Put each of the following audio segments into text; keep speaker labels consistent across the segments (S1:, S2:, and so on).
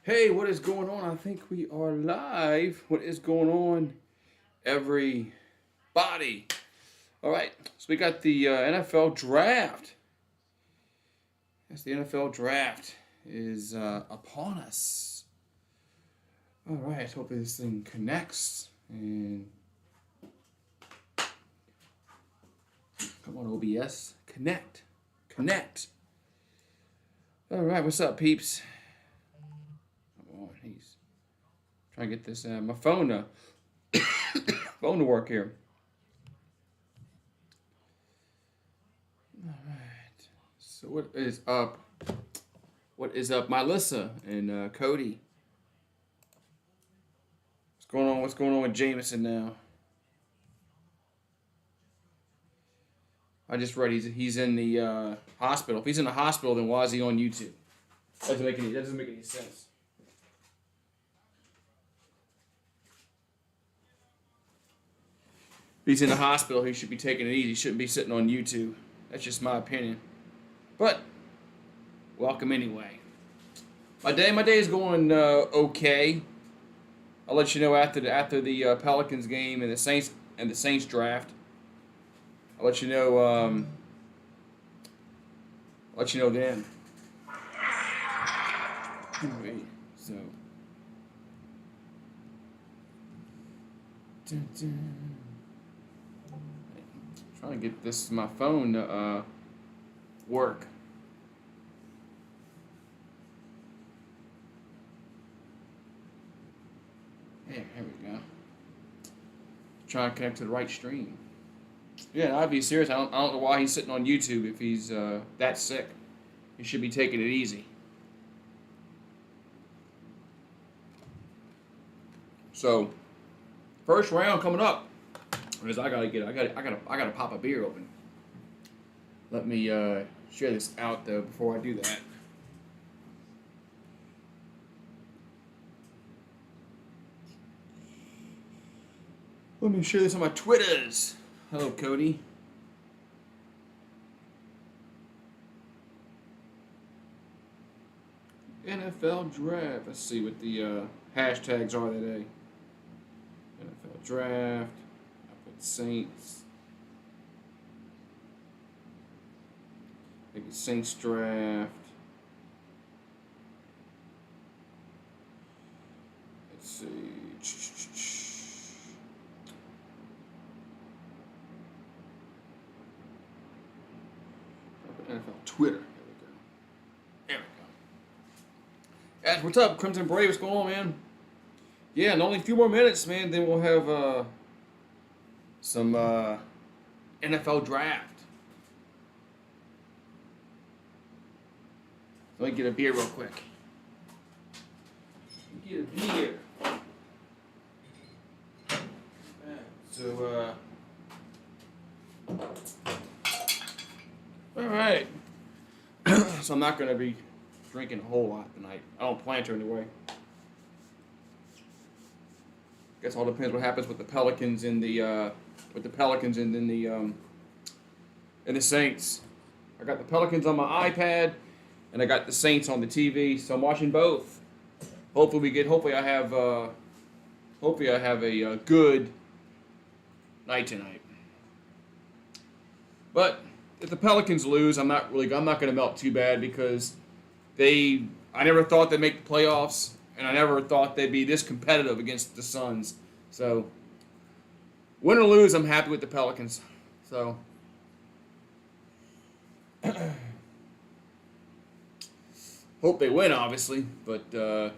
S1: Hey, what is going on? I think we are live. What is going on, everybody? All right, so we got the NFL draft. Yes, the NFL draft is upon us. All right, hopefully this thing connects. And come on, OBS, connect. All right, what's up, peeps? Come on, he's trying to get this my phone phone to work here. All right. So what is up? What is up, Melissa and Cody? What's going on? What's going on with Jameson now? I just read he's in the hospital. If he's in the hospital, then why is he on YouTube? That doesn't make any sense. If he's in the hospital, he should be taking it easy. He shouldn't be sitting on YouTube. That's just my opinion. But welcome anyway. My day is going okay. I'll let you know after the Pelicans game and the Saints draft. I'll let you know. I'll let you know then. Wait, so. Dun, dun. Trying to get my phone to work. Yeah, here we go. Trying to connect to the right stream. Yeah, I'd be serious. I don't know why he's sitting on YouTube if he's that sick. He should be taking it easy. So, first round coming up. Because I gotta pop a beer open. Let me share this out though before I do that. Let me share this on my Twitters. Hello, Cody. NFL draft. Let's see what the hashtags are today. NFL draft. I put Saints. Maybe Saints draft. Let's see. NFL Twitter. There we go. Guys, what's up? Crimson Brave, what's going on, man? Yeah, and only a few more minutes, man. Then we'll have some NFL draft. Let me get a beer real quick. Get a beer. So, all right. So I'm not going to be drinking a whole lot tonight. I don't plan to anyway. Guess all depends what happens with the Pelicans and the Saints. I got the Pelicans on my iPad, and I got the Saints on the TV. So I'm watching both. Hopefully I have a good night tonight. But if the Pelicans lose, I'm not going to melt too bad because I never thought they'd make the playoffs, and I never thought they'd be this competitive against the Suns. So win or lose, I'm happy with the Pelicans. So hope they win, obviously, but I'm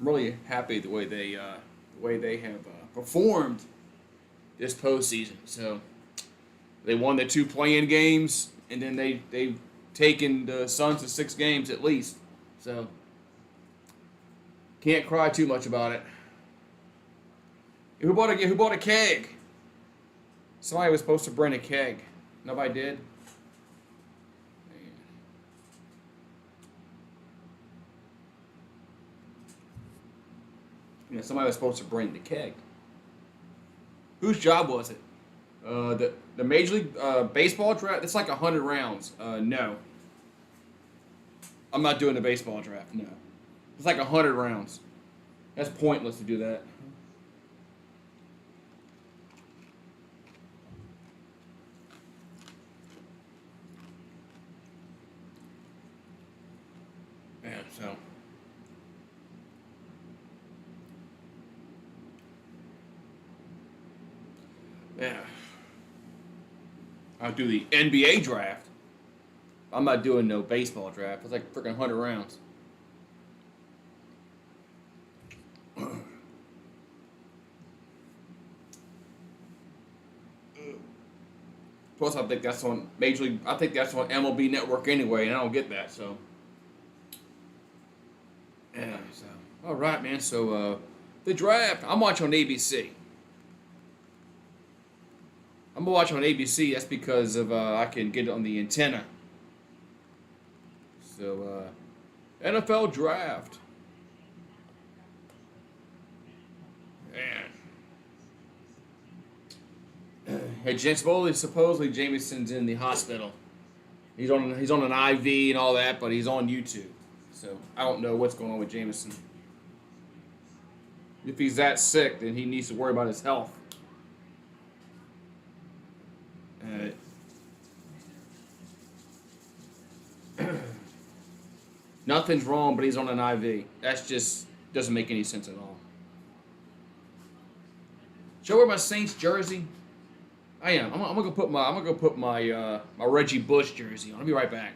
S1: really happy the way they have performed this postseason. So they won the 2 play-in games, and then they've taken the Suns to 6 games at least. So can't cry too much about it. Who bought a keg? Somebody was supposed to bring a keg. Nobody did. Somebody was supposed to bring the keg. Whose job was it? The Major League Baseball draft? It's like 100 rounds. No. I'm not doing the baseball draft. No, it's like 100 rounds. That's pointless to do that. Man, so. Yeah. I'll do the NBA draft. I'm not doing no baseball draft. It's like freaking 100 rounds. Plus, I think that's on Major League. I think that's on MLB Network anyway, and I don't get that. So, yeah. So, all right, man. So, the draft. I'm watching on ABC. I'm gonna watch on ABC. That's because of I can get it on the antenna. So, NFL draft. Man. Hey, supposedly Jameson's in the hospital. He's on an IV and all that, but he's on YouTube. So I don't know what's going on with Jameson. If he's that sick, then he needs to worry about his health. Nothing's wrong, but he's on an IV. That's just doesn't make any sense at all. Should I wear my Saints jersey? I am. I'm gonna go put my my Reggie Bush jersey on. I'll be right back.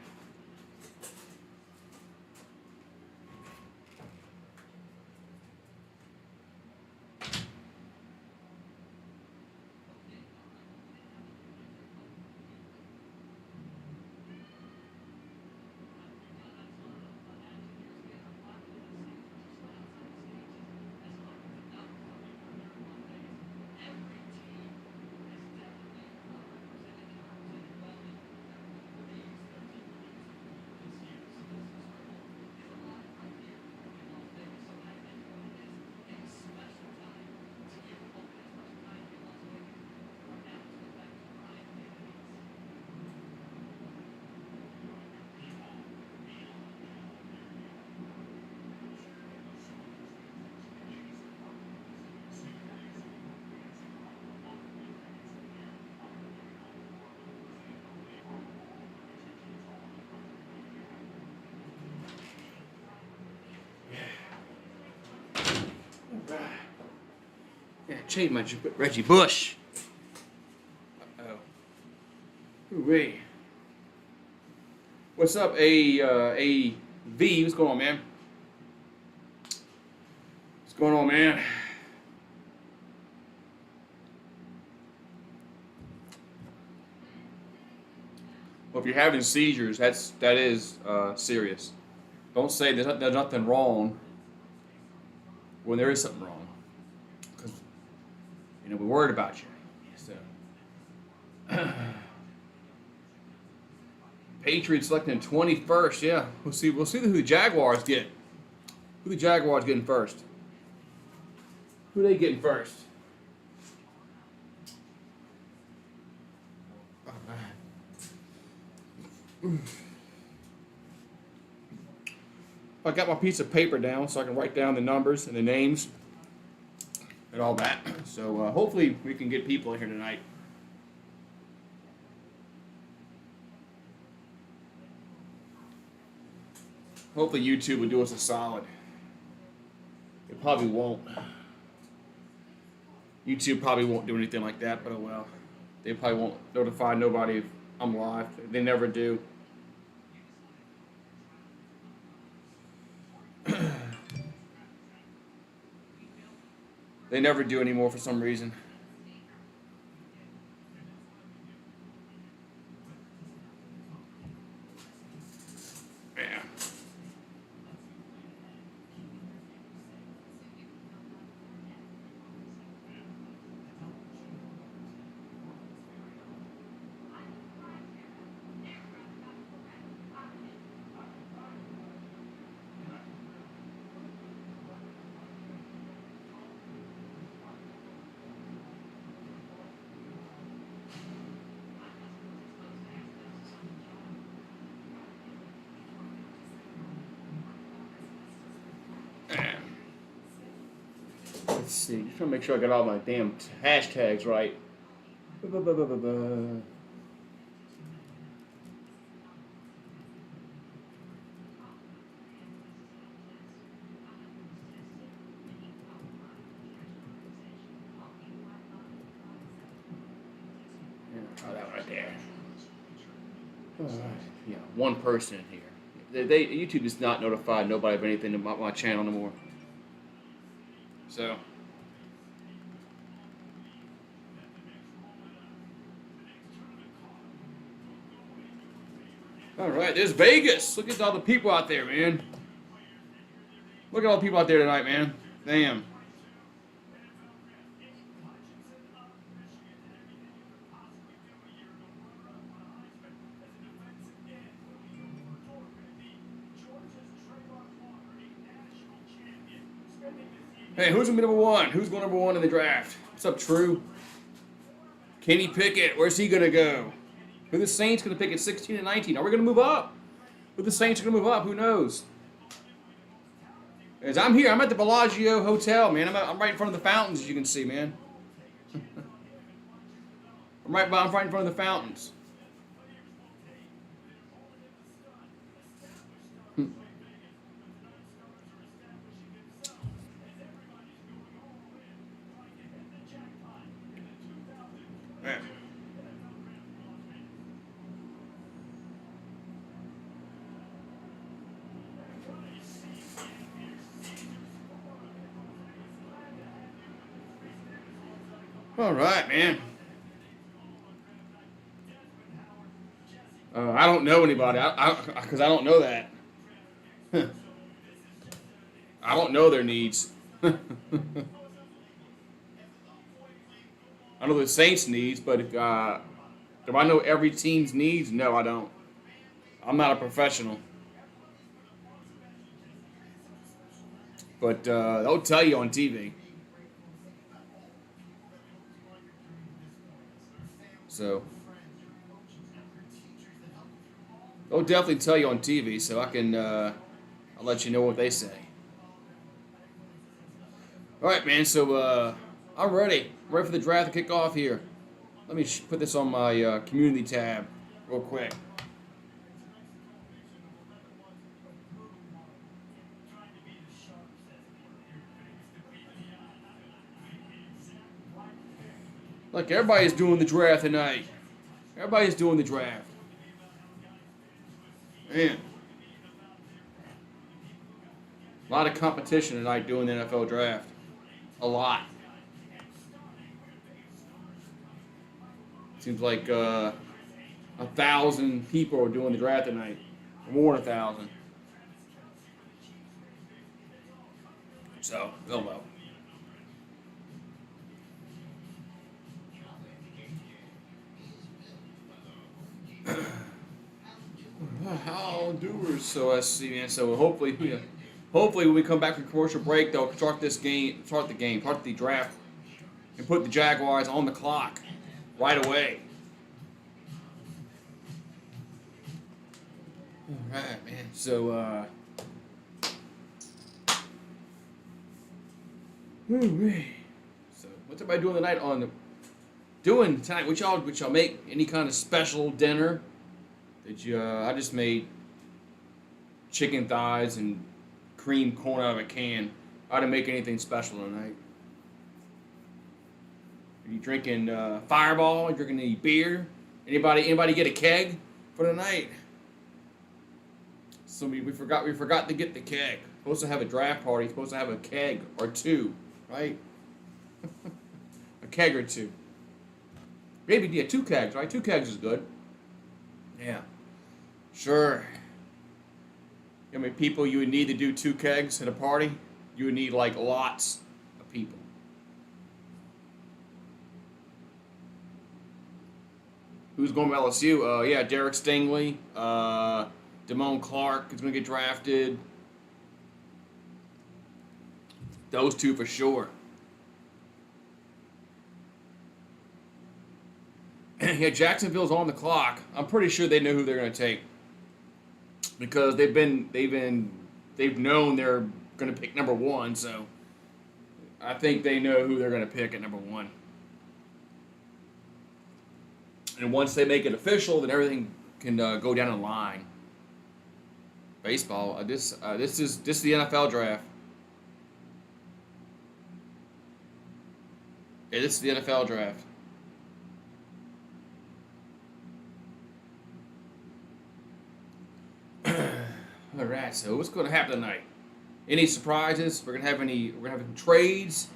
S1: Yeah, change my Reggie Bush. Uh-oh. Ooh-wee. What's up, A V? What's going on, man? What's going on, man? Well, if you're having seizures, that is serious. Don't say there's nothing wrong when there is something wrong, because we're worried about you. So, Patriots selecting 21st. Yeah, we'll see. We'll see who the Jaguars get. Who the Jaguars getting first? Who they getting first? I got my piece of paper down so I can write down the numbers and the names and all that. So hopefully we can get people in here tonight. Hopefully YouTube will do us a solid. It probably won't. YouTube probably won't do anything like that, but oh well. They probably won't notify nobody if I'm live. They never do. They never do anymore for some reason. Yeah. Let's see. Just trying to make sure I got all my damn hashtags right. Ba-ba-ba-ba-ba. Oh, that one right there. Yeah, one person in here. YouTube does not notify nobody of anything about my channel no more. So. All right, there's Vegas. Look at all the people out there, man. Look at all the people out there tonight, man. Damn. Hey, who's going to be number one? Who's going number one in the draft? What's up, True? Kenny Pickett, where's he going to go? Who the Saints going to pick at 16 and 19? Are we going to move up? Who the Saints are going to move up? Who knows? As I'm here, I'm at the Bellagio Hotel, man. I'm right in front of the fountains, as you can see, man. I'm right in front of the fountains. Man. All right, man. I don't know anybody. Because I don't know that. I don't know their needs. I know the Saints' needs, but do I know every team's needs? No, I don't. I'm not a professional. But they'll tell you on TV. So they'll definitely tell you on TV, so I can I'll let you know what they say. All right, man. So I'm ready for the draft to kick off here. Let me put this on my community tab real quick. Look, everybody's doing the draft tonight. Everybody's doing the draft. Man. A lot of competition tonight doing the NFL draft. A lot. Seems like 1,000 people are doing the draft tonight. Or more than 1,000. So, oh well. How doers? So let's see, man. So hopefully when we come back from commercial break, they'll start the draft, and put the Jaguars on the clock right away. All right, man. So so what's everybody doing tonight tonight? Would y'all make any kind of special dinner? I just made chicken thighs and creamed corn out of a can. I didn't make anything special tonight. Are you drinking Fireball? Are you drinking any beer? Anybody get a keg for tonight? So we forgot to get the keg. Supposed to have a draft party. Supposed to have a keg or two, right? A keg or two. Maybe 2 kegs, right? 2 kegs is good. Yeah. Sure. How many people you would need to do 2 kegs at a party? You would need like lots of people. Who's going to LSU? Yeah, Derek Stingley, Damone Clark is going to get drafted. Those 2 for sure. Yeah, Jacksonville's on the clock. I'm pretty sure they know who they're going to take, because they've known they're going to pick number 1. So I think they know who they're going to pick at number 1. And once they make it official, then everything can go down the line. Baseball. This is the NFL draft. Yeah, this is the NFL draft. All right. So what's going to happen tonight? Any surprises? We're gonna have some trades.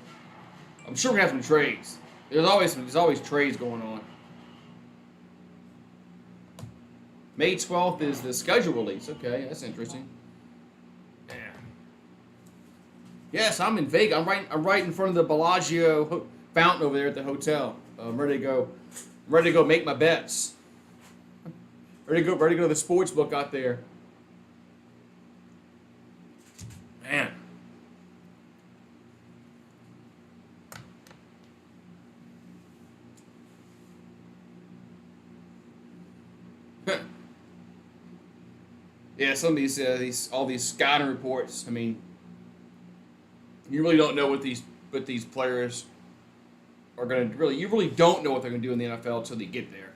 S1: I'm sure we're gonna have some trades. There's always trades going on. May 12th is the schedule release. Okay, that's interesting. Yeah. Yes, I'm in Vegas. I'm right in front of the Bellagio fountain over there at the hotel. I'm ready to go make my bets. Ready to go to the sports book out there. Man. Yeah, some of all these scouting reports. I mean, you really don't know what these players are going to really. You really don't know what they're going to do in the NFL until they get there,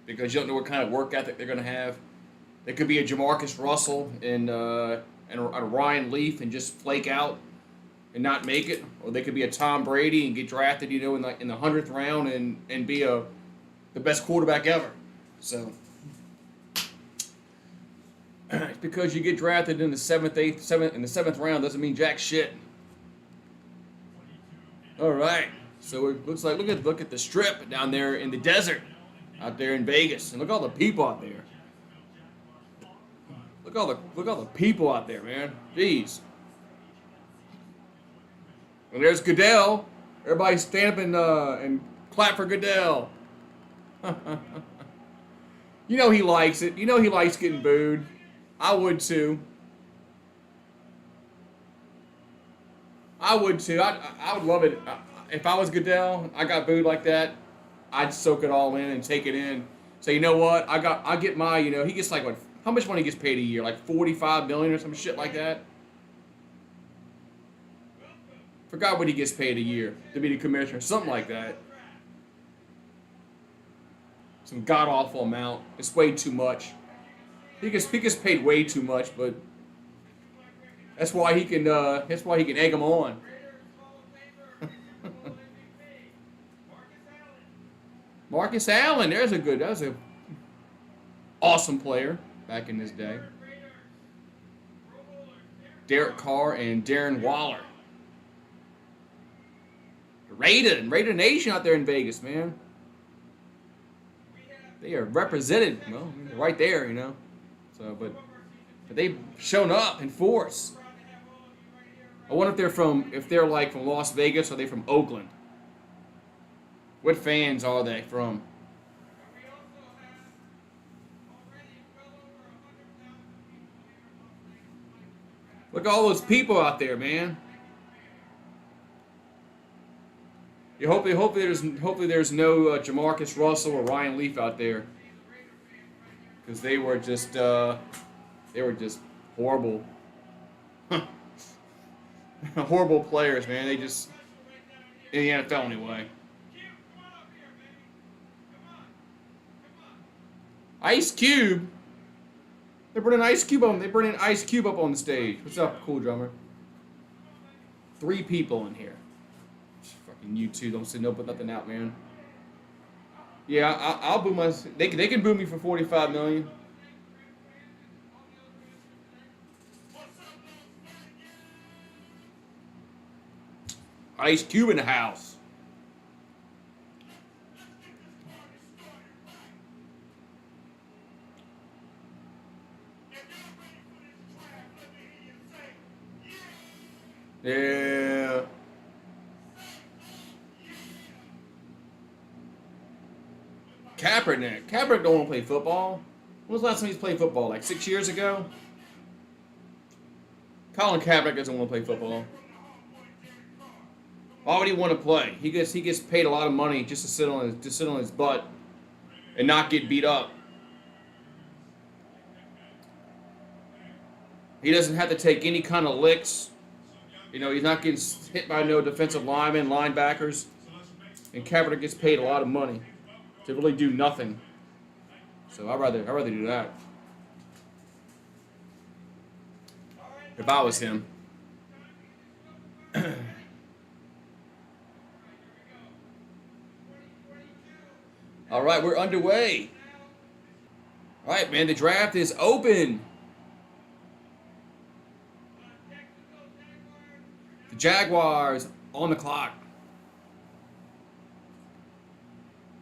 S1: because you don't know what kind of work ethic they're going to have. They could be a Jamarcus Russell and a Ryan Leaf and just flake out and not make it, or they could be a Tom Brady and get drafted, in the 100th round and be the best quarterback ever. So. Because you get drafted in the 7th round doesn't mean jack shit. All right, so it looks like look at the strip down there in the desert, out there in Vegas, and look at all the people out there. Look all the people out there, man. Jeez. And there's Goodell. Everybody stand up and clap for Goodell. You know he likes it. You know he likes getting booed. I would too. I would love it. If I was Goodell, I got booed like that, I'd soak it all in and take it in. So you know what? I get my, he gets like how much money he gets paid a year? Like $45 million or some shit like that. Forgot what he gets paid a year to be the commissioner, something like that. Some god awful amount. It's way too much. He gets paid way too much, but that's why he can egg them on. Marcus Allen, that was a awesome player back in his day. Derek Carr and Darren Waller. Raider Nation out there in Vegas, man. They are represented, right there, So, but they've shown up in force. I wonder if they're like from Las Vegas or are they from Oakland? What fans are they from? Look at all those people out there, man. Hopefully there's no Jamarcus Russell or Ryan Leaf out there, because they were just horrible, horrible players, man. They just in the NFL anyway. Ice Cube. They're bringing Ice Cube on. They bringing Ice Cube up on the stage. What's up, cool drummer? 3 people in here. Fucking you two don't say no but nothing out, man. Yeah, I'll boo my. They can boo me for $45 million. Ice Cube in the house. Yeah. Kaepernick don't want to play football. When was the last time he's played football? Like 6 years ago? Colin Kaepernick doesn't want to play football. Why would he want to play? He gets paid a lot of money just to sit on his butt and not get beat up. He doesn't have to take any kind of licks. You know, he's not getting hit by no defensive linemen, linebackers, and Kaepernick gets paid a lot of money to really do nothing. So I'd rather do that if I was him. All right, we're underway. All right, man, the draft is open. The Jaguars on the clock.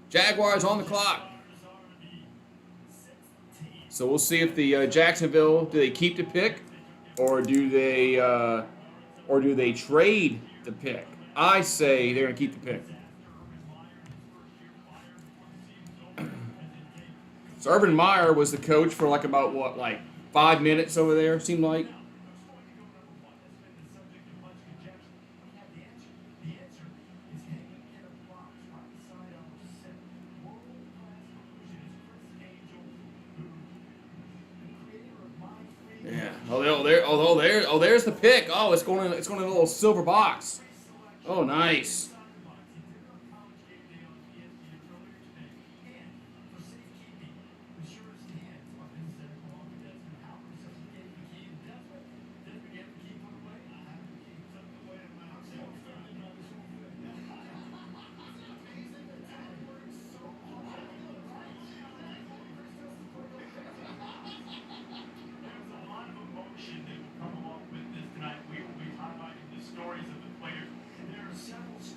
S1: Jaguars on the clock. So we'll see if the Jacksonville, do they keep the pick, or do they trade the pick? I say they're gonna keep the pick. So Urban Meyer was the coach for like 5 minutes over there, seemed like. Yeah. There's the pick. Oh, it's going in a little silver box. Oh, nice.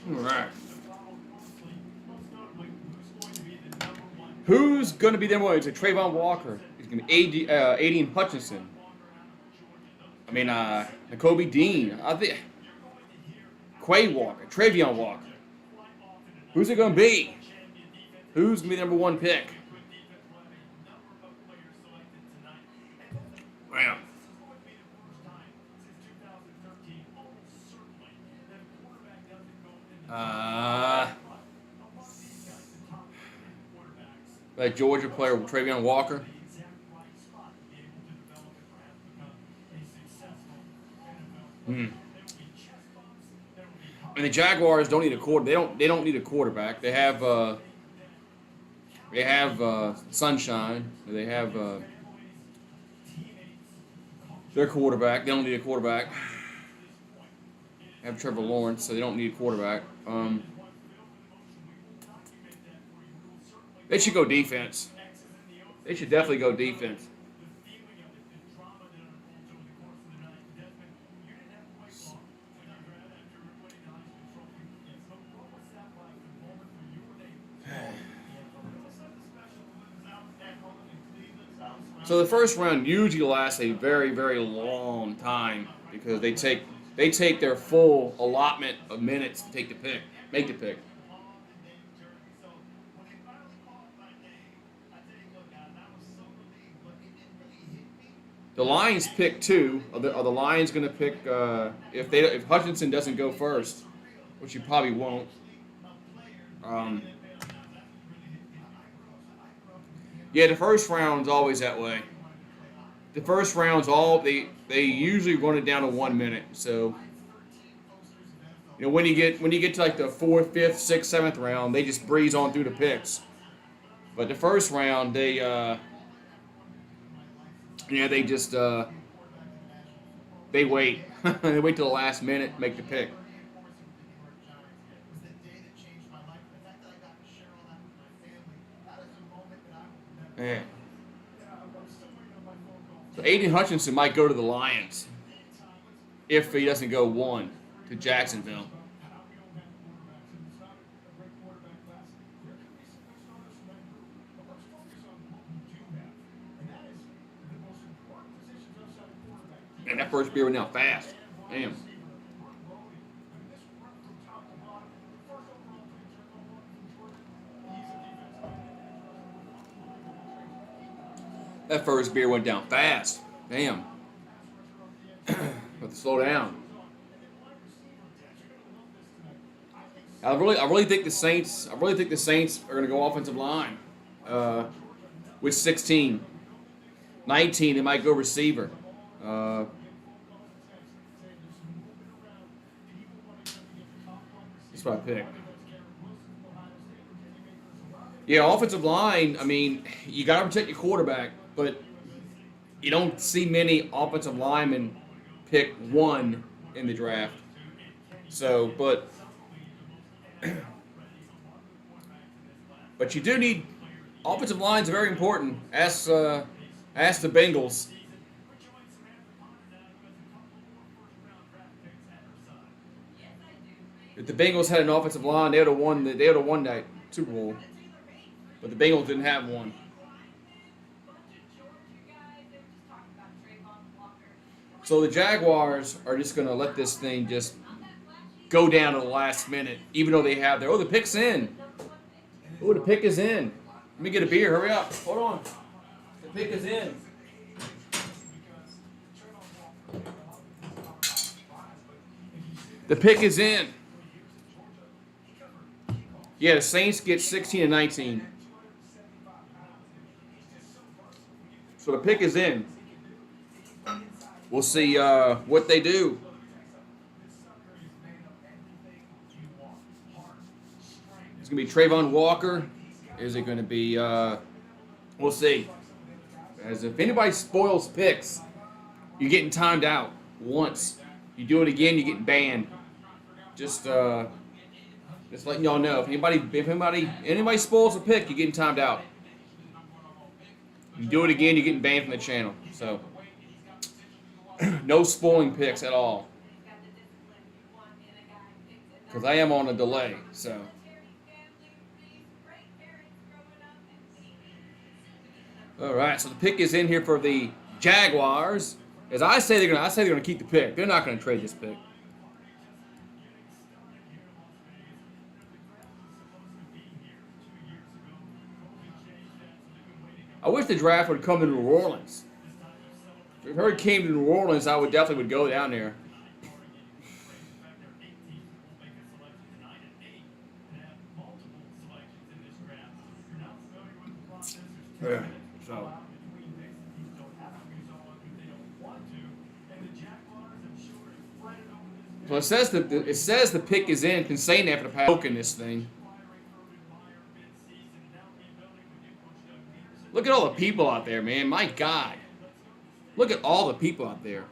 S1: All right. Who's going to be number one? It's Trayvon Walker. He's going to be Aiden Hutchinson. I mean, Nakobe Dean. I think Quay Walker, Travion Walker. Who's it going to be? Who's going to be the number one pick? Wow. That Georgia player, Travion Walker. And the Jaguars don't need a quarterback. They don't need a quarterback. They have Sunshine. They have their quarterback. They don't need a quarterback. They have Trevor Lawrence, so they don't need a quarterback. They should go defense. They should definitely go defense. So the first round usually lasts a very, very long time because they take their full allotment of minutes to make the pick. The Lions pick two. Are the Lions going to pick if Hutchinson doesn't go first, which he probably won't? Yeah, the first round's always that way. The first round's they usually run it down to 1 minute. So when you get to like the 4th, 5th, 6th, 7th round, they just breeze on through the picks. But the first round, they just they wait. They wait till the last minute to make the pick. Man. So Aiden Hutchinson might go to the Lions if he doesn't go 1 to Jacksonville. Man, that first beer went down fast. Damn. That first beer went down fast. Damn. Have to slow down. I really think the Saints are going to go offensive line with 16. 19, they might go receiver. That's what I picked. Yeah, offensive line, I mean, you got to protect your quarterback, but you don't see many offensive linemen pick 1 in the draft. So, but you do need offensive lines are very important. Ask the Bengals. If the Bengals had an offensive line, they would have won that Super Bowl. But the Bengals didn't have one. So the Jaguars are just going to let this thing just go down to the last minute, even though they have the pick's in. Oh, the pick is in. Let me get a beer. Hurry up. Hold on. The pick is in. The pick is in. Yeah, the Saints get 16-19. So the pick is in. We'll see what they do. It's going to be Trayvon Walker. Is it going to be, we'll see. As if anybody spoils picks, you're getting timed out once. You do it again, you're getting banned. Just letting y'all know. If anybody spoils a pick, you're getting timed out. You do it again, you're getting banned from the channel. So, no spoiling picks at all. Because I am on a delay, so. All right, so the pick is in here for the Jaguars. As I say, they're gonna keep the pick. They're not gonna trade this pick. I wish the draft would come to New Orleans. If it came to New Orleans, I would definitely go down there. Yeah. So it says the pick is in. Been saying that for the past in this thing. Look at all the people out there, man. My God. Look at all the people out there.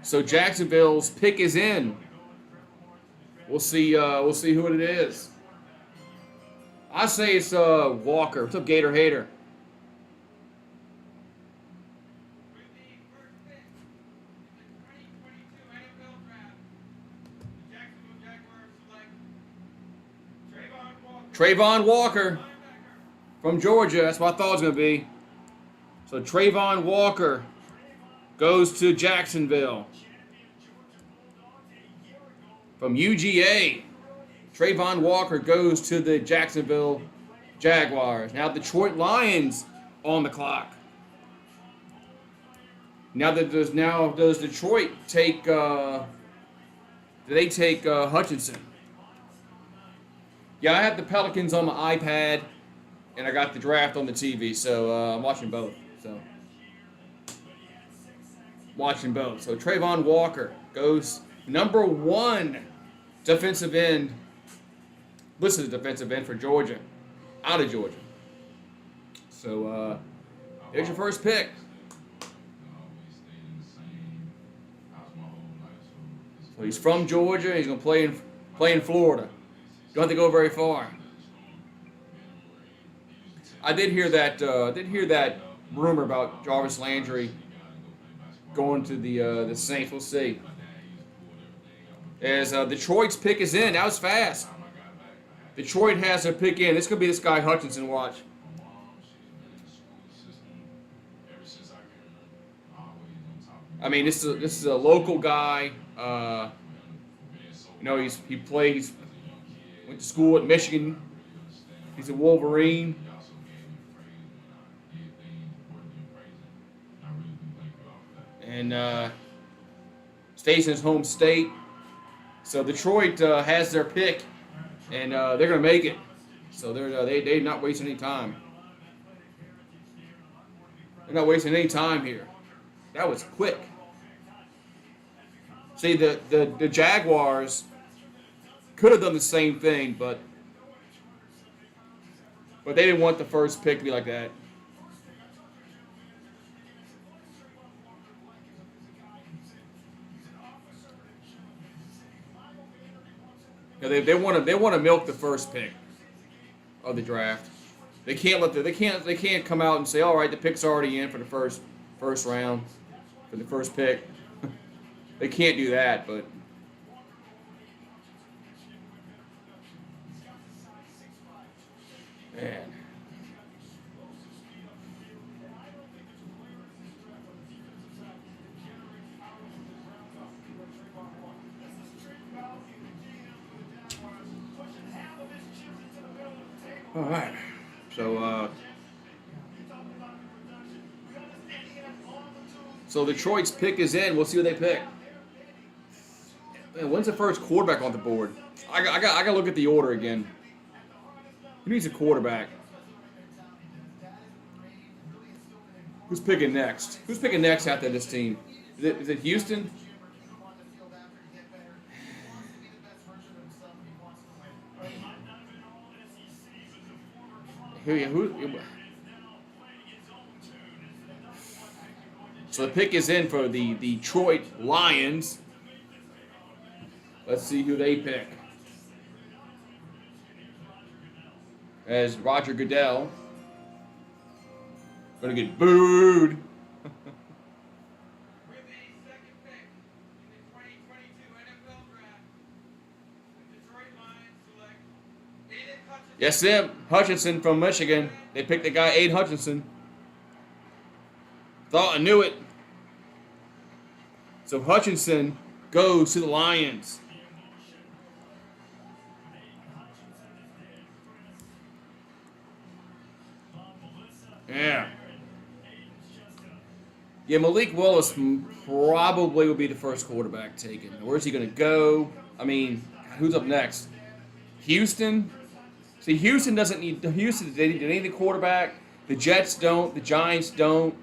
S1: So Jacksonville's pick is in. We'll see who it is. I say it's Walker. What's up, Gator Hater? Trayvon Walker from Georgia. That's what I thought it was going to be. So Trayvon Walker goes to Jacksonville. From UGA, Trayvon Walker goes to the Jacksonville Jaguars. Now Detroit Lions on the clock. Does Detroit take? Do they take Hutchinson? Yeah, I have the Pelicans on my iPad, and I got the draft on the TV, so I'm watching both. So Trayvon Walker goes number 1 defensive end. Listed as defensive end for Georgia, out of Georgia. So there's your first pick. So he's from Georgia. He's gonna play in Florida. Don't have to go very far. I did hear that rumor about Jarvis Landry going to the Saints. We'll see. As Detroit's pick is in, that was fast. Detroit has their pick in. This could be this guy Hutchinson. Watch. I mean, this is a local guy. He plays. Went to school at Michigan. He's a Wolverine. And stays in his home state. So Detroit has their pick, and they're going to make it. So they're not wasting any time. They're not wasting any time here. That was quick. See, the Jaguars could have done the same thing, but they didn't want the first pick to be like that. They want to milk the first pick of the draft. They can't come out and say, all right, the pick's already in for the first round for the first pick. They can't do that, but man. All right. So Detroit's pick is in. We'll see what they pick. Man, when's the first quarterback on the board? I got to look at the order again. Who needs a quarterback? Who's picking next? Who's picking next after this team? Is it Houston? Who? So the pick is in for the Detroit Lions. Let's see who they pick. As Roger Goodell gonna get booed. Yes, Sim. Hutchinson from Michigan. They picked the guy, Aiden Hutchinson. Thought I knew it. So Hutchinson goes to the Lions. Yeah. Yeah, Malik Willis probably will be the first quarterback taken. Where's he going to go? I mean, who's up next? Houston? See, Houston doesn't need... Houston, they need a quarterback. The Jets don't. The Giants don't.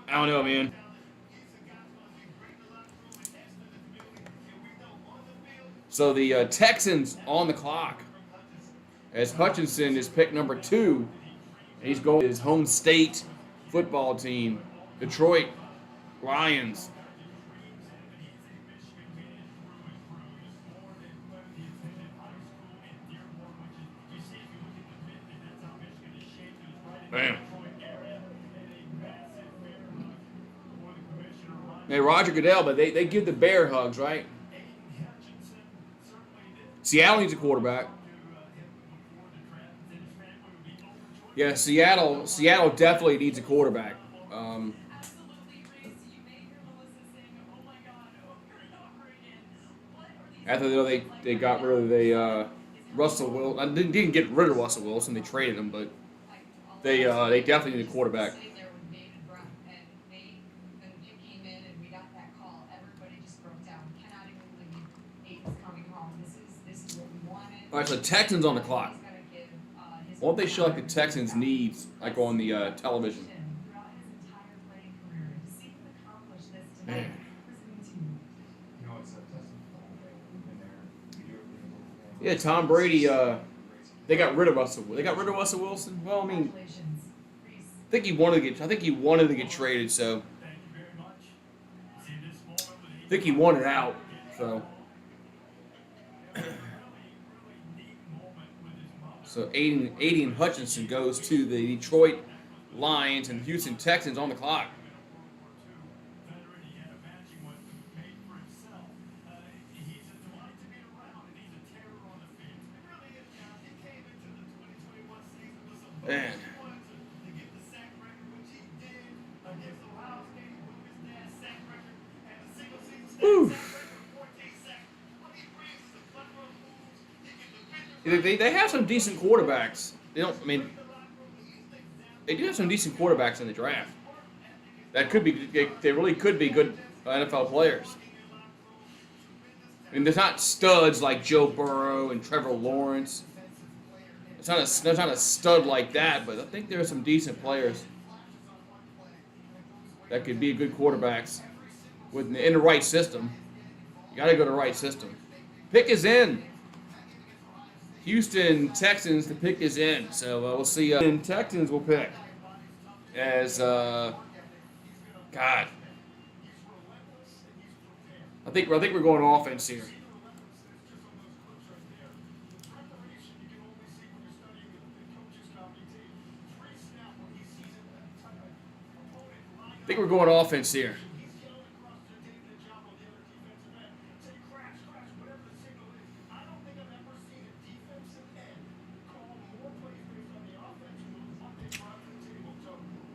S1: I don't know, man. So the Texans on the clock. As Hutchinson is pick number 2. And he's going to his home state football team, Detroit Lions. Bam. Hey, Roger Goodell, but they give the bear hugs, right? Seattle needs a quarterback. Yeah, Seattle definitely needs a quarterback. After they got rid of Russell Wilson, didn't get rid of Russell Wilson. They traded him, but they definitely need a quarterback. All right, so Texans on the clock. Why don't they show like the Texans' needs, like on the television? Man. Yeah, Tom Brady. They got rid of Russell. They got rid of Russell Wilson. Well, I mean, I think he wanted to get traded. So I think he wanted out. So. So Aiden Hutchinson goes to the Detroit Lions and Houston Texans on the clock. Man. Whew. They have some decent quarterbacks. They do have some decent quarterbacks in the draft. They really could be good NFL players. I mean, there's not studs like Joe Burrow and Trevor Lawrence. There's not a stud like that, but I think there are some decent players that could be good quarterbacks in the right system. Got to go to the right system. Pick is in. Houston Texans, the pick is in. So we'll see. Texans will pick as God. I think we're going offense here. I think we're going offense here.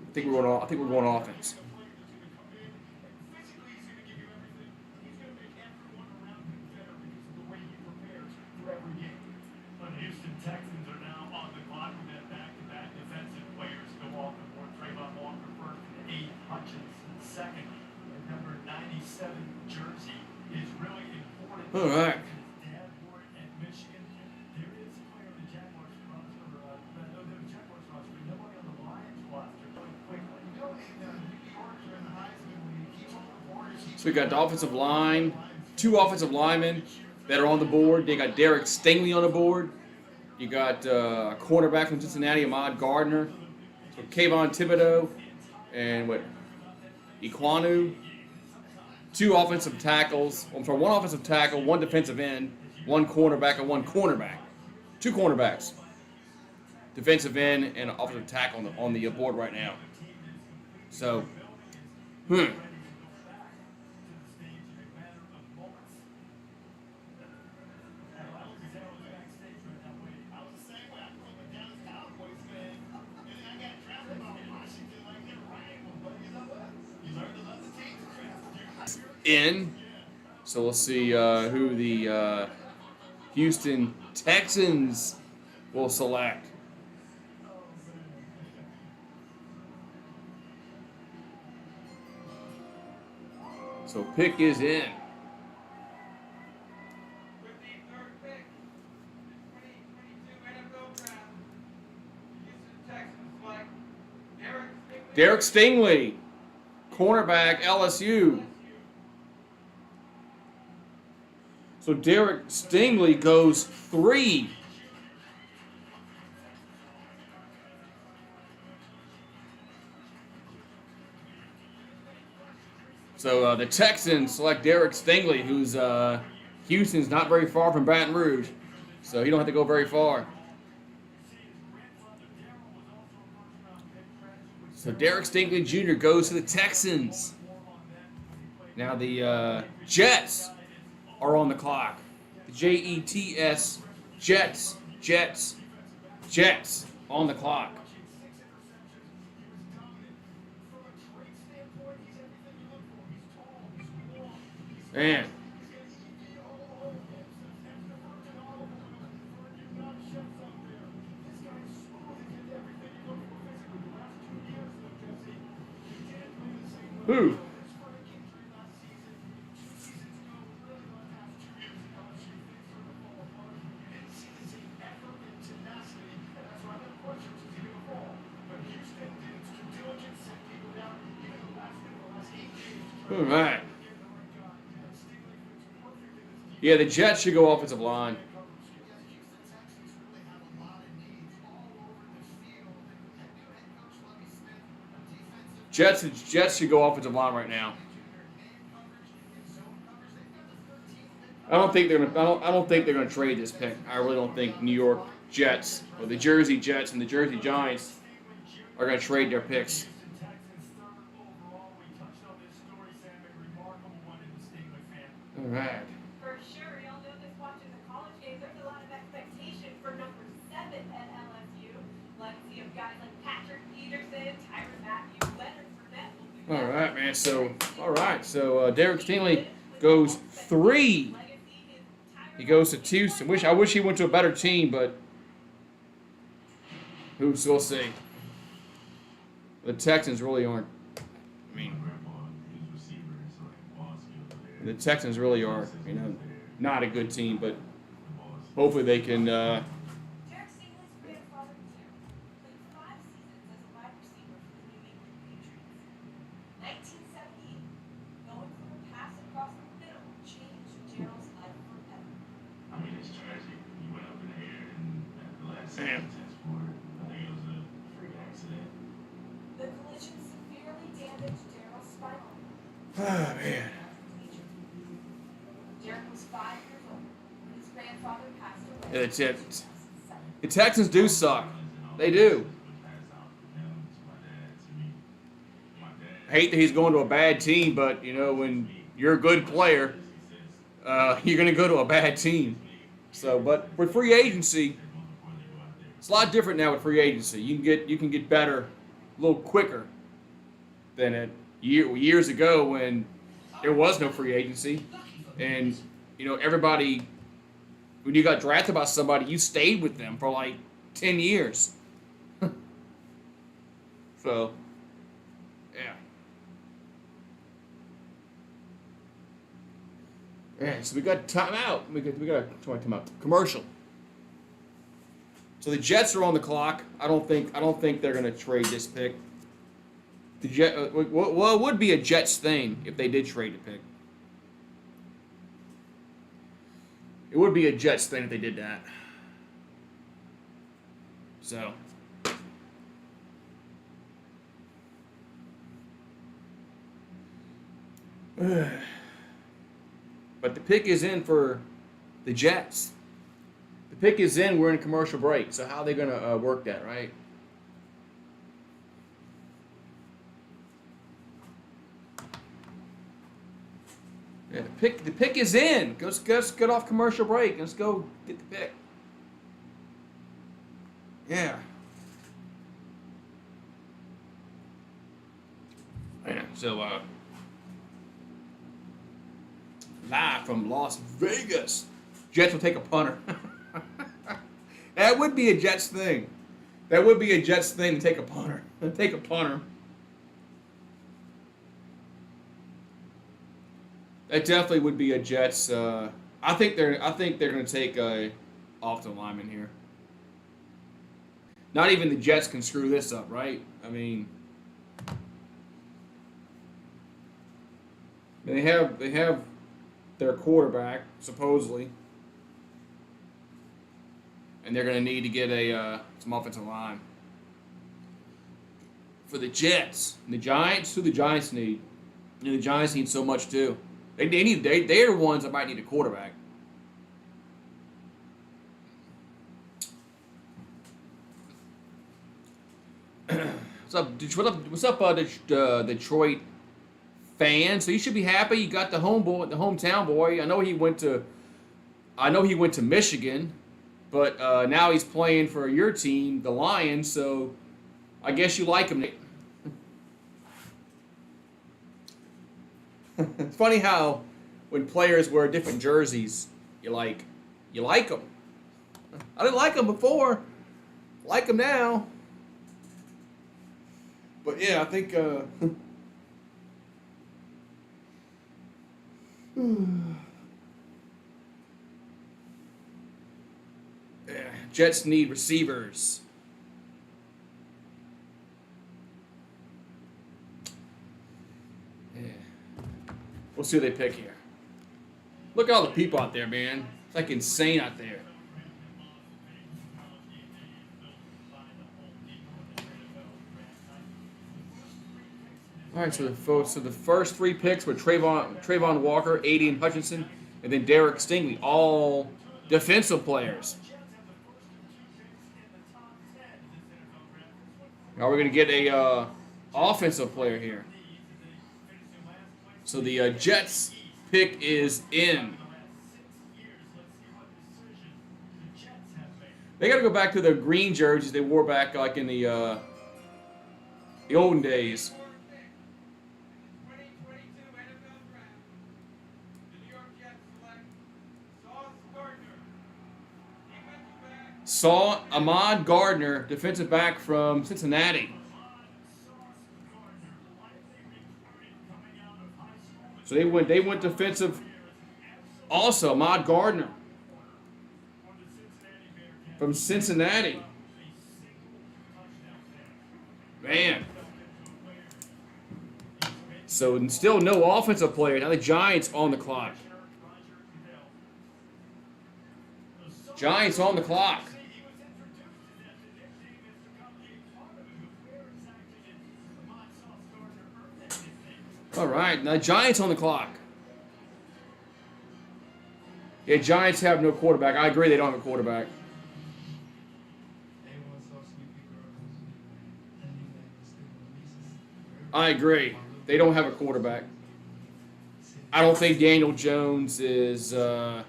S1: I think we're going offense.
S2: Houston Texans are now on the clock with that back-to-back defensive players go off the board. Trayvon Walker first and 8 Hutchinson second. And number 97 jersey is really important.
S1: All right.
S2: Danforth and Michigan. There is a player on the Jaguars roster, the Jaguars roster, but nobody on the Lions roster. Really quickly. You know, in New York, in the Heisman League, he won awards.
S1: So we got the offensive line, 2 offensive linemen that are on the board. They got Derek Stingley on the board. You got a quarterback from Cincinnati, Ahmad Gardner. So Kayvon Thibodeau and Iquanu. 2 offensive tackles. I'm sorry, 1 offensive tackle, 1 defensive end, 1 cornerback, and 1 cornerback. 2 cornerbacks. Defensive end and offensive tackle on the board right now. So, in. So we'll see who the Houston Texans will select. So pick is in. Derek Stingley, cornerback, LSU. So Derek Stingley goes 3. So the Texans select Derek Stingley, who's Houston's not very far from Baton Rouge. So he don't have to go very far. So Derek Stingley Jr. goes to the Texans. Now the Jets are on the clock. The Jets, Jets on the clock. Man. Who? All right. Yeah, the Jets should go offensive line. Jets should go offensive line right now. I don't think they're gonna trade this pick. I really don't think New York Jets or the Jersey Jets and the Jersey Giants are gonna trade their picks. All right.
S3: For sure, y'all know this watching the college game. There's a lot of expectation for number 7 at LSU. Legacy of guys like Patrick Peterson, Tyrann Mathieu, Leonard Fournette.
S1: All right, man. So Derek Stingley goes 3. He goes to Houston. I wish he went to a better team, but we'll see. The Texans really aren't. I mean, the Texans really are, not a good team, but hopefully they can.
S3: Derek Stingley's grandfather played 5 seasons as a wide receiver for the New England Patriots. 1978, going from a pass across the middle, changed to
S1: Man.
S3: Derek was 5 years old when his grandfather passed away.
S1: Yeah, that's it. The Texans do suck. They do. I hate that he's going to a bad team, but, you know, when you're a good player, you're going to go to a bad team. So, but with free agency, it's a lot different now with free agency. You can get better a little quicker than years ago when there was no free agency, and you know everybody. When you got drafted by somebody, you stayed with them for like 10 years. So, yeah. Yeah, so we got timeout. We got a timeout. Commercial. So the Jets are on the clock. I don't think they're gonna trade this pick. Well, it would be a Jets thing if they did trade a pick. It would be a Jets thing if they did that. So. But the pick is in for the Jets. The pick is in. We're in a commercial break. So how are they going to work that, right? Yeah, the pick is in. Let's get off commercial break. Let's go get the pick. Yeah. Yeah. So live from Las Vegas, Jets will take a punter. That would be a Jets thing. That would be a Jets thing to take a punter. Take a punter. That definitely would be a Jets. I think they're going to take a offensive lineman here. Not even the Jets can screw this up, right? I mean, they have their quarterback supposedly, and they're going to need to get some offensive line for the Jets. And the Giants, who the Giants need? And the Giants need so much too. They're the ones that might need a quarterback. What's up, Detroit fans? So you should be happy. You got the hometown boy. I know he went to Michigan, but now he's playing for your team, the Lions. So I guess you like him. It's funny how when players wear different jerseys, you like them. I didn't like them before. Like them now. But yeah, I think yeah, Jets need receivers. We'll see who they pick here. Look at all the people out there, man. It's like insane out there. All right, so the first 3 picks were Trayvon Walker, Aiden Hutchinson, and then Derek Stingley, all defensive players. Now we're going to get a offensive player here. So the Jets pick is in. They got to go back to the green jerseys they wore back like in the olden days. Ahmad Gardner, defensive back from Cincinnati. So they went defensive. Also, Ahmad Gardner from Cincinnati. Man. So still no offensive player. Now the Giants on the clock. Giants on the clock. All right, now Giants on the clock. Yeah, Giants have no quarterback. I agree they don't have a quarterback. I agree. They don't have a quarterback. I don't think Daniel Jones is... I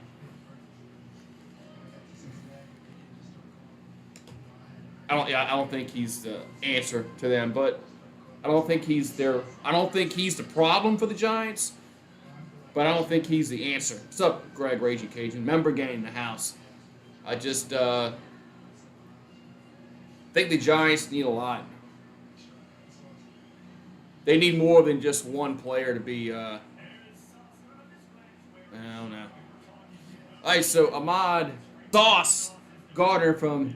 S1: don't think he's the answer to them, but I don't think he's the problem for the Giants, but I don't think he's the answer. What's up, Greg Raging Cajun? Member gang in the house. I just think the Giants need a lot. They need more than just one player to be, I don't know. All right, so Ahmad Sauce Gardner from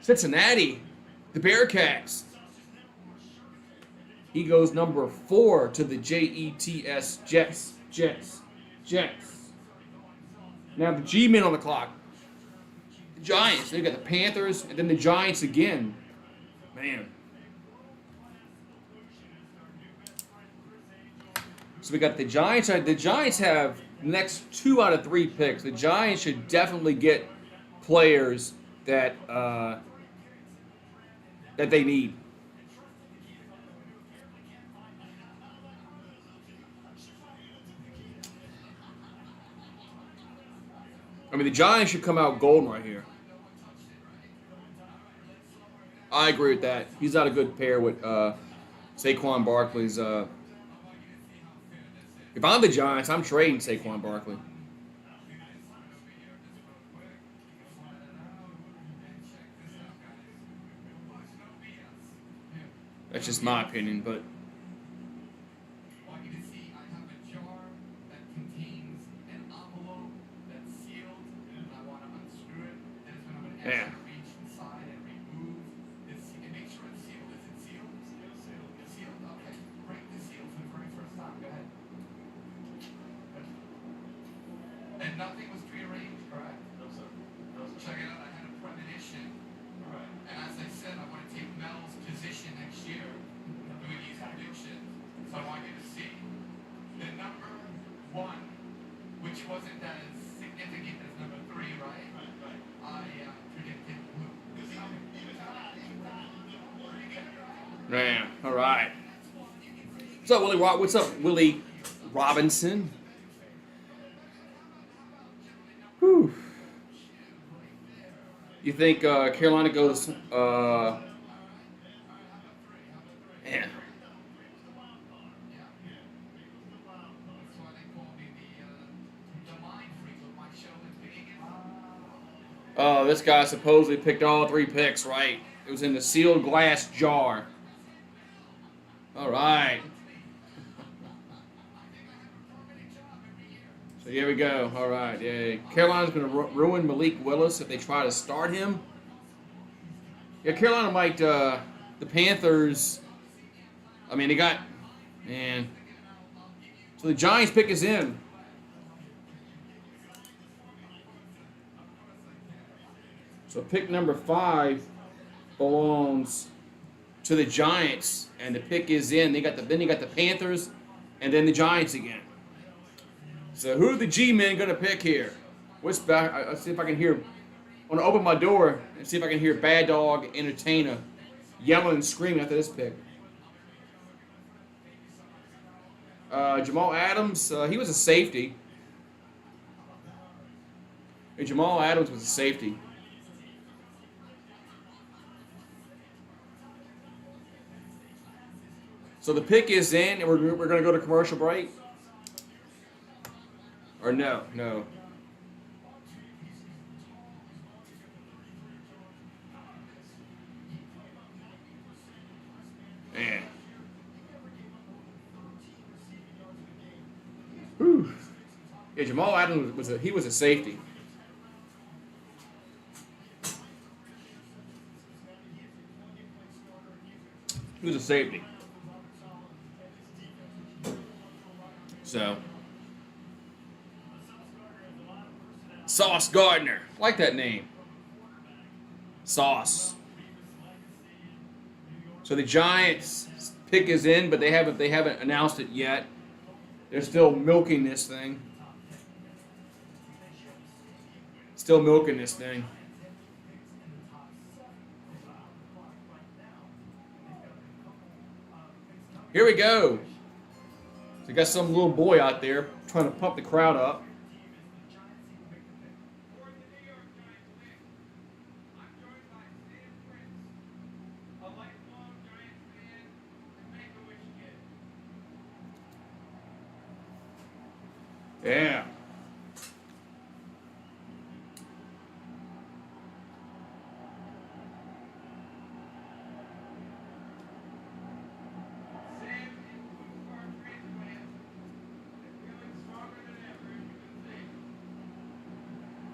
S1: Cincinnati, the Bearcats. He goes number 4 to the Jets. Jets. Now the G-men on the clock. The Giants. They've got the Panthers and then the Giants again. Man. So we got the Giants. The Giants have the next 2 out of 3 picks. The Giants should definitely get players that they need. I mean, the Giants should come out golden right here. I agree with that. He's not a good pair with Saquon Barkley's. If I'm the Giants, I'm trading Saquon Barkley. That's just my opinion, but yeah.
S4: And nothing was prearranged, correct?
S2: No, sir.
S4: Check it out, I had a premonition.
S2: All right.
S4: And as I said, I want to take Mel's position next year doing these predictions. So I want you to see the number 1, which wasn't as significant as number 3, right?
S2: Right.
S4: I predicted blue.
S1: Man, all right. What's up, Willie? What's up, Willie Robinson? Whew. You think Carolina goes? Man. Oh, this guy supposedly picked all 3 picks, right? It was in the sealed glass jar. All right. So here we go. All right. Yeah. Carolina's going to ruin Malik Willis if they try to start him. Yeah, Carolina might. The Panthers. I mean, they got. Man. So the Giants pick is in. So pick number 5 belongs to the Giants, and the pick is in. Then you got the Panthers, and then the Giants again. So who are the G-men going to pick here? What's back? Let's see if I can hear. I want to open my door and see if I can hear Bad Dog Entertainer yelling and screaming after this pick. Jamal Adams, he was a safety. Hey, Jamal Adams was a safety. So the pick is in, and we're going to go to commercial break? Or no? No. Man. Whew. Yeah, Jamal Adams was a safety. He was a safety. So, Sauce Gardner, like that name. Sauce. So the Giants pick is in, but they haven't announced it yet. They're still milking this thing. Still milking this thing. Here we go. So you got some little boy out there trying to pump the crowd up. Yeah.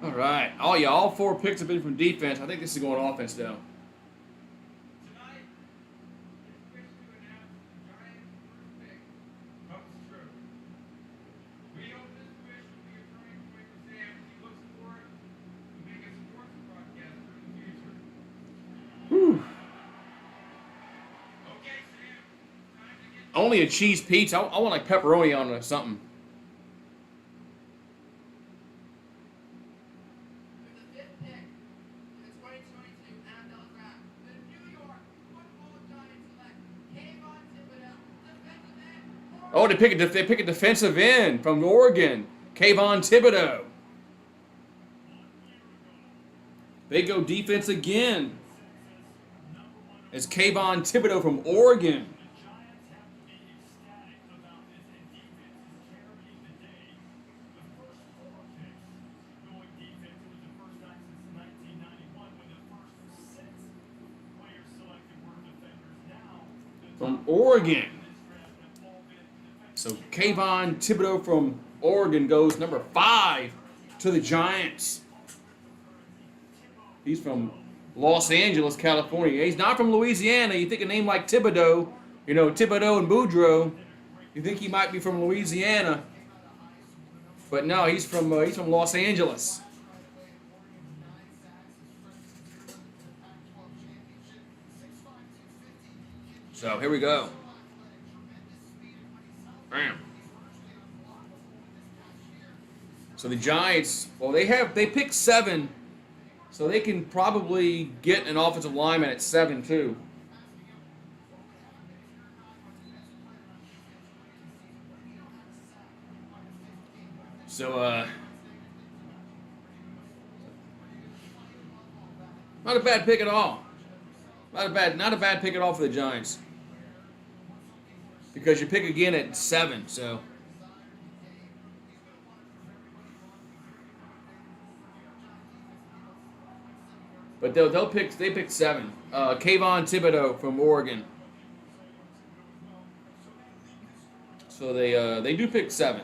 S1: All right. Oh, yeah, all 4 picks have been from defense. I think this is going offense, though.
S4: Tonight, it's wish to announce the Giants' first pick comes true. We hope this wish will be a turning point for Sam as he looks forward to being a sports broadcaster in the future.
S1: Whew.
S4: Okay, Sam, time to get
S1: Only a cheese pizza. I want like pepperoni on it or something.
S4: with the 5th pick in the 2022 NFL Draft. The New York Football Giants select Kayvon Thibodeau, defensive end.
S1: Oh, they pick a defensive end from Oregon, Kayvon Thibodeau. They go defense again. It's Kayvon Thibodeau from Oregon. From Oregon. So Kayvon Thibodeau from Oregon goes number 5 to the Giants. He's from Los Angeles, California. He's not from Louisiana. You think a name like Thibodeau, you know, Thibodeau and Boudreaux, you think he might be from Louisiana. But no, he's from Los Angeles. So here we go. Bam. So the Giants, well, they picked 7, so they can probably get an offensive lineman at 7 too. So not a bad pick at all. Not a bad pick at all for the Giants. Because you pick again at 7, so. But they pick 7. Kayvon Thibodeau from Oregon. So they do pick 7.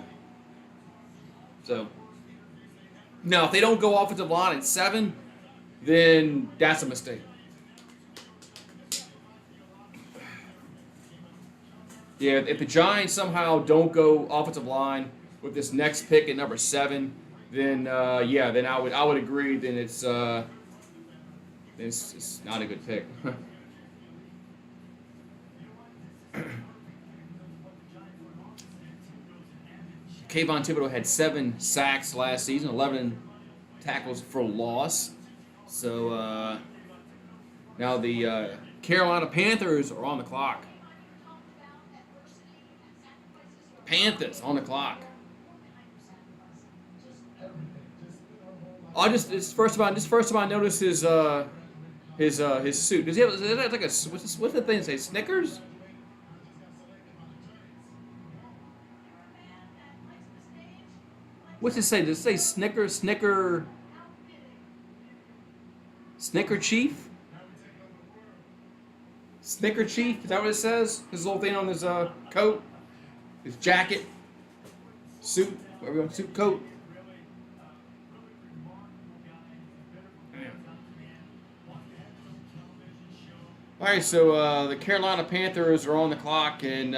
S1: So now if they don't go offensive line at 7, then that's a mistake. Yeah, if the Giants somehow don't go offensive line with this next pick at number 7, then then I would agree. Then it's not a good pick. Kayvon Thibodeau had 7 sacks last season, 11 tackles for loss. So now the Carolina Panthers are on the clock. Panthers on the clock. This is the first time I noticed his suit. Does he have? Is that like a what's the thing say? Snickers? What's it say? Does it say Snicker Chief? Snicker Chief? Is that what it says? His little thing on his coat, his jacket, suit, whatever you want, suit coat. All right, so the Carolina Panthers are on the clock, and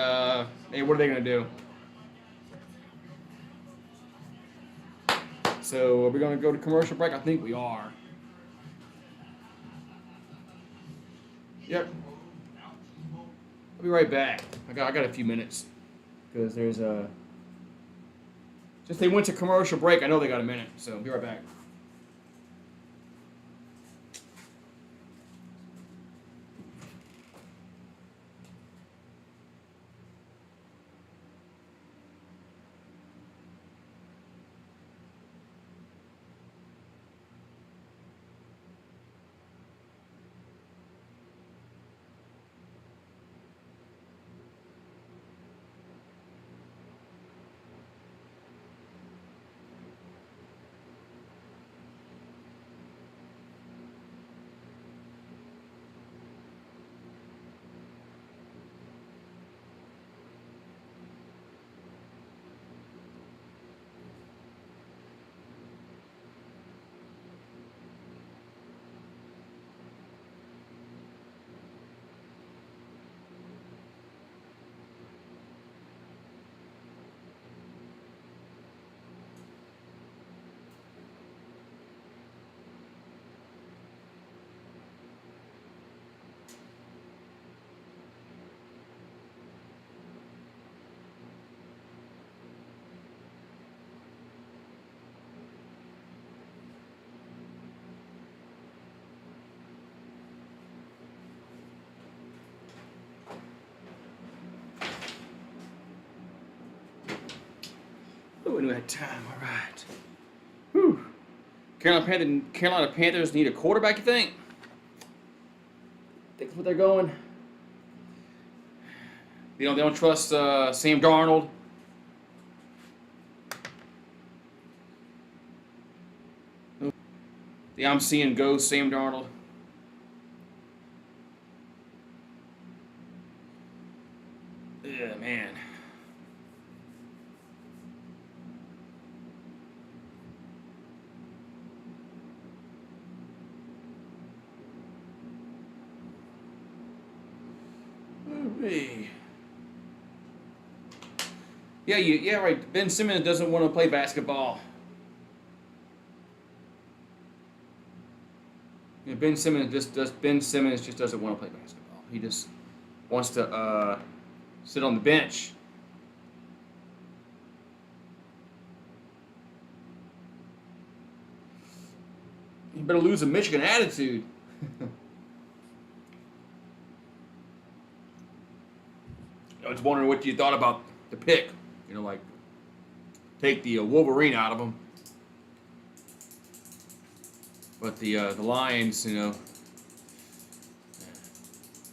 S1: hey, what are they going to do? So are we going to go to commercial break? I think we are. Yep. I'll be right back. I got a few minutes because there's Since they went to commercial break, I know they got a minute, so be right back. Oh, we had time. All right. Whew. Carolina Panthers need a quarterback, you think? Think that's what they're going? They don't trust Sam Darnold. I'm seeing Goose, Sam Darnold. Yeah, man. Hey. Yeah, right. Ben Simmons doesn't want to play basketball. You know, Ben Simmons just doesn't want to play basketball. He just wants to sit on the bench. You better lose a Michigan attitude. I was wondering what you thought about the pick. You know, like take the Wolverine out of him. But the Lions, you know,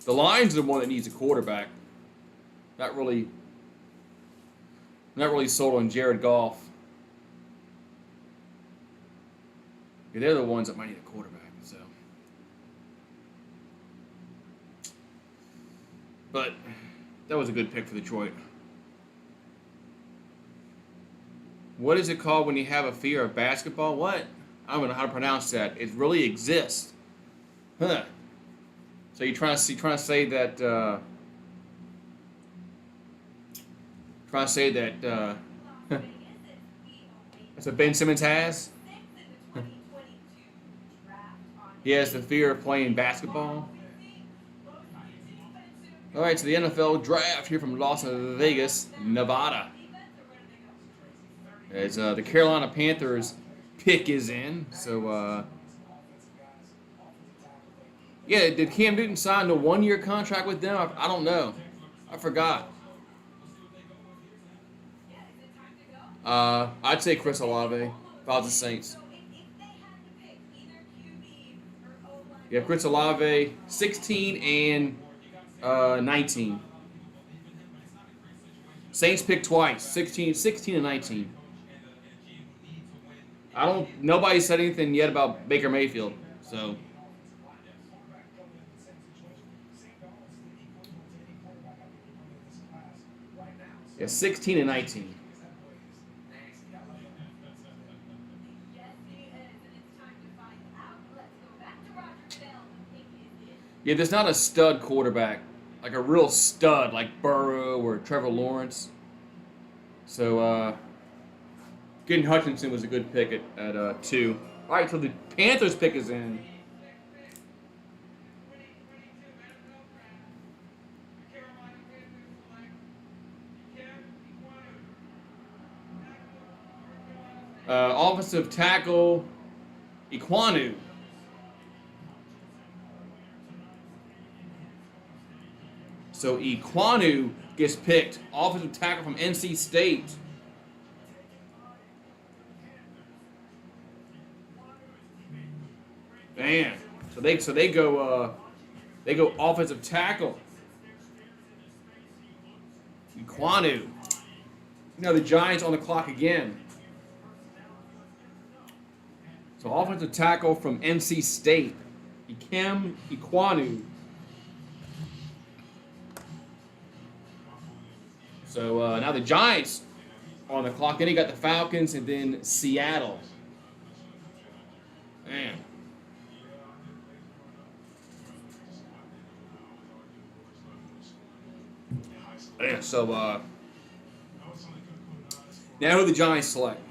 S1: the Lions are the one that needs a quarterback. Not really sold on Jared Goff. Yeah, they're the ones that might need a quarterback. So, but that was a good pick for Detroit. What is it called when you have a fear of basketball? What? I don't know how to pronounce that. It really exists. Huh. So you're trying to say that that's what Ben Simmons has? He has the fear of playing basketball. All right, so the NFL draft here from Las Vegas, Nevada. As the Carolina Panthers pick is in. So, yeah, did Cam Newton sign a 1-year contract with them? I don't know. I forgot. I'd say Chris Olave if I was the Saints. Yeah, Chris Olave, 16 and 19. Saints picked twice, 16 and 19. Nobody said anything yet about Baker Mayfield, so. Yeah, 16 and 19. Yeah, there's not a stud quarterback, like a real stud like Burrow or Trevor Lawrence. So, getting Hutchinson was a good pick at 2. All right, so the Panthers pick is in. Offensive tackle, Iquanu. So Iquanu gets picked, offensive tackle from NC State. Man, so they go offensive tackle. Iquanu. The Giants on the clock again. So offensive tackle from NC State, Ikem Iquanu. So now the Giants on the clock. Then you got the Falcons and then Seattle. Man. Yeah, so now who the Giants select?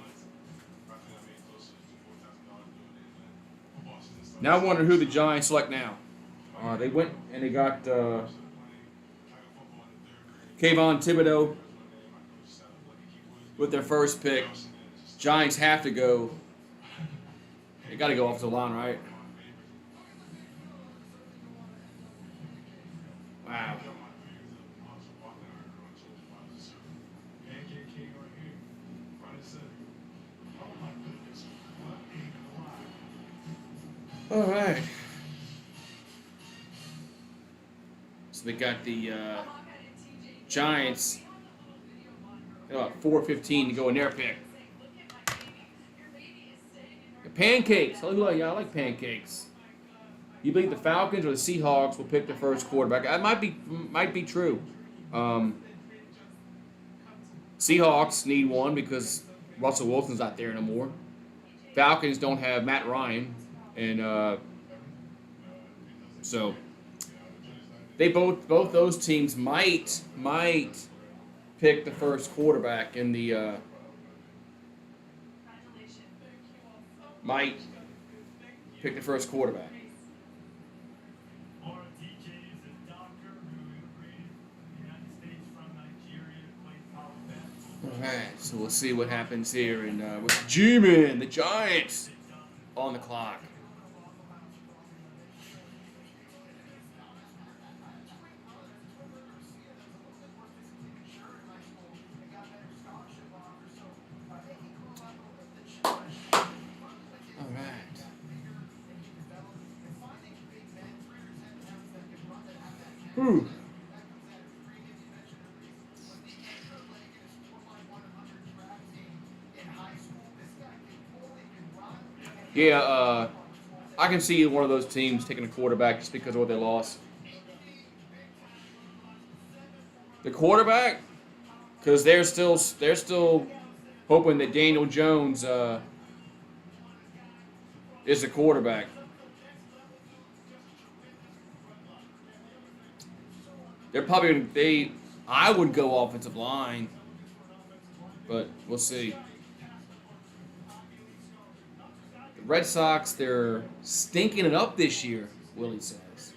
S1: Now I wonder who the Giants select now. They went and they got Kayvon Thibodeau with their first pick. Giants have to go. They got to go off the line, right? Wow. All right. So they got the Giants. About 4:15 to go in their pick. The pancakes. I like pancakes. You believe the Falcons or the Seahawks will pick the first quarterback? That might be true. Seahawks need one because Russell Wilson's not there anymore. Falcons don't have Matt Ryan, and so they both those teams might pick the first quarterback in the might pick the first quarterback. All right, so we'll see what happens here, and with G-Men, the Giants, on the clock. All right. Whew. Yeah, I can see one of those teams taking a quarterback just because of what they lost. The quarterback, because they're still hoping that Daniel Jones is the quarterback. They're probably I would go offensive line, but we'll see. Red Sox, they're stinking it up this year, Willie says.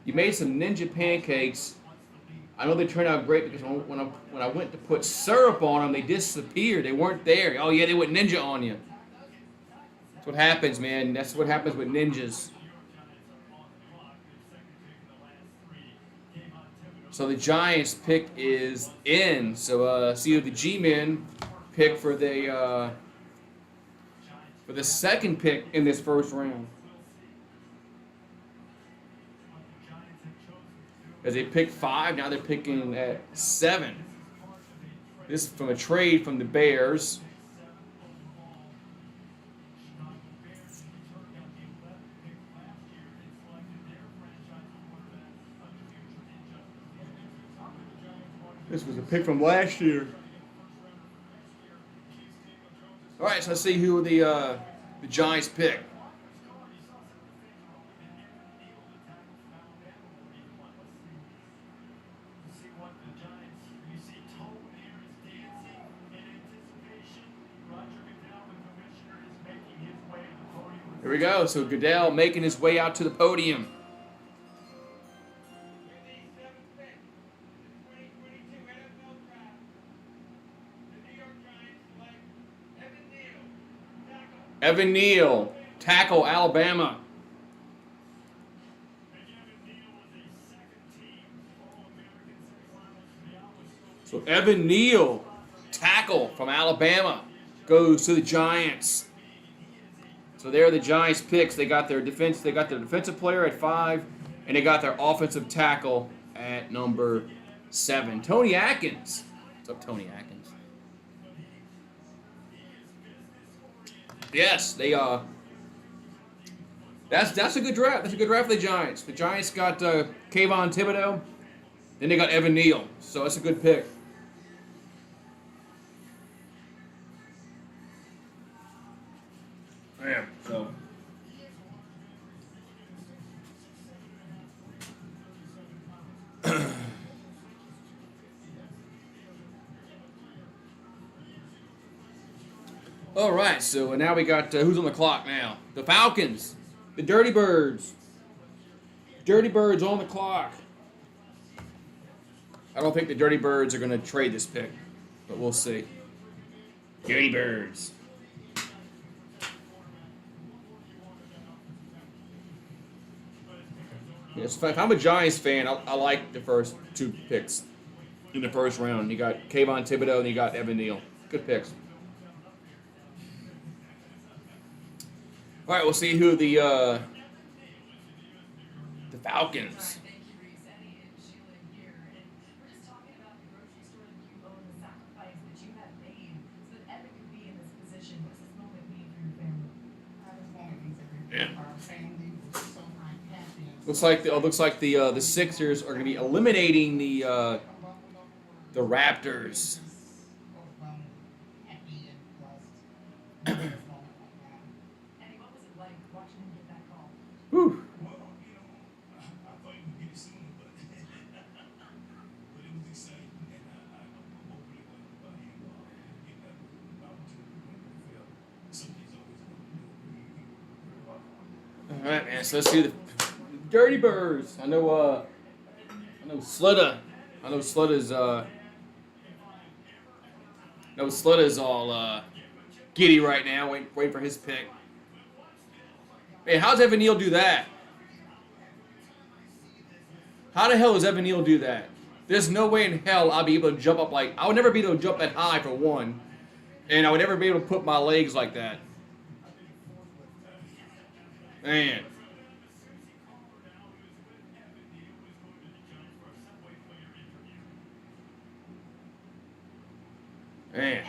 S1: You made some ninja pancakes. I know they turned out great because when I went to put syrup on them, they disappeared. They weren't there. Oh, yeah, they went ninja on you. That's what happens, man. That's what happens with ninjas. So the Giants pick is in. So see the G-Men pick for the second pick in this first round. As they pick 5, now they're picking at 7. This is from a trade from the Bears. This was a pick from last year. All right, so let's see who the Giants pick. Here we go. So Goodell making his way out to the podium. Evan Neal, tackle, Alabama. So Evan Neal, tackle from Alabama, goes to the Giants. So there are the Giants picks. They got their defense. They got their defensive player at 5, and they got their offensive tackle at number 7. Tony Atkins. What's up, Tony Atkins? Yes, they That's a good draft. That's a good draft for the Giants. The Giants got Kayvon Thibodeau. Then they got Evan Neal. So that's a good pick. Man, so. All right, so now we got who's on the clock now? The Falcons, the Dirty Birds. Dirty Birds on the clock. I don't think the Dirty Birds are going to trade this pick, but we'll see. Dirty Birds. Yes, if I'm a Giants fan, I like the first 2 picks in the first round. You got Kayvon Thibodeau and you got Evan Neal. Good picks. All right, we'll see who the Falcons. Yeah. Looks like the Sixers are going to be eliminating the Raptors. Whew. All right, man. So let's see the Dirty Birds. I know Slutta. I know Slutta's all giddy right now, waiting for his pick. Hey, how's Evan Neal do that? How the hell does Evan Neal do that? There's no way in hell I'll be able to jump up I would never be able to jump that high for one, and I would never be able to put my legs like that. Man. Man.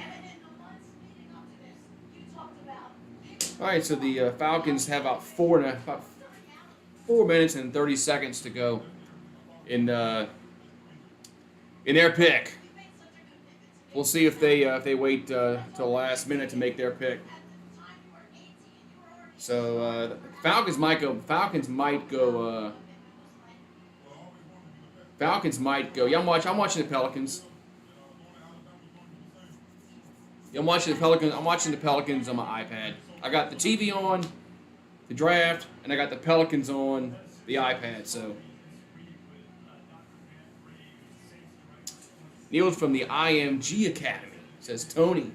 S1: All right, so the Falcons have about 4 minutes and 30 seconds to go in their pick. We'll see if they wait till the last minute to make their pick. So the Falcons might go. Yeah, I'm watching the Pelicans. Yeah, I'm watching the Pelicans on my iPad. I got the TV on, the draft, and I got the Pelicans on the iPad. So Neil's from the IMG Academy, says Tony.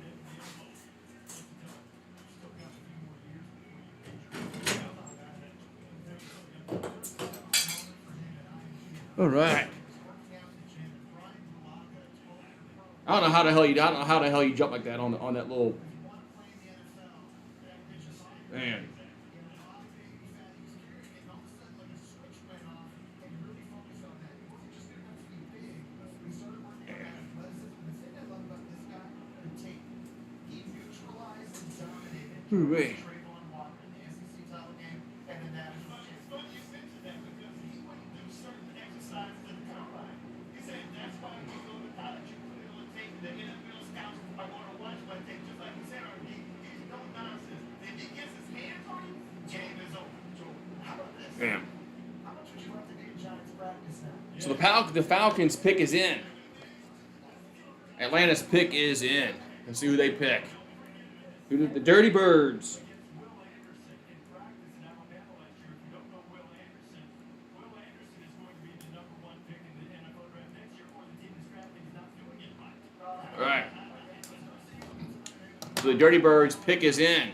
S1: All right. I don't know how the hell you jump like that on that little man. Ooh-wee. Damn. So the Falcons pick is in. Atlanta's pick is in. Let's see who they pick. The Dirty Birds. All right. So the Dirty Birds pick is in.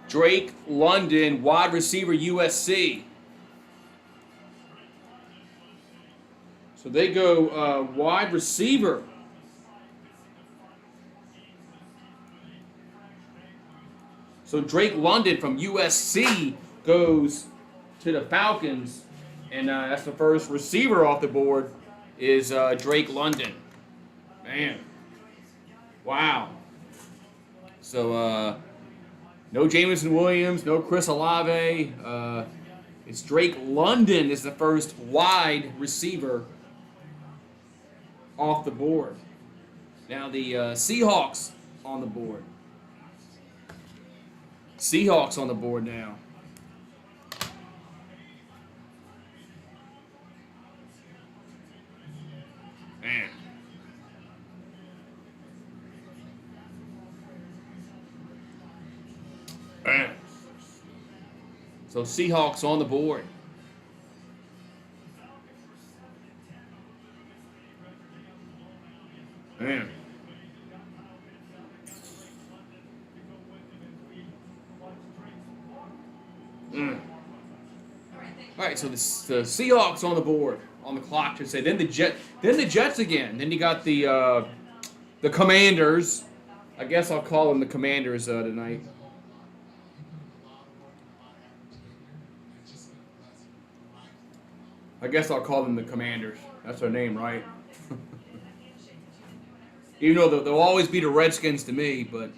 S1: Drake London, wide receiver, USC. So they go wide receiver. So Drake London from USC goes to the Falcons, and that's the first receiver off the board is Drake London. Man, wow. So no Jameson Williams, no Chris Olave. It's Drake London is the first wide receiver off the board. Now the Seahawks on the board. Seahawks on the board now. Man. Man. So Seahawks on the board. Man. All right, so the Seahawks on the board, on the clock, should say. Then the Jets again. Then you got the Commanders. I guess I'll call them the Commanders tonight. I guess I'll call them the Commanders. That's their name, right? Even though they'll always be the Redskins to me, but.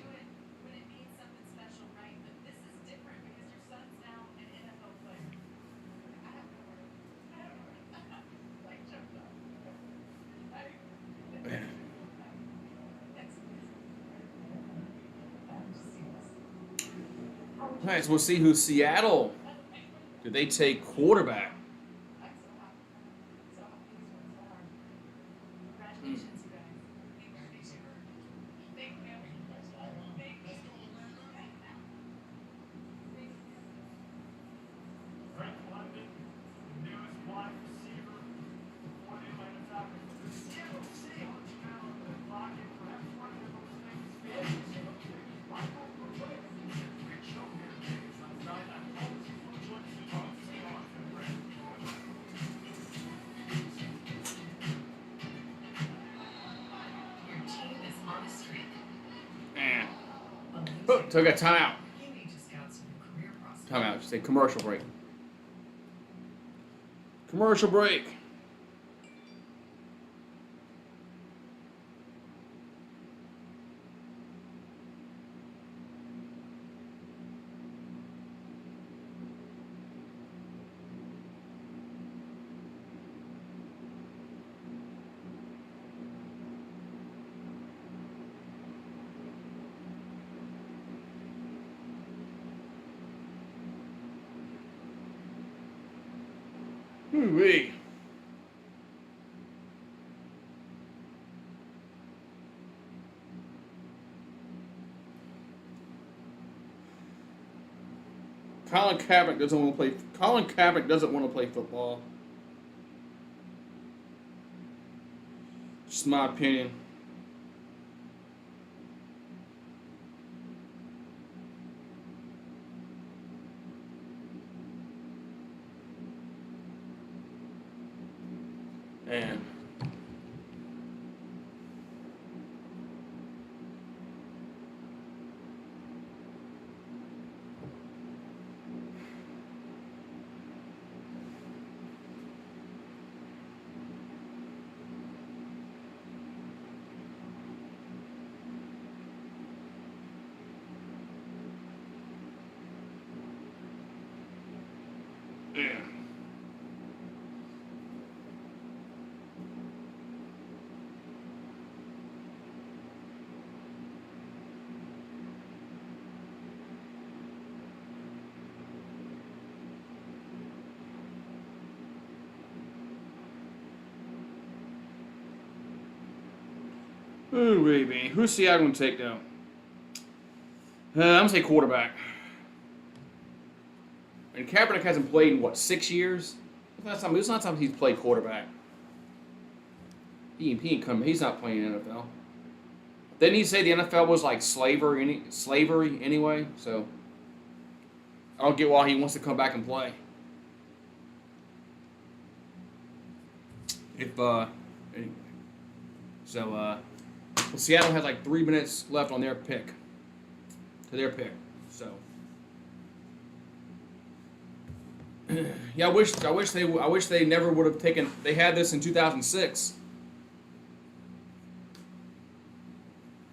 S1: All right, so we'll see who Seattle. Do they take quarterback? Took a timeout. Timeout. Just say commercial break. Commercial break. Ooh-wee. Colin Kaepernick doesn't want to play. Colin Kaepernick doesn't want to play football. Just my opinion. And yeah. Ooh, baby. Who's Seattle going to take down? I'm going to say quarterback. And Kaepernick hasn't played in, what, 6 years? It's not time he's played quarterback. He ain't come. He's not playing in the NFL. Didn't he say the NFL was like slavery anyway? So I don't get why he wants to come back and play. Anyway. So, well, Seattle has like 3 minutes left on their pick. So, yeah, I wish they never would have taken. They had this in 2006,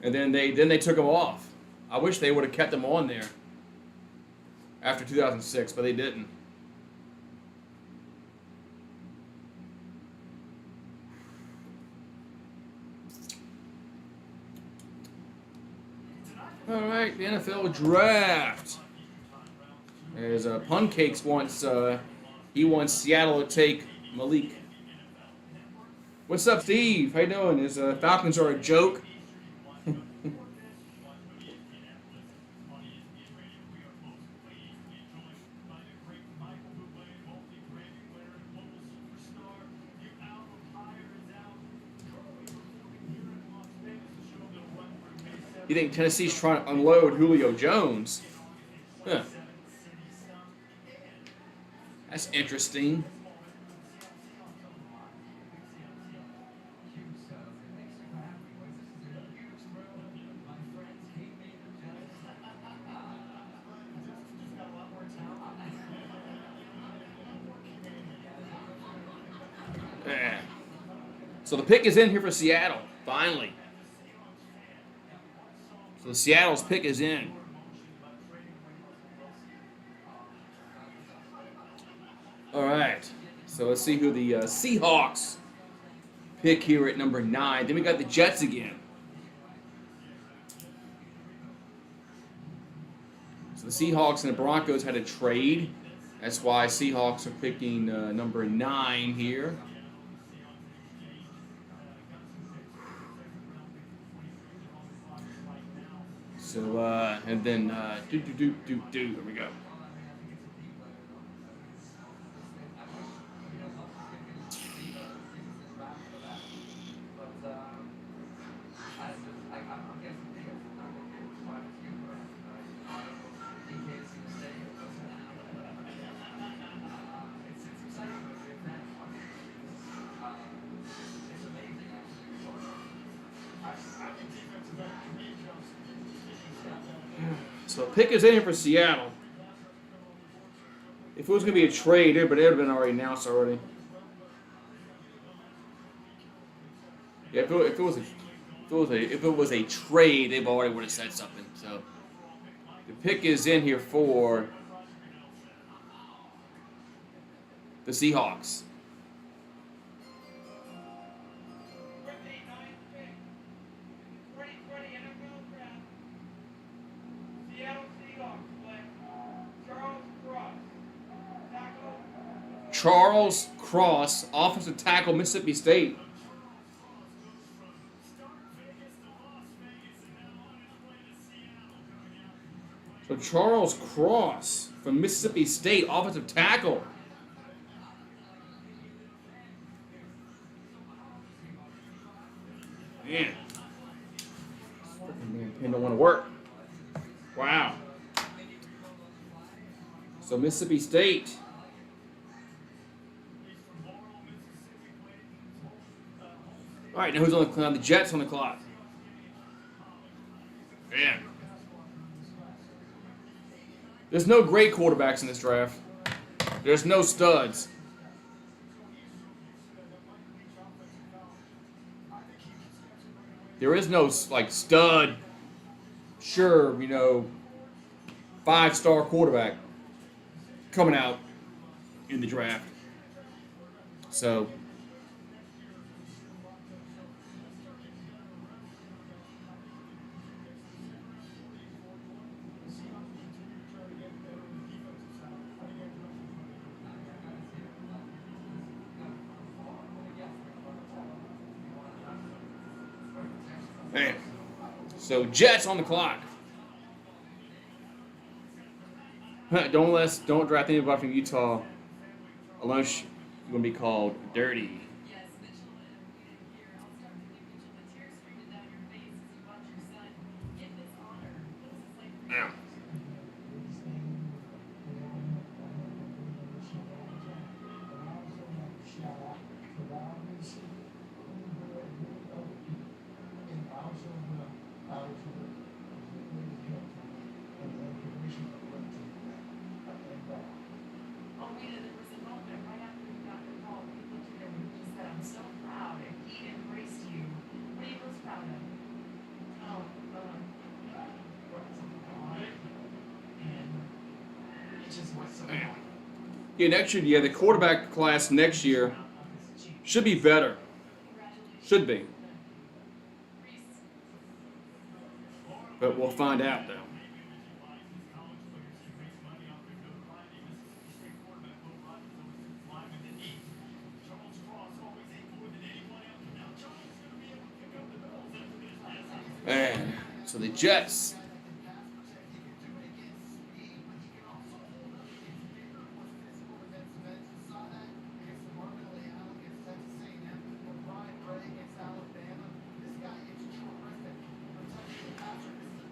S1: and then they took him off. I wish they would have kept him on there after 2006, but they didn't. All right, the NFL draft. As Puncakes wants, he wants Seattle to take Malik. What's up, Steve? How you doing? His Falcons are a joke. You think Tennessee's trying to unload Julio Jones? Huh. That's interesting. Yeah. So the pick is in here for Seattle, finally. So Seattle's pick is in. All right. So let's see who the Seahawks pick here at number 9. Then we got the Jets again. So the Seahawks and the Broncos had a trade. That's why Seahawks are picking number 9 here. So, and then, here we go. So pick is in here for Seattle. If it was going to be a trade, but it would have been already announced already. Yeah, if it was a trade, they already would have said something. So the pick is in here for the Seahawks. Charles Cross, offensive tackle, Mississippi State. So Charles Cross from Mississippi State, offensive tackle. Man. Man, Penn don't want to work. Wow. So Mississippi State. All right, now who's on the clock? The Jets on the clock. Man. There's no great quarterbacks in this draft. There's no studs. There is no, like, stud, sure, 5-star quarterback coming out in the draft. So, man. So Jets on the clock. Don't draft anybody from Utah unless you're gonna be called dirty. Yeah. Yeah, next year, yeah, the quarterback class next year should be better. Should be. But we'll find out, though. And so the Jets.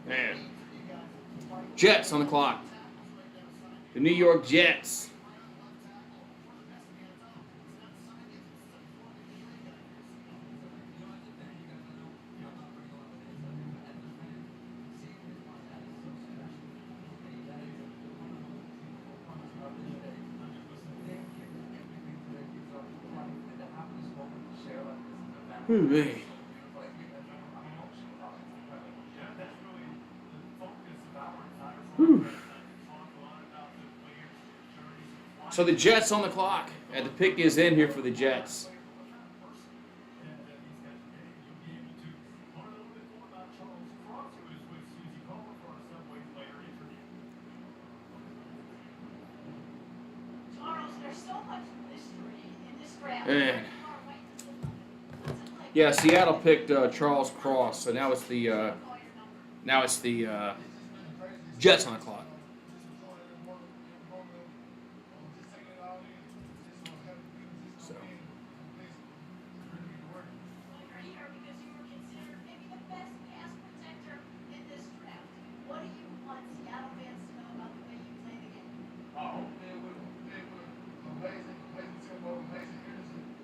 S1: Man. Jets on the clock. The New York Jets. Ooh, man. Whew. So the Jets on the clock, and the pick is in here for the Jets. And yeah, Seattle picked Charles Cross, so now it's the Jets on the clock. So.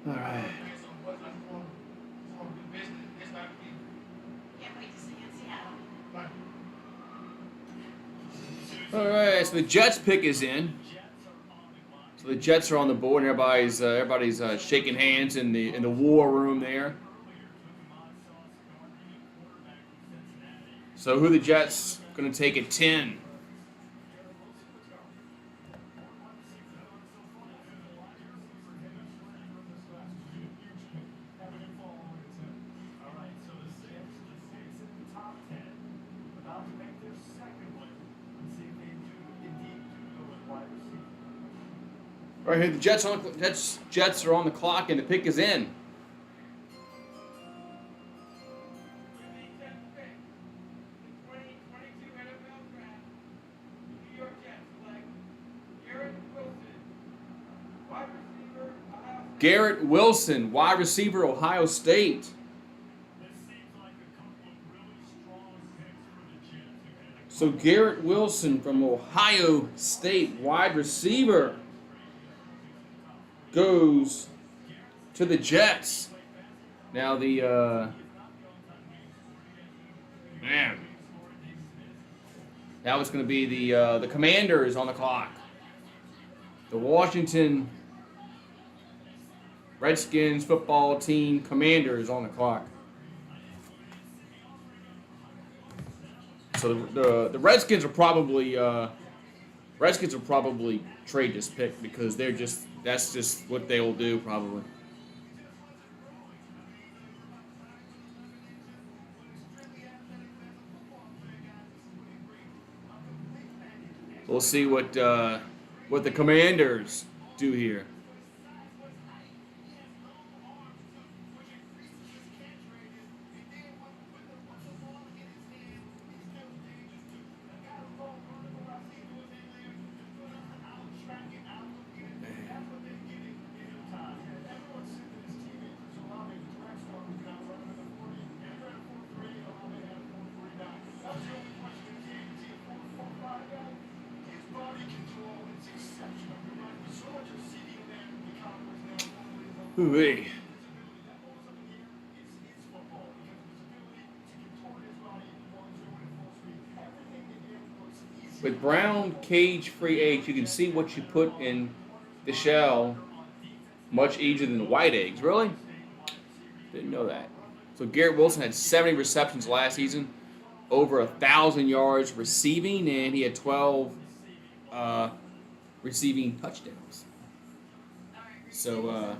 S1: All right. All right, so the Jets pick is in. So the Jets are on the board, and everybody's shaking hands in the war room there. So who the Jets going to take at 10? All right, here the Jets are on the clock, and the pick is in. Garrett Wilson, wide receiver, Ohio State. So Garrett Wilson from Ohio State, wide receiver, goes to the Jets. Now that was going to be the Commanders on the clock. The Washington Redskins football team Commanders on the clock. So the Redskins will probably trade this pick because that's just what they will do probably. We'll see what the Commanders do here. Ooh-wee. With brown cage-free eggs, you can see what you put in the shell much easier than white eggs. Really? Didn't know that. So Garrett Wilson had 70 receptions last season, over 1,000 yards receiving, and he had 12 receiving touchdowns. So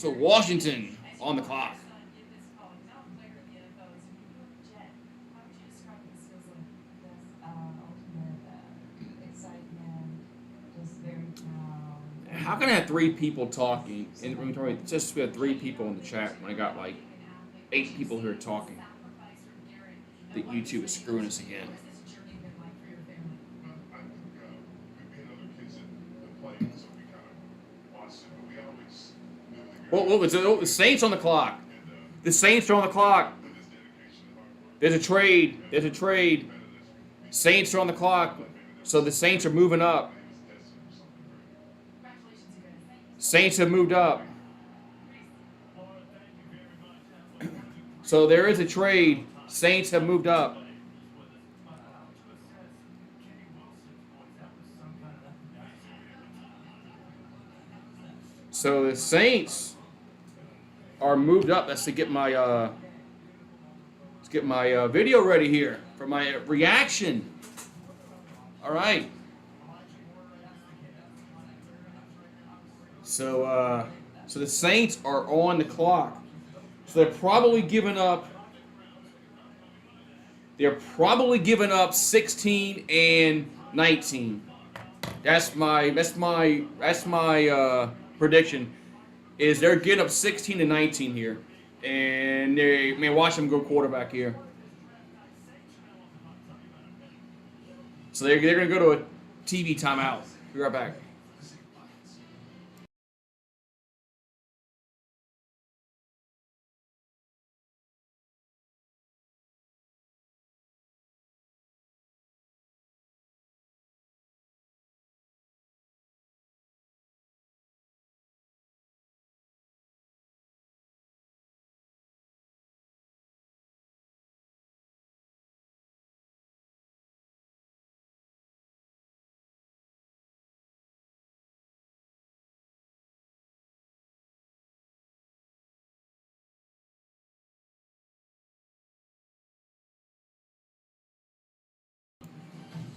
S1: Washington on the clock. How can I have 3 people talking? And just we had 3 people in the chat when I got like 8 people here talking. That YouTube is screwing us again. What was it? Oh, the Saints on the clock. The Saints are on the clock. There's a trade. There's a trade. Saints are on the clock. So the Saints are moving up. Saints have moved up. So there is a trade. Saints have moved up. So the Saints are moved up. That's to get my video ready here for my reaction. All right. So the Saints are on the clock. So they're probably giving up. They're probably giving up 16 and 19. That's my prediction. Is they're getting up 16 and 19 here, and they watch them go quarterback here. So they're gonna go to a TV timeout. Be right back.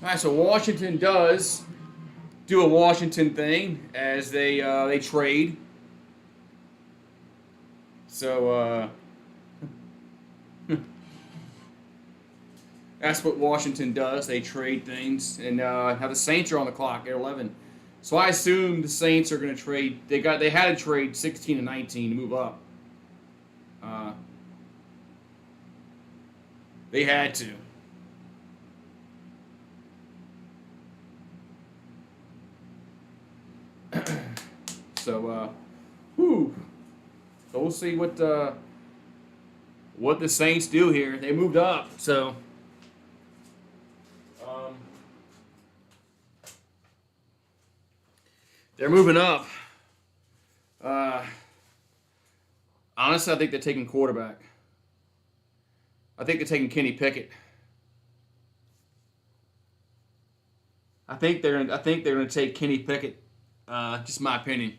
S1: All right, so Washington does do a Washington thing as they trade. So that's what Washington does. They trade things, and now the Saints are on the clock at 11. So I assume the Saints are going to trade. They had to trade 16 and 19 to move up. They had to. So so we'll see what the Saints do here. They moved up, so they're moving up. Honestly, I think they're taking quarterback. I think they're taking Kenny Pickett. I think they're gonna take Kenny Pickett. Just my opinion.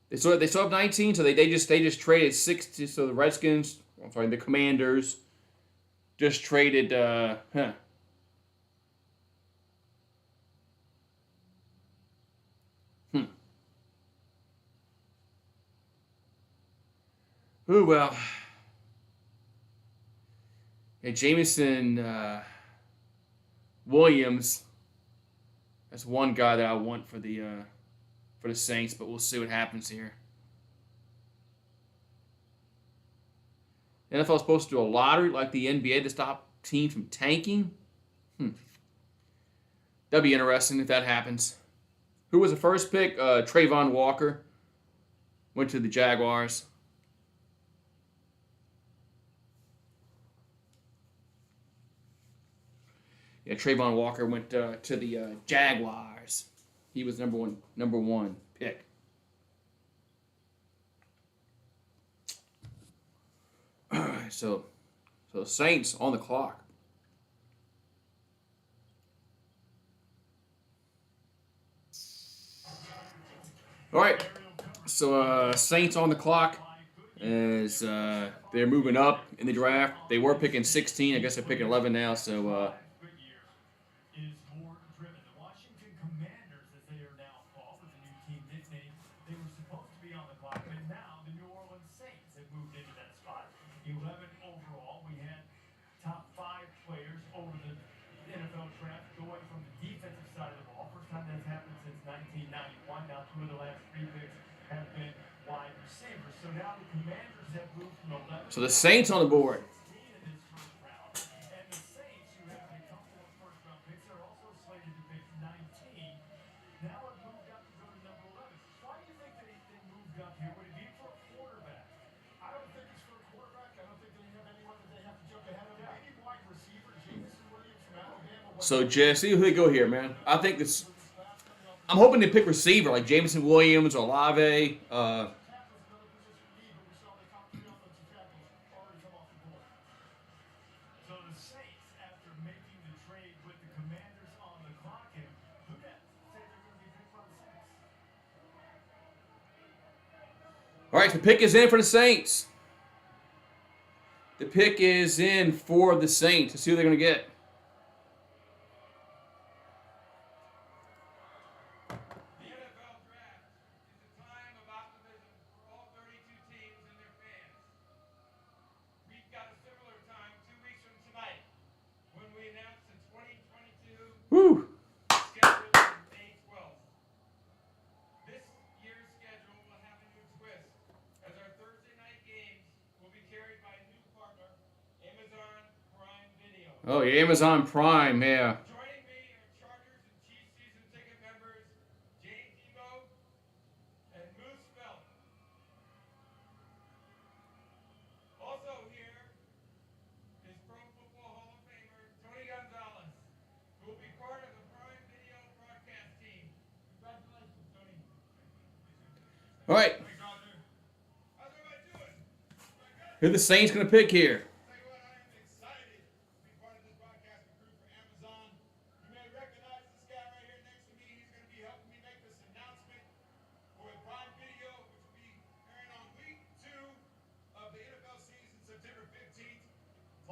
S1: They still have 19, so they just traded 60. So the Redskins, the Commanders, just traded. Ooh, well. Yeah, Jameson Williams. That's one guy that I want for the Saints, but we'll see what happens here. The NFL is supposed to do a lottery like the NBA to stop teams from tanking. That'd be interesting if that happens. Who was the first pick? Trayvon Walker went to the Jaguars. Yeah, Trayvon Walker went to the Jaguars. He was number one pick. All right, so Saints on the clock. All right, So Saints on the clock as they're moving up in the draft. They were picking 16. I guess they're picking 11 now. So
S2: Good year is more driven. The Washington Commanders, as they are now called, with a new team nickname, they were supposed to be on the clock, but now the New Orleans Saints have moved into that spot. 11 overall. We had top 5 players over the NFL draft going from the defensive side of the ball. First time that's happened since 1991. Now 2 of the last 3 picks have been wide receivers. So now the Commanders have moved from 11.
S1: so the Saints on the board.
S2: In this first round. And the Saints, who have a couple of first-round picks, are also slated to pick 19. Now have moved up to go to number 11. Why do you think they moved up here? Would it be for a quarterback?
S5: I don't think it's for a quarterback. I don't think they have anyone that they have to jump ahead of. Maybe wide receiver, Jameson Williams from Alabama.
S1: So Jesse, who they go here, man? I think this. I'm hoping they pick receiver like Jameson Williams or Olave.
S2: So the Saints, after making the trade with the Commanders on the clock, and who knows, say they're going to be picked by the Saints.
S1: All right, the pick is in for the Saints. The pick is in for the Saints. Let's see who they're going to get.
S4: The NFL Draft is a time of optimism for all 32 teams and their fans. We've got a similar time 2 weeks from tonight when we announce the 2022
S1: Woo!
S4: schedule on May 12th. This year's schedule will have a new twist as our Thursday night games will be carried by a new partner, Amazon Prime Video.
S1: Oh, yeah, Amazon Prime, yeah.
S4: Joining me are Chargers and Chiefs season ticket members Jane Debo and Moose Felt. Also here is Pro Football Hall of Famer Tony Gonzalez, who will be part of the Prime Video broadcast team. Congratulations, Tony.
S1: All right,
S4: Thanks, Roger. How's everybody doing?
S1: who the Saints going to pick here?
S5: Tell you what, I am excited to be part of this broadcasting crew for Amazon. You may recognize this guy right here next to me. He's going to be helping me make this announcement for Prime Video, which will be airing on week 2 of the NFL season, September 15th.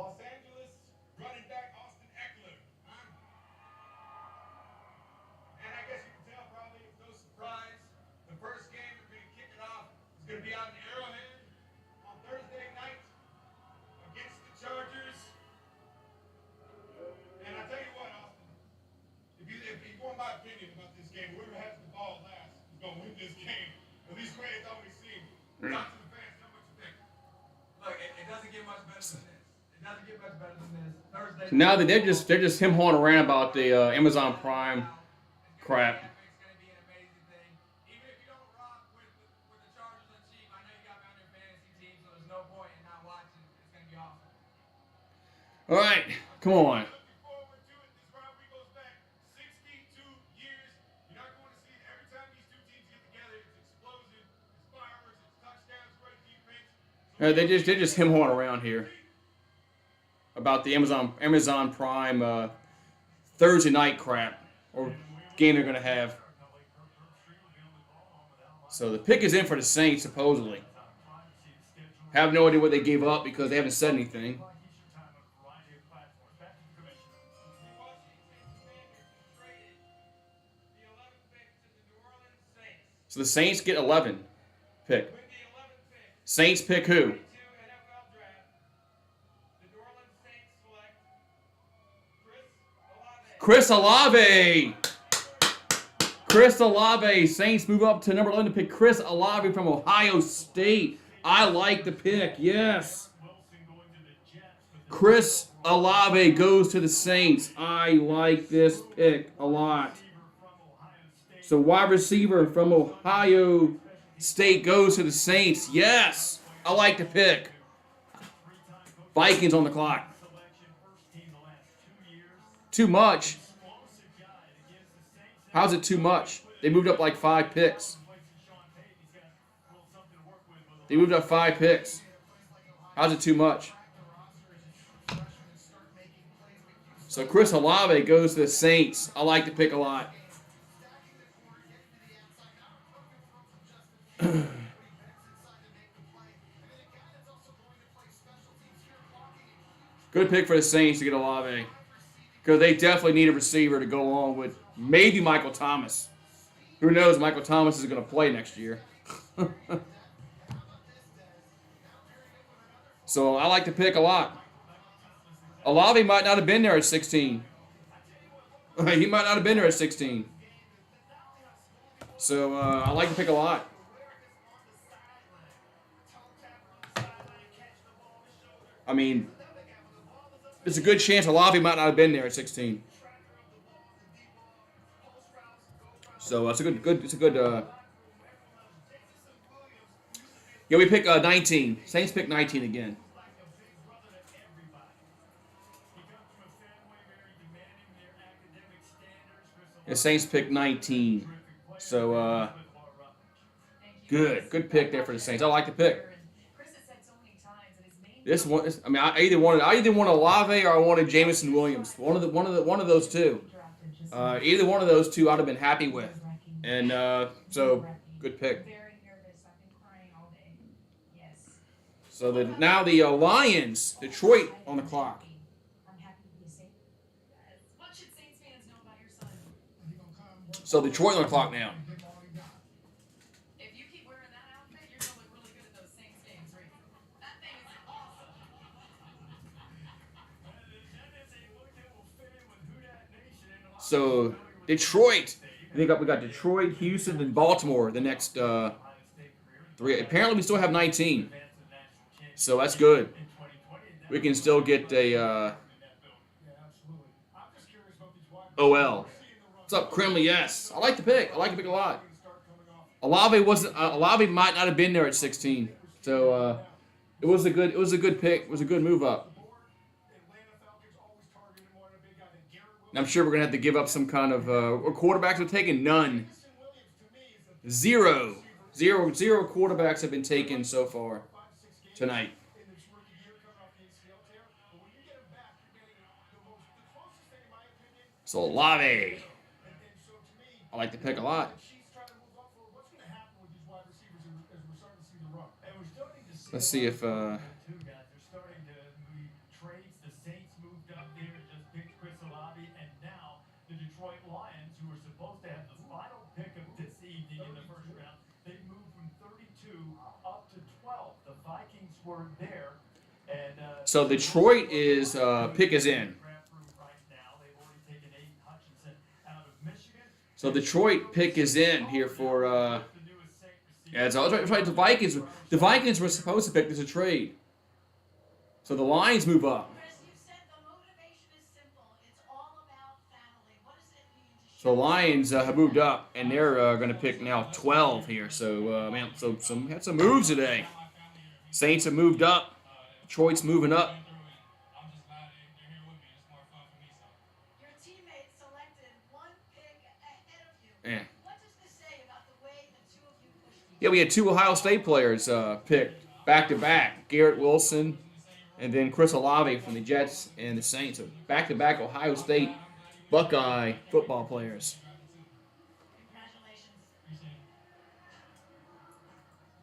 S5: Los Angeles running back Austin Eckler. And I guess you can tell probably it's no surprise. The first game we're going to kick it off is going to be out in Arrowhead on Thursday night against the Chargers. And I tell you what, Austin, if you want my opinion about this game, whoever has the ball last is going to win this game. At least the way it's always seemed. Talk to the fans, tell me what you think.
S4: Look, it doesn't get much better than this. It doesn't get much better than this. Thursday.
S1: Now that they're just him hawing around about the Amazon Prime crap.
S4: It's going to be an amazing thing. Even if you don't rock with the Chargers and Chiefs, I know you got me on your fantasy team, so there's no point in not watching. It's going to be awesome.
S1: All right, come on.
S5: Looking forward to it. This rivalry goes back 62 years. You're not going to see it every time these two teams get together. It's explosion, it's fireworks, it's touchdowns, great defense.
S1: They're just him hawing around here about the Amazon Prime Thursday night crap or game they're gonna have. So the pick is in for the Saints supposedly. Have no idea what they gave up because they haven't said anything.
S4: The Washington Commanders traded the 11th pick to the New Orleans Saints.
S1: So the Saints get 11 pick.
S4: With the 11th pick,
S1: Saints pick who?
S4: 22 NFL draft, the New Orleans Saints select Chris Olave.
S1: Chris Olave. Saints move up to number 11 to pick Chris Olave from Ohio State. I like the pick, yes. Chris Olave goes to the Saints. I like this pick a lot. So wide receiver from Ohio State goes to the Saints. Yes, I like the pick. Vikings on the clock. Too much. How's it too much? They moved up like 5 picks. They moved up 5 picks. How's it too much? So Chris Olave goes to the Saints. I like the pick a lot. Good pick for the Saints to get Olave. Because they definitely need a receiver to go along with maybe Michael Thomas. Who knows? Michael Thomas is going to play next year. So I like the pick a lot. Olave might not have been there at 16. He might not have been there at 16. So I like the pick a lot. I mean, there's a good chance Olave might not have been there at 16. So it's a good. Yeah, we pick 19. Saints pick 19 again. The Saints pick 19. So good pick there for the Saints. I like the pick. This one, I mean, I either wanted Olave or I wanted Jameson Williams. One of those two. Either one of those two I'd have been happy with. And so good pick. So now the Lions, Detroit on the clock. So Detroit on the clock now.
S3: If you keep wearing that outfit, you're gonna look really good at those Saints games, right? That thing is awesome.
S1: So Detroit. I think we got Detroit, Houston, and Baltimore. The next 3. Apparently, we still have 19. So that's good. We can still get a OL. What's up, Crimley? Yes, I like the pick. I like the pick a lot. Olave might not have been there at 16. So it was a good pick. It was a good move up. And I'm sure we're gonna have to give up some kind of quarterbacks are taken. None. Zero quarterbacks have been taken so far tonight. So Olave. I like the pick a lot. Let's see if
S2: the Detroit Lions, who were supposed to have the final pick of this evening in the first round, they moved from 32 up to 12. The Vikings were there, and
S1: so Detroit is pick is in. So Detroit pick is in here for yeah. So that's right. The Vikings were supposed to pick this a trade. So the Lions move up. So Lions have moved up, and they're going to pick now 12 here. So man, had some moves today. Saints have moved up. Detroit's moving up.
S3: Your teammates selected one pick ahead of you.
S1: Yeah.
S3: What does this say about the way the two of you pushed each
S1: Yeah, we had 2 Ohio State players picked back to back. Garrett Wilson, and then Chris Olave from the Jets and the Saints. So back to back Ohio State Buckeye football players.
S3: Congratulations.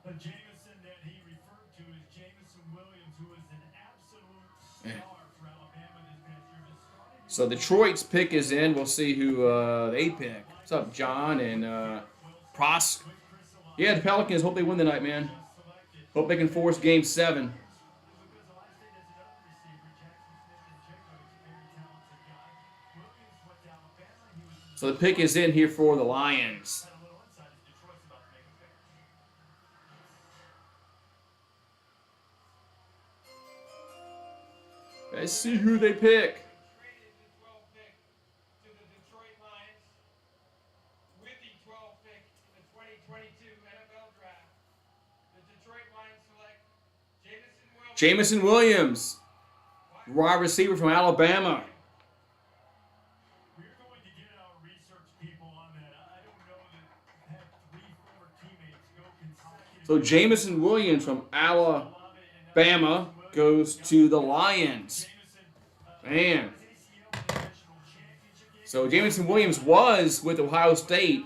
S2: The Jameson that he referred to is Jameson Williams, who is an absolute star for Alabama this past year.
S1: So Detroit's pick is in. We'll see who they pick. What's up, John and Prosk? Yeah, the Pelicans. Hope they win tonight, man. Hope they can force Game 7. So the pick is in here for the Lions. Let's see who they pick.
S4: Traded the 12th pick to the Detroit Lions with the 12th pick in the 2022 NFL Draft. The Detroit Lions select
S1: Jameson Williams, wide receiver from Alabama.
S2: We're going to get our research people on that. I don't know that have 3 former teammates go consecutive.
S1: So Jameson Williams from Alabama goes to the Lions. Man. So Jameson Williams was with Ohio State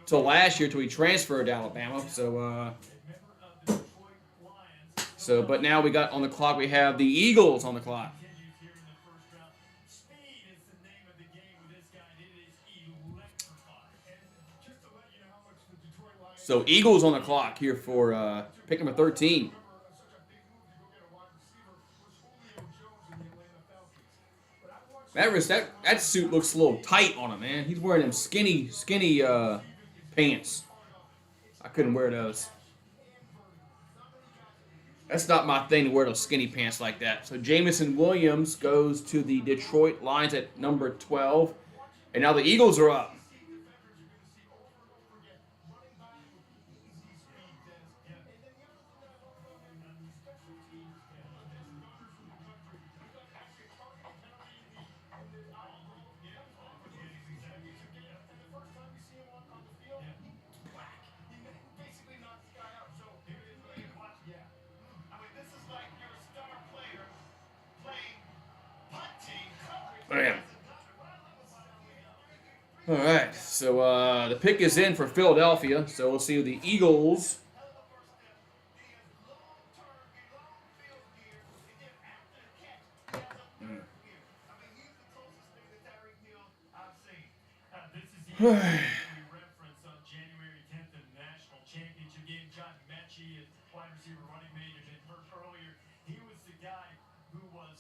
S1: till last year till he transferred to Alabama. But now we got on the clock. We have the Eagles on the clock.
S2: Speed is the name of the game with this guy. It is electrifying. And just to let you know how much the Detroit Lions.
S1: So Eagles on the clock here for pick number 13. Mavericks, that suit looks a little tight on him, man. He's wearing them skinny pants. I couldn't wear those. That's not my thing to wear those skinny pants like that. So Jameson Williams goes to the Detroit Lions at number 12. And now the Eagles are up. All right, so the pick is in for Philadelphia. So we'll see the Eagles.
S2: Reference on January 10th in the national championship game. John Mechie, as wide receiver running mate, had been hurt earlier. He was the guy who was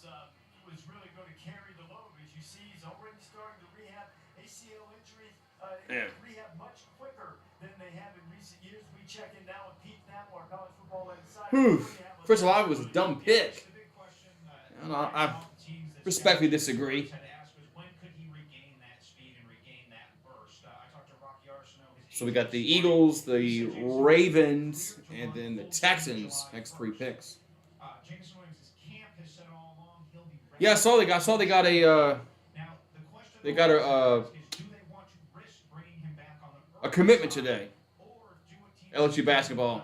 S2: really going to carry the load. As you see, he's already starting to rehab ACL injuries. Rehab much quicker than they have in recent years. We check in now with Pete Thamel, our college football insider.
S1: First of all, it was a dumb pick. I respectfully disagree. So we got the Eagles, the Ravens, and then the Texans next 3 picks. Yeah, I saw they got a commitment today. LSU basketball.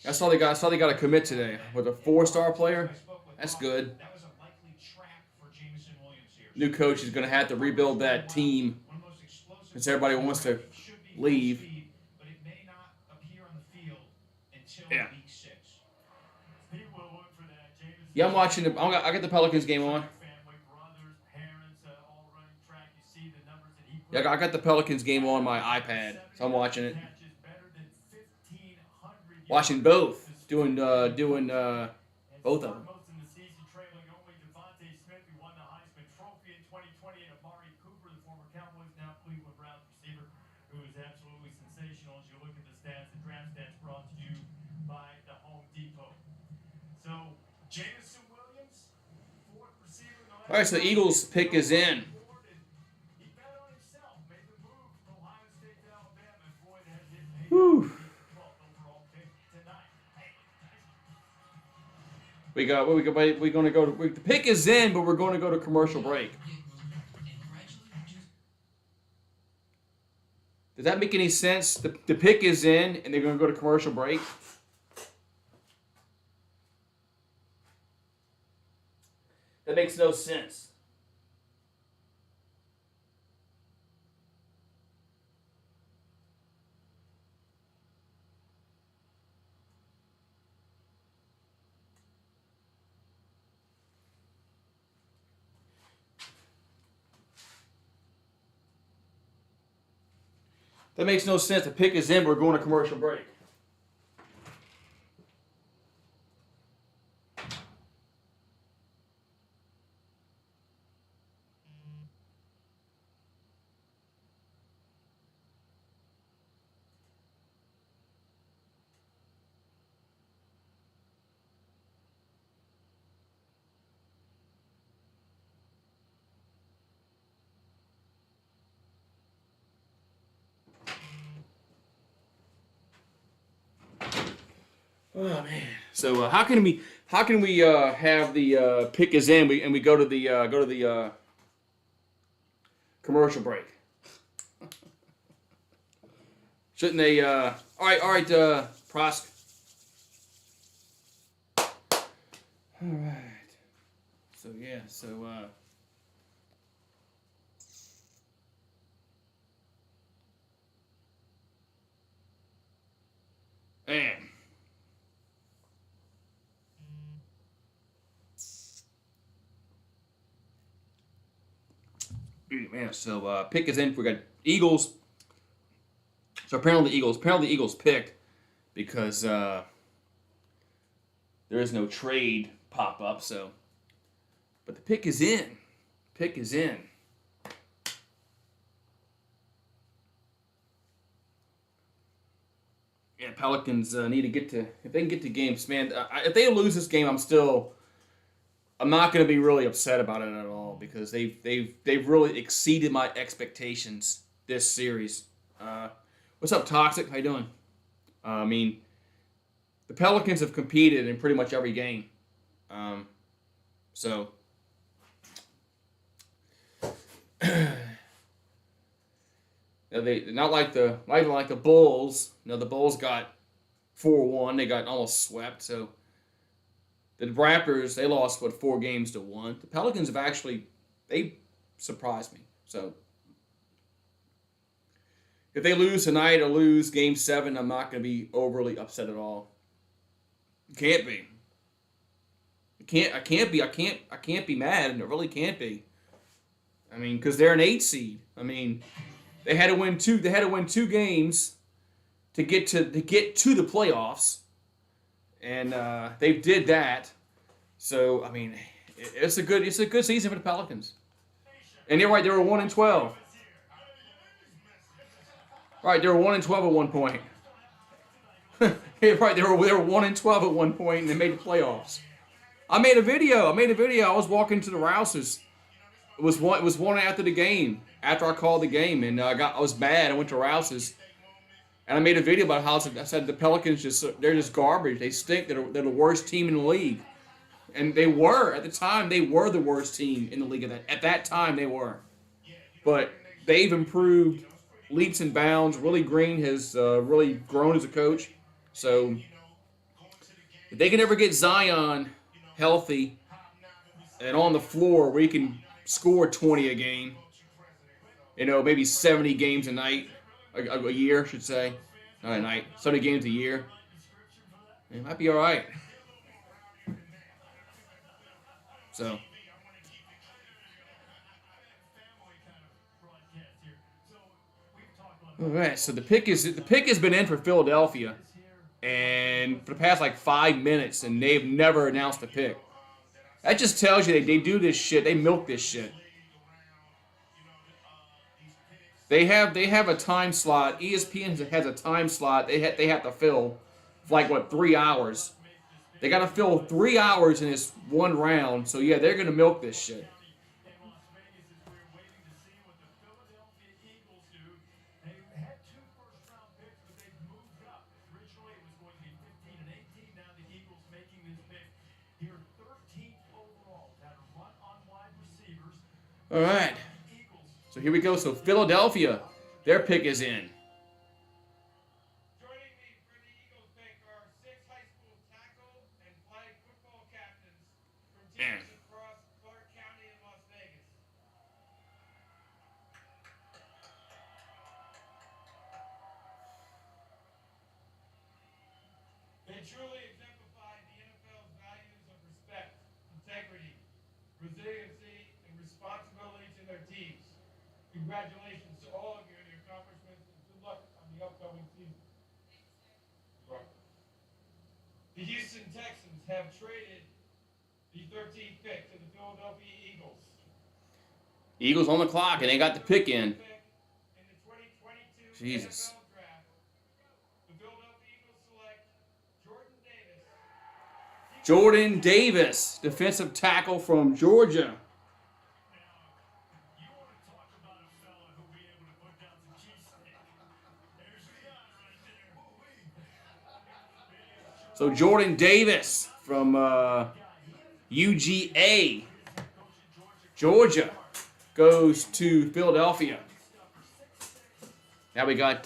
S1: I saw they got a commit today with a 4-star player. That's good. New coach is going to have to rebuild that team since everybody wants to leave. Yeah. Yeah, I'm watching I got the Pelicans game on. Yeah, I got the Pelicans game on my iPad, so I'm watching it. Watching both, doing both of them. All right, so the Eagles pick is in. Whew. We're going to go to the pick is in, but we're going to go to commercial break. Does that make any sense? The pick is in, and they're going to go to commercial break. That makes no sense. That makes no sense. The pick is in, we're going to commercial break. Oh man! So how can we have the pick is in and we go to the commercial break? Shouldn't they? All right, Prosk. All right. So yeah, Man, so pick is in. We got Eagles. So apparently the Eagles picked because there is no trade pop up. So, but the pick is in. Pick is in. Yeah, Pelicans need to get to, if they can get to games, man. If they lose this game, I'm not going to be really upset about it at all because they've really exceeded my expectations this series. What's up, Toxic? How you doing? I mean, the Pelicans have competed in pretty much every game, so they not like the Bulls. You know, the Bulls got 4-1. They got almost swept. So the Raptors, they lost 4 games to 1. The Pelicans have actually they surprised me. So if they lose tonight or lose Game 7, I'm not going to be overly upset at all. Can't be. I can't be mad, and I really can't be. I mean, because they're an 8 seed. I mean, they had to win 2 games to get to the playoffs, and they did that. So I mean, it's a good season for the Pelicans. And you're right, they were 1-12. Right, they were 1-12 at one point. You're right, they were 1-12 at one point, and they made the playoffs. I made a video. I was walking to the Rouses. It was one after the game. After I called the game, and I was mad. I went to Rouse's, and I made a video about how I said the Pelicans they're just garbage. They stink. They're the worst team in the league, and they were at the time. They were the worst team in the league at that time. They were, but they've improved leaps and bounds. Willie Green has really grown as a coach. So if they can ever get Zion healthy and on the floor where he can score 20 a game, maybe 70 games a night, a year, I should say. Not a night, 70 games a year. It might be all right. So. All right, so the pick has been in for Philadelphia, and for the past 5 minutes, and they've never announced a pick. That just tells you they do this shit. They milk this shit. They have a time slot. ESPN has a time slot. They have to fill for 3 hours. They got to fill 3 hours in this one round. So yeah, they're gonna milk this shit. All right. So here we go. So Philadelphia, their pick is in.
S5: Joining me for the Eagles pick are 6 high school tackle and flag football captains from teams across Clark County and Las Vegas. They truly exemplify the NFL's values of respect, integrity, resiliency, and responsibility to their teams. Congratulations to all of you on your accomplishments, and good luck on the upcoming season. The Houston Texans have traded the 13th pick to the Philadelphia Eagles.
S1: Eagles on the clock, and they got the pick in.
S5: In the 2022
S1: Jesus.
S5: NFL Draft, the Philadelphia Eagles select
S1: Jordan Davis, defensive tackle from Georgia. So Jordan Davis from UGA, Georgia, goes to Philadelphia. Now we got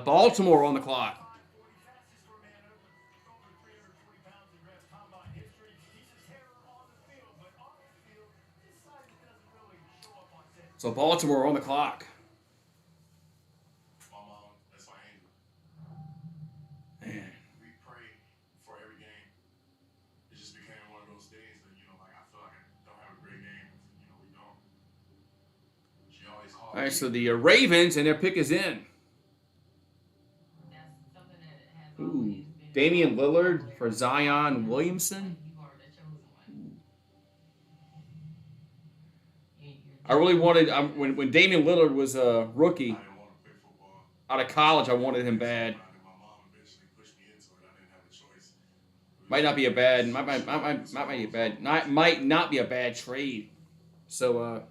S1: Baltimore on the clock. So Baltimore on the clock.
S6: That's my angel.
S1: Man.
S6: We pray for every game. It just became one of those things that, I feel like I don't have a great game. We don't.
S1: All right, so the Ravens and their pick is in.
S7: That's something that has
S1: Ooh,
S7: always been
S1: Damian Lillard for
S7: popular.
S1: Zion
S7: Because
S1: Williamson.
S7: you are the chosen one.
S1: I really wanted when Damian Lillard was a rookie
S6: I didn't want to play football.
S1: out of college. I wanted him bad.
S6: But I knew my mom eventually pushed me into it. I didn't have a choice.
S1: Might not be a bad. Might be a bad. Might not be a bad trade. So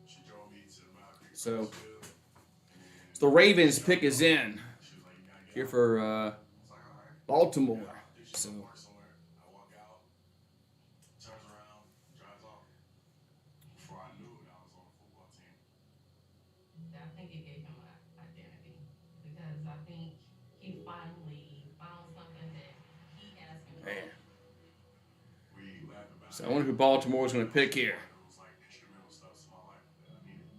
S6: She drove me to my
S1: so
S6: field.
S1: the Ravens pick is in
S6: She was like, "You gotta get
S1: here
S6: out."
S1: for
S6: I was like, "All right."
S1: Baltimore.
S6: Yeah, I think she's
S1: So
S6: gonna park somewhere. I walk out, turns around, drives off. Before I knew it, I was on a football team.
S7: I think it gave him an identity because I think he finally found something that he has
S1: man,
S7: control.
S6: We laughed about
S1: so
S6: it.
S1: I wonder who Baltimore is going to pick here.
S6: It was like instrumental stuff in my life that I needed.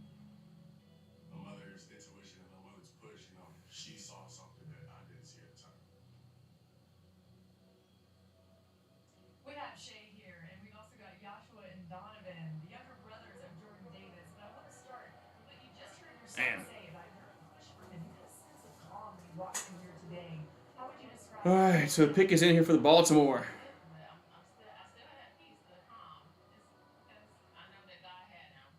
S6: My mother's intuition and my mother's push, she saw something that I didn't see at the time.
S3: We have Shay here, and we've also got Joshua and Donovan, the younger brothers of Jordan Davis. But I want to start with what you just heard your son
S1: Man.
S3: say about your push for him. You got a sense of calm when you walked in here today. How would you describe
S1: All right, so the pick is in here for the Baltimore.
S7: I still had peace, the calm. It's because I know that God had him.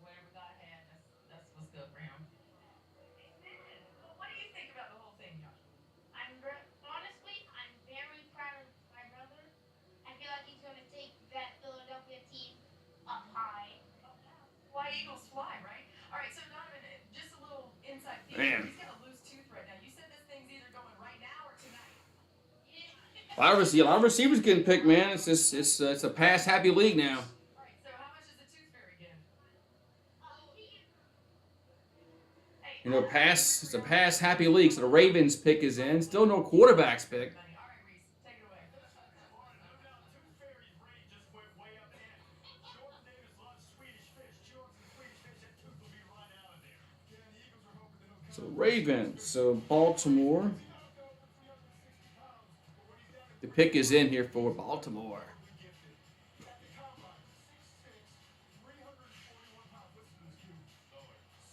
S7: Whatever God had, that's what's good for him.
S3: Amen. Well, what do you think about the whole thing, Joshua?
S8: Honestly, I'm very proud of my brother. I feel like he's going to take that Philadelphia team up high.
S3: Oh, yeah. Fly Eagles fly, right? All right, so Donovan, just a little inside peek.
S1: Man.
S3: He's got a loose tooth right now. You said this thing's either going right now or tonight.
S1: A lot of receivers getting picked, man. It's just it's a pass happy league now.
S3: All right, so how much is the tooth fairy getting? Hey,
S1: You know, it's a pass happy league. So the Ravens pick is in. Still no quarterbacks pick.
S3: money. All right, Reese, take it away.
S2: All right, no doubt, Tooth Fairy's rate just went way up ahead. Jordan Davis loves Swedish fish. Chew up some Swedish fish, that tooth will be right out of there.
S5: Yeah, the Eagles are hoping that he'll
S1: So Ravens. So Baltimore.
S5: He's not go over 360 pounds, but when he's down at
S1: The pick is in here for Baltimore.
S5: gifted. At the combine, 6'6", 341 pounds. Listen to this, Q.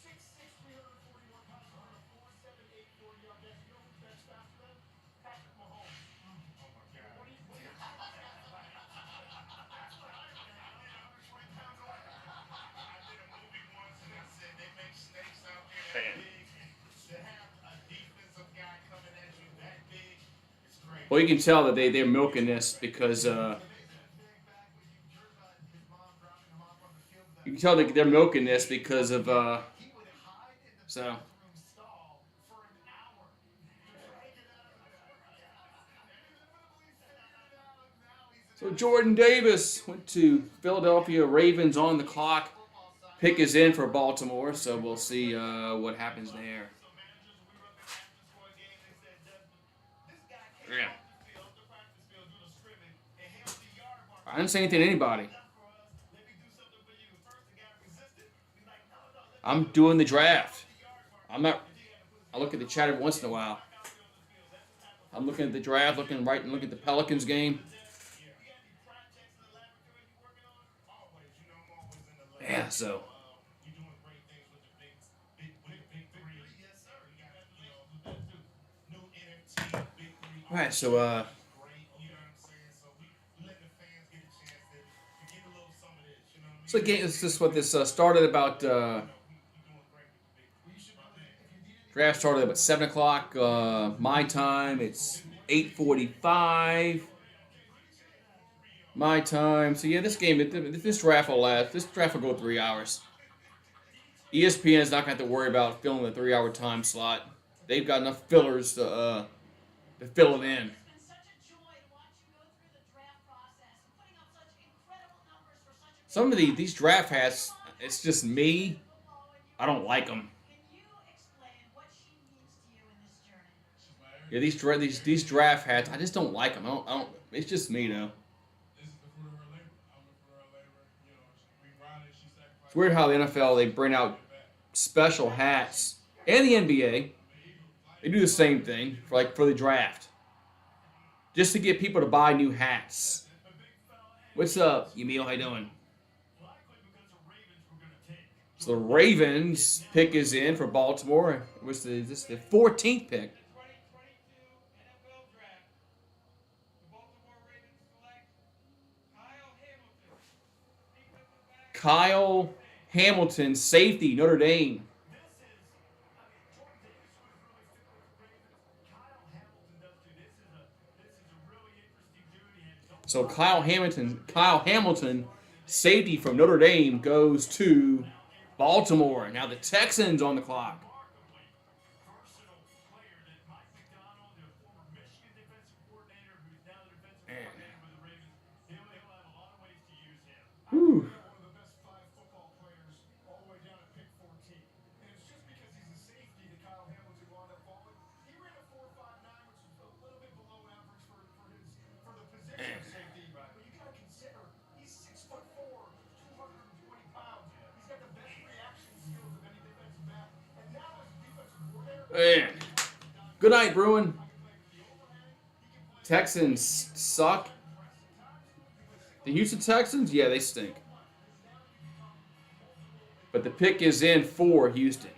S5: 6'6", 341 pounds, running a 4.78 40-yard dash. You know who's next faster than? Patrick Mahomes.
S6: Oh my God.
S5: What do you think? That's what I would think. I'm 120 pounds away.
S6: I did a movie once and I said they make snakes out there that big. To have a defensive guy coming at you that big, it's crazy.
S1: Well, you can tell that they're milking this because you can tell that they're milking this because of so. So Jordan Davis went to Philadelphia Ravens on the clock. Pick is in for Baltimore, so we'll see what happens there.
S2: So managers, we run the after score game, they said, Desmond, this guy came
S1: Yeah.
S2: off the field, the practice field, doing a scrimmage, and held the yard mark.
S1: I didn't say anything to anybody.
S2: Enough for us. Let me do something for you. First, the guy resisted. He's like, no, let me
S1: I'm doing the draft.
S2: the yard mark.
S1: I'm not. I look at the chat every once in a while. I'm looking at the draft, looking at the Pelicans game.
S2: You got any projects in the laboratory you working on?
S6: Always, I'm always in the lab.
S1: Yeah, so
S2: You're doing great things with the big three.
S6: Yes, sir. We got,
S2: New NFT, big three.
S1: all right, so
S6: great, you know what I'm saying? So we let the fans get a chance to get a little some of this, you know what I mean?
S1: so again, this is what this started about.
S2: We doing great with the big three.
S5: You should know that if you needed
S1: Draft started at 7 o'clock my time. It's 8:45 my time. So yeah, this draft will last. This draft will go 3 hours. ESPN is not going to have to worry about filling the 3-hour time slot. They've got enough fillers to fill it in.
S8: It's been such a joy to watch you go through the draft process and putting up such incredible numbers for such a
S1: Some of these draft hats, it's just me. I don't like them.
S8: Can you explain what she means to you in this journey?
S1: Yeah, these draft hats, I just don't like them. I don't. It's just me though.
S5: This is the fruit of her labor. I'm the fruit of her labor. You know, we ride it. She sacrificed.
S1: It's weird how the NFL they bring out special hats, and the NBA they do the same thing for the draft, just to get people to buy new hats. What's up, Emil? How you doing?
S2: Likely because the Ravens were going to take
S1: So the Ravens pick is in for Baltimore. It was this is the 14th pick.
S5: The 2022 NFL Draft. The Baltimore Ravens select Kyle Hamilton, defensive back,
S1: Kyle
S5: Notre Dame.
S1: Hamilton, safety, Notre Dame.
S2: Jordan Davis was really sticking with the Ravens. Kyle Hamilton does too. This is a really interesting dude. He had his own
S1: So Kyle Hamilton, safety from Notre Dame, goes to Baltimore. Now the Texans on the clock.
S2: remarkably versatile player that Mike McDonald, the former Michigan defensive coordinator, who's now the defensive coordinator with the Ravens, he'll have a lot of ways to use him.
S1: Whew.
S5: One of the best 5 football players all the way down at pick 14. And it's just because he's a safety that Kyle Hamilton wound up falling. He ran a 4.59, which is a little bit below average for the position of safety. But you got to consider he's 6'4", 220 pounds. He's got the best reaction skills of any defensive back. And now as a defensive coordinator,
S1: Man. Good night, Bruin. Texans suck. The Houston Texans, yeah, they stink. But the pick is in for Houston.
S2: And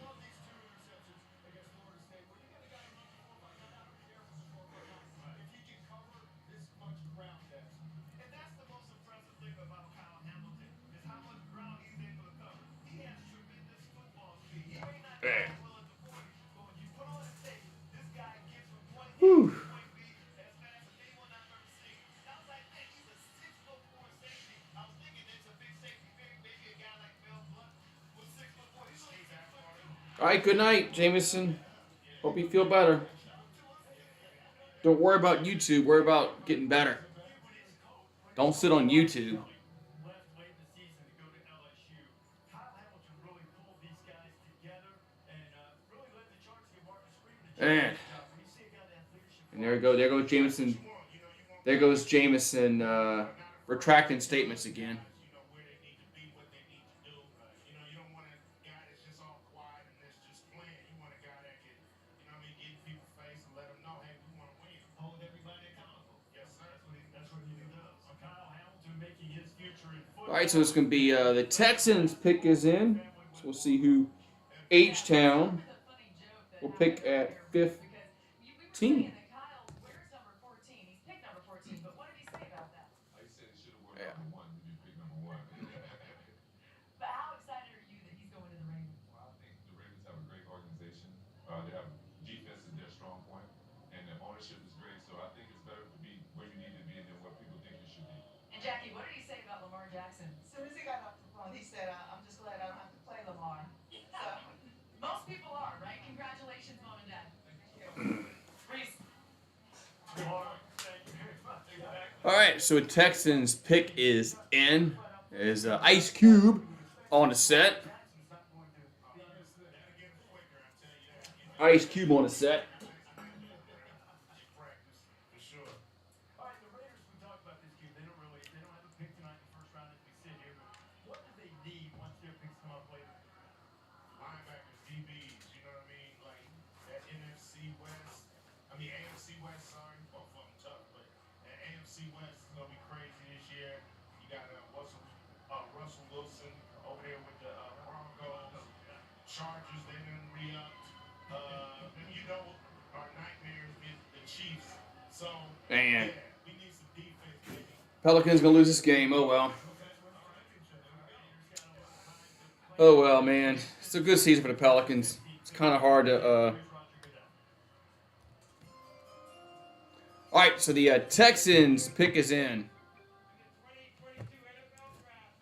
S2: that's the most impressive thing about Kyle Hamilton is how much ground he's able to cover. He has tremendous football speed. He may not do as well at the 40, but when you put on his tape, this guy gets from point A to point B as fast as anyone I've ever seen. And I was like, man, he's a 6'4" safety. I was thinking it's a big safety, maybe a guy like Mel Blount was 6'4". He's only 6'3".
S1: All right, good night, Jameson. Hope you feel better. Don't worry about YouTube. Worry about getting better. Don't sit on YouTube.
S2: Left late in the season to go to LSU. Kyle Hamilton really pulled these guys together and really led the charge to get Marcus Freeman.
S1: And,
S2: When you see a guy that has leadership,
S1: and there we go. There goes Jameson. There goes Jameson retracting statements again.
S6: You know where they need to be, what they need to do. You know, you don't want a guy that's just all quiet and that's just playing. You want a guy that can, you know what I mean, get in people's face and let them know, hey, we want to win.
S2: hold everybody accountable.
S6: Yes, sir.
S2: That's what he does. Kyle Hamilton making his future in football.
S1: All right, so it's going to be the Texans pick is in. So we'll see who H-Town will pick at 15.
S7: Where's number 14? He's picked number 14, but what did he say about that?
S6: I said it should have worn number 1 if you pick number 1.
S7: But how excited are you that he's going to the Ravens?
S6: Well, I think the Ravens have a great organization. They have defense is their strong point, and the ownership is great. So I think it's better to be where you need to be than where people think you should be.
S7: And Jackie, what did he say about Lamar Jackson?
S9: As soon as he got off the phone, he said, I'm just glad I don't have to play Lamar. So,
S7: Most people are, right? Congratulations, Mom and Dad. Reese.
S2: Thank you very much. Exactly.
S1: All right, so Texans pick is in. There's Ice Cube on the set. Ice Cube on the set.
S2: All right, the Raiders, we talked about this, Q. They don't have a pick tonight in the first round as we sit here, but what do they need once their picks come up later?
S6: Linebackers, DBs, you know what I mean? Like that NFC West. I mean AFC West. Sorry, both of them tough, but that AFC West is gonna be crazy this year. You got Russell Wilson over there with the Broncos, Chargers. They done re-upped. You know, our nightmares is the Chiefs. So
S1: Man.
S6: yeah, we need some defense, baby.
S1: Pelicans gonna lose this game. Oh well. Oh well, man. It's a good season for the Pelicans. It's kind of hard to. All right, so the Texans pick is in.
S5: The 2022 NFL Draft.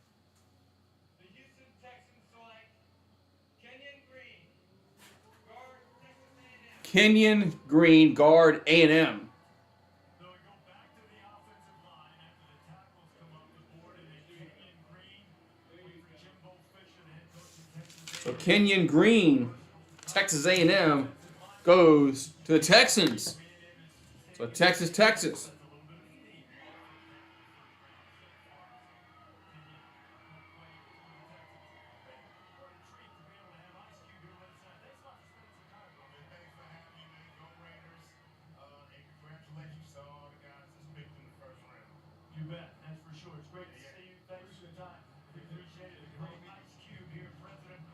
S5: The Houston Texans select Kenyon Green, guard, Texas A&M.
S1: Kenyon Green, guard A&M.
S2: So we go back to the offensive line after the tackles come up the board, and then Kenyon Green, waiting for Jimbo Fisher, the head coach of Texas.
S1: So Kenyon Green, Texas A&M, goes to the Texans. So Texas.
S6: Thanks for having me, man. Go Raiders. And congratulations to all the guys that's picked in the first round.
S2: You bet, that's for sure. It's great to see you. Thanks for the time. We appreciate it. The great Ice Cube here, president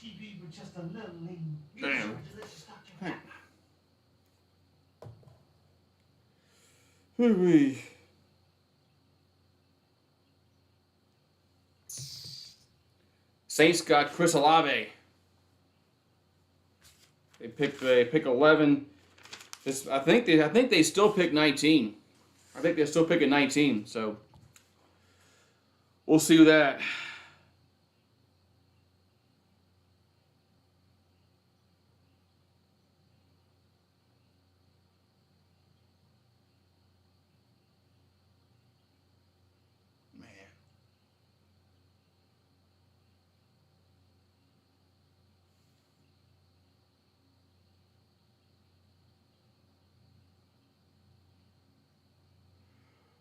S2: TV with just a little lean.
S1: Damn.
S2: Delicious, Dr.
S1: Hoo-wee. Saints got Chris Olave. They pick 11. I think they still pick 19. I think they're still picking 19. So we'll see that.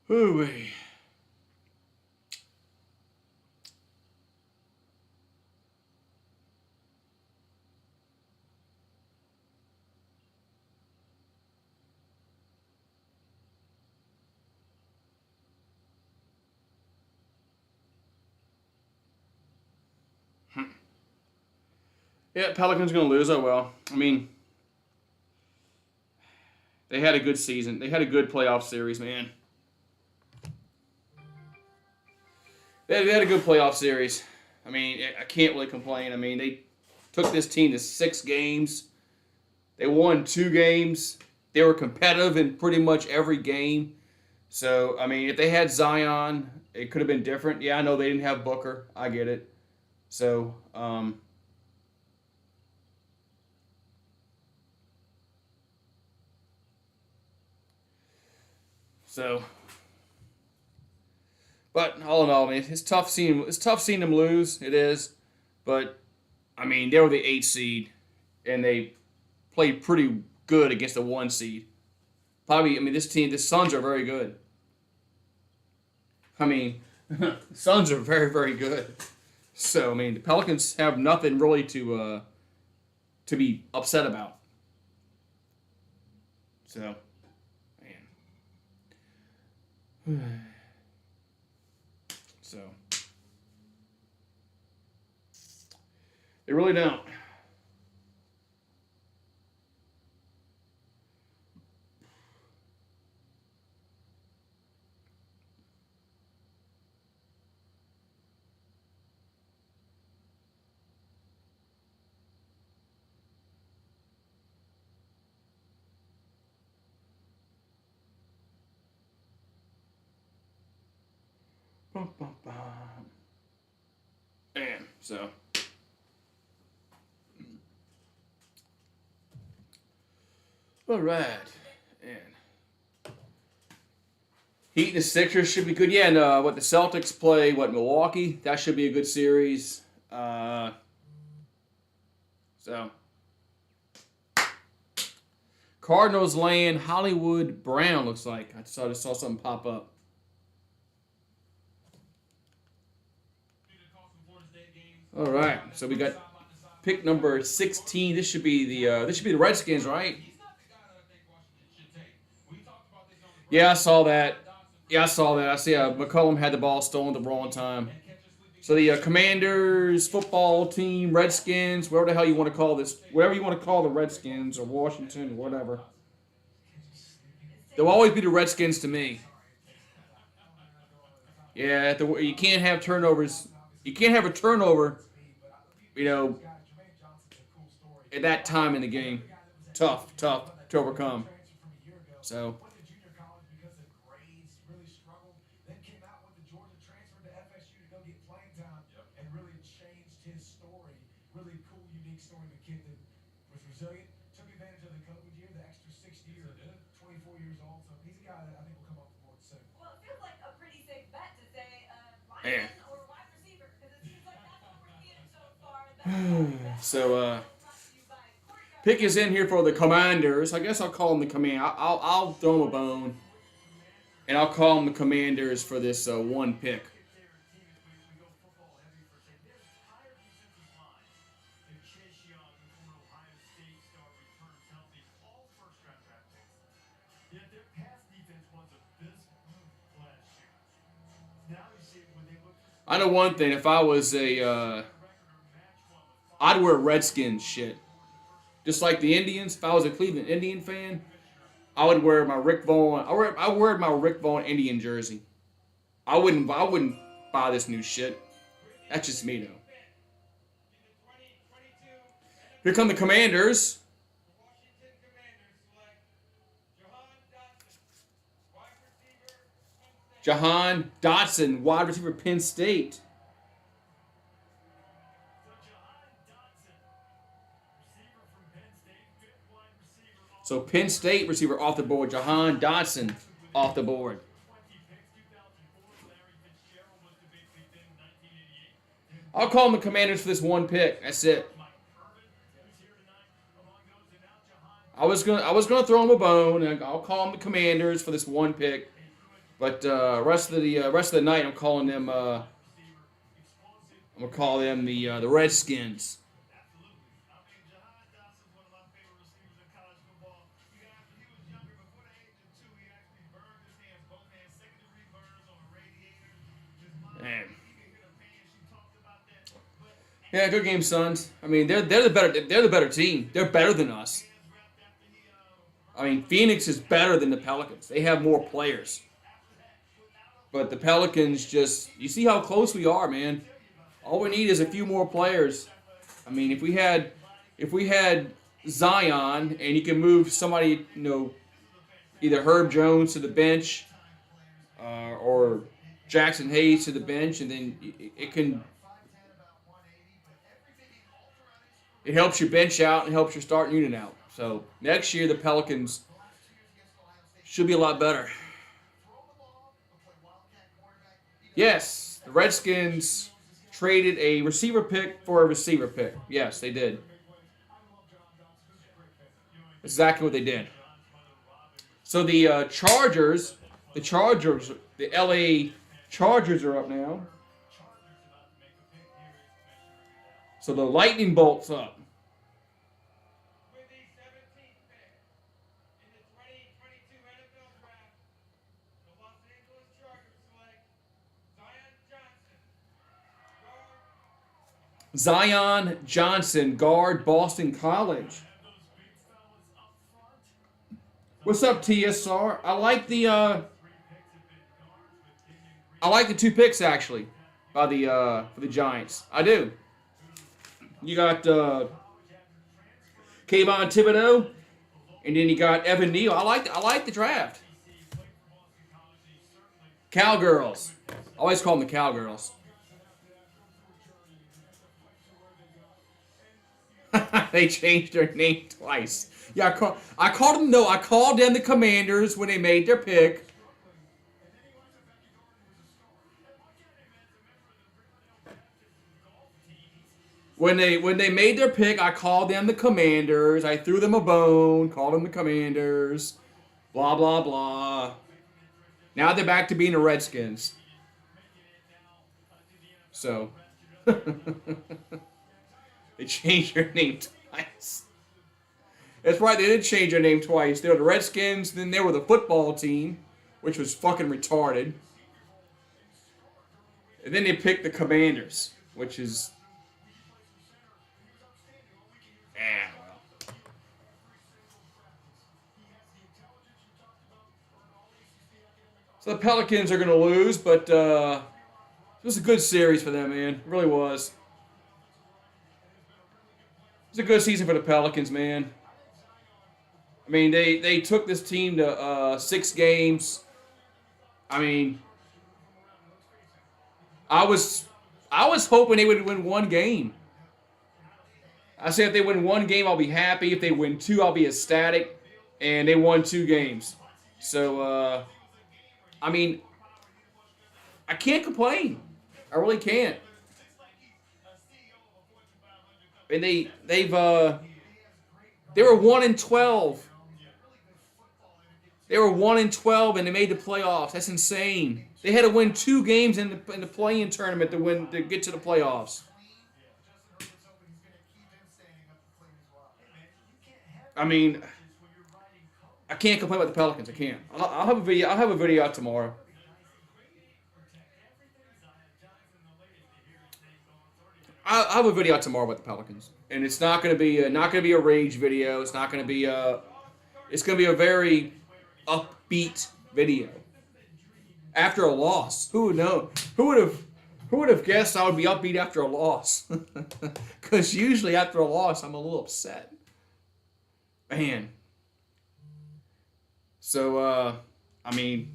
S1: Hoo-wee. Yeah, Pelicans gonna lose. Oh well. I mean, they had a good season. They had a good playoff series, man. They had a good playoff series. I mean, I can't really complain. I mean, they took this team to 6 games. They won 2 games. They were competitive in pretty much every game. So, I mean, if they had Zion, it could have been different. Yeah, I know they didn't have Booker. I get it. So, but all in all, man, it's tough seeing them lose. It is, but I mean, they were the 8 seed, and they played pretty good against the 1 seed. Probably, I mean, the Suns are very good. I mean, the Suns are very, very good. So, I mean, the Pelicans have nothing really to be upset about. So, man. So, they really don't. Bum, bum, bum. And so. All right. And Heat and the Sixers should be good. Yeah, and what the Celtics play, Milwaukee? That should be a good series. So. Cardinals laying Hollywood Brown, looks like. I just saw something pop up. All right, so we got pick number 16. This should be the Redskins, right? Yeah, I saw that. I see McCollum had the ball stolen at the wrong time. So the Commanders football team, Redskins, whatever the hell you want to call this, whatever you want to call the Redskins or Washington, whatever. They'll always be the Redskins to me. Yeah, you can't have turnovers. You can't have a turnover, at that time in the game. Tough to overcome. So. Man. So, Pick is in here for the Commanders. I guess I'll call them the Command. I'll throw them a bone, and I'll call them the Commanders for this 1 pick. I know one thing. If I was a I'd wear Redskins shit. Just like the Indians. If I was a Cleveland Indian fan, I would wear my Rick Vaughn. I wear my Rick Vaughn Indian jersey. I wouldn't buy this new shit. That's just me though. Here come the Commanders.
S5: Washington Commanders select
S1: Jahan Dotson, wide receiver, Penn State.
S2: So Jahan Dotson, receiver from Penn State, fifth wide receiver.
S1: So Penn State receiver off the board. Jahan Dotson off the board.
S2: 20 picks, 2004. Larry Fitzgerald was the big thing, 1988.
S1: I'll call them the Commanders for this one pick. That's it.
S2: Mike Irvin, who's here tonight, along those, and now Jahan
S1: I was gonna throw them a bone. And I'll call them the Commanders for this one pick. But rest of the night, I'm calling them. I'm gonna call them the Redskins.
S2: Absolutely. I mean, Jahan Dotson's one of my favorite receivers in college football. He was younger, before the age of 2, he actually burned his hands, both hands, second-degree burns on a radiator. His mom,
S1: Man.
S2: he could hit a pan. She talked about that. But
S1: Yeah, good game, Suns. I mean, they're the better team. They're better than us.
S2: hands wrapped after he
S1: I mean, Phoenix is better than the Pelicans. They have more players. But the Pelicans just, you see how close we are, man. All we need is a few more players. I mean, if we had Zion and you can move somebody, either Herb Jones to the bench or Jackson Hayes to the bench, and then it helps your bench out and helps your starting unit out. So next year the Pelicans should be a lot better. Yes, the Redskins traded a receiver pick for a receiver pick. Yes, they did. That's exactly what they did. So the Chargers, the LA Chargers are up now. So the lightning bolt's up.
S5: with the 17th pick in the 2022 NFL Draft, the Los Angeles Chargers select
S1: Zion Johnson, guard, Boston College. What's up, TSR? I like the 2 picks actually by the for the Giants. I do. You got Kayvon Thibodeau, and then you got Evan Neal. I like the draft. Cowgirls. I always call them the Cowgirls. They changed their name twice. Yeah, I called them. No, I called them the Commanders when they made their pick. When they made their pick, I called them the Commanders. I threw them a bone, called them the Commanders. Blah blah blah. Now they're back to being the Redskins. So they changed their name twice. That's right, they did change their name twice. They were the Redskins, then they were the football team, which was fucking retarded. And then they picked the Commanders, which is... well. So the Pelicans are going to lose, but it was a good series for them, man. It really was. It was a good season for the Pelicans, man. I mean, they took this team to 6 games. I mean, I was hoping they would win 1 game. I say if they win 1 game, I'll be happy. If they win 2, I'll be ecstatic. And they won 2 games. So, I mean, I can't complain. I really can't. And they were 1-12. They were 1-12 and they made the playoffs. That's insane. They had to win 2 games in the play-in tournament to get to the playoffs. I mean, I can't complain about the Pelicans. I can't. I'll have a video. I'll have a video out tomorrow. I have a video out tomorrow about the Pelicans, and it's not going to be a rage video. It's not going to be a. It's going to be a very upbeat video. After a loss, who would know? Who would have guessed I would be upbeat after a loss? Because usually after a loss, I'm a little upset. Man. So I mean,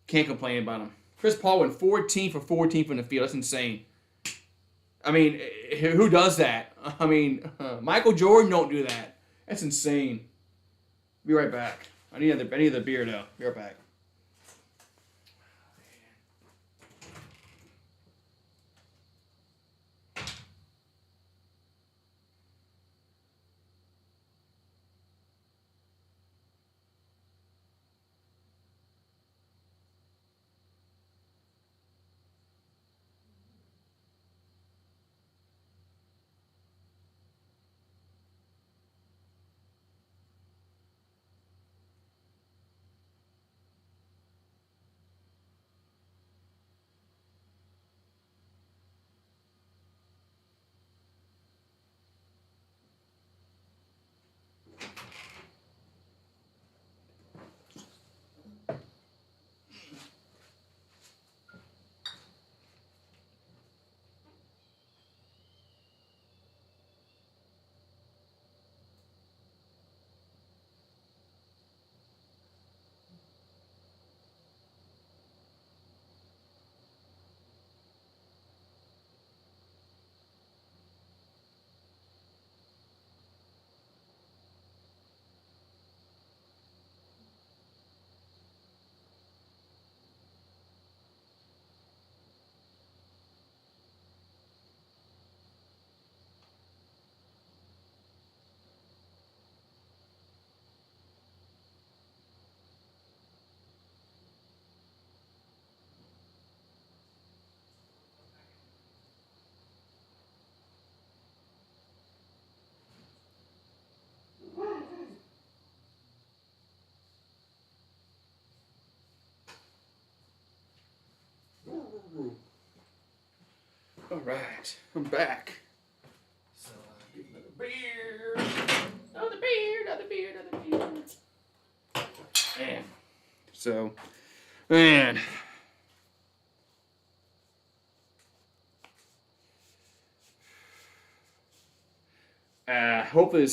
S1: can't complain about him. Chris Paul went 14 for 14 from the field. That's insane. I mean, who does that? I mean, Michael Jordan don't do that. That's insane. Be right back. I need the beer though. Be right back. All right, I'm back. So get another beer, another beer, another beer, another beer. Man, so man. Hopefully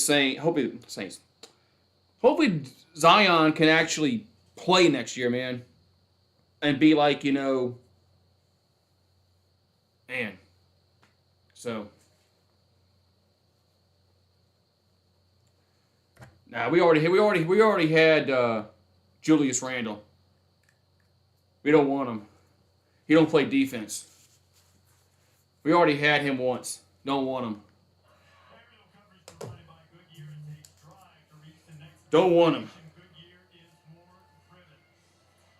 S1: Zion can actually play next year, man, and be like, man. So now we already had Julius Randle. We don't want him. He don't play defense. We already had him once. Don't want him. Don't want him.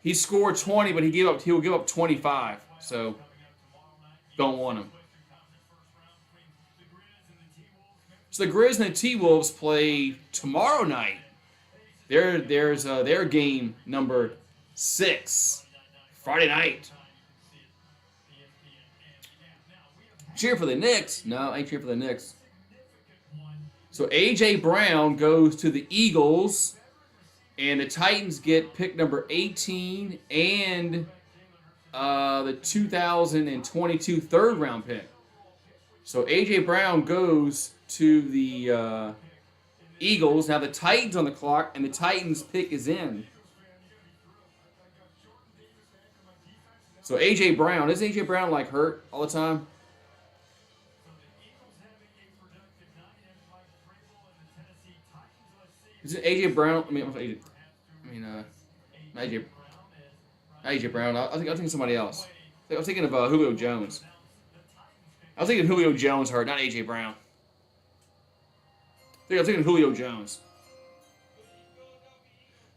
S1: He scored 20, but he'll give up 25. So don't want him. So the Grizz and the T-Wolves play tomorrow night. There's their game number 6, Friday night. Cheer for the Knicks? No, I ain't cheer for the Knicks. So A.J. Brown goes to the Eagles, and the Titans get pick number 18 and the 2022 third-round pick. So A.J. Brown goes to the Eagles. Now the Titans on the clock, and the Titans pick is in. So A.J. Brown, is A.J. Brown like hurt all the time? Is it A.J. Brown? Not A.J. Brown. I think somebody else. I was thinking of Julio Jones. I was thinking Julio Jones hurt, not A.J. Brown. I was thinking Julio Jones.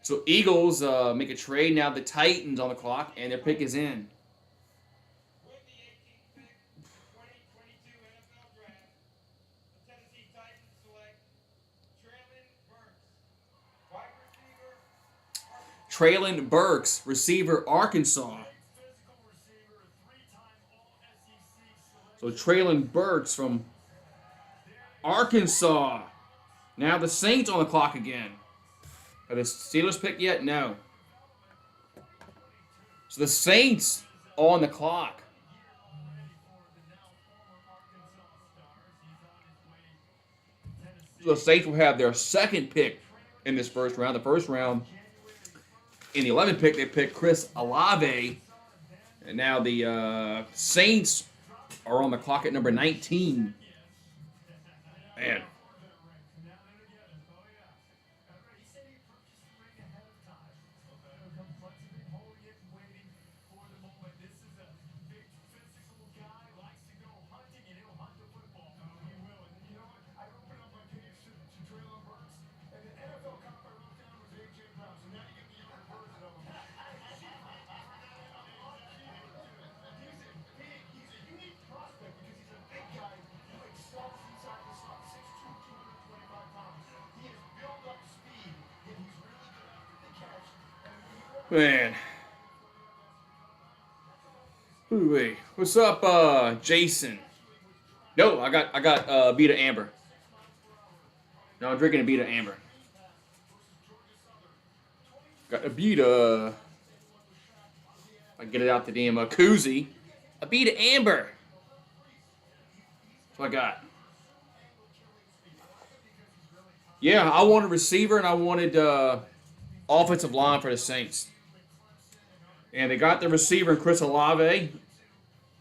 S1: So Eagles make a trade. Now the Titans on the clock, and their pick is in.
S5: With the 18th pick, 2022 NFL Draft, the Tennessee Titans select
S1: Traylon Burks, receiver, Arkansas. So Traylon Burks from Arkansas. Now the Saints on the clock again. Are the Steelers picked yet? No. So the Saints on the clock. So the Saints will have their second pick in this first round. The first round, in the 11th pick, they picked Chris Olave. And now the Saints are on the clock at number 19. Man. Man. Ooh, what's up, Jason? No, I got Beta Amber. No, I'm drinking a Beta Amber. Got a Beta. I get it out the damn koozie. A Beta Amber. That's what I got. Yeah, I wanted receiver and I wanted offensive line for the Saints. And they got the receiver in Chris Olave.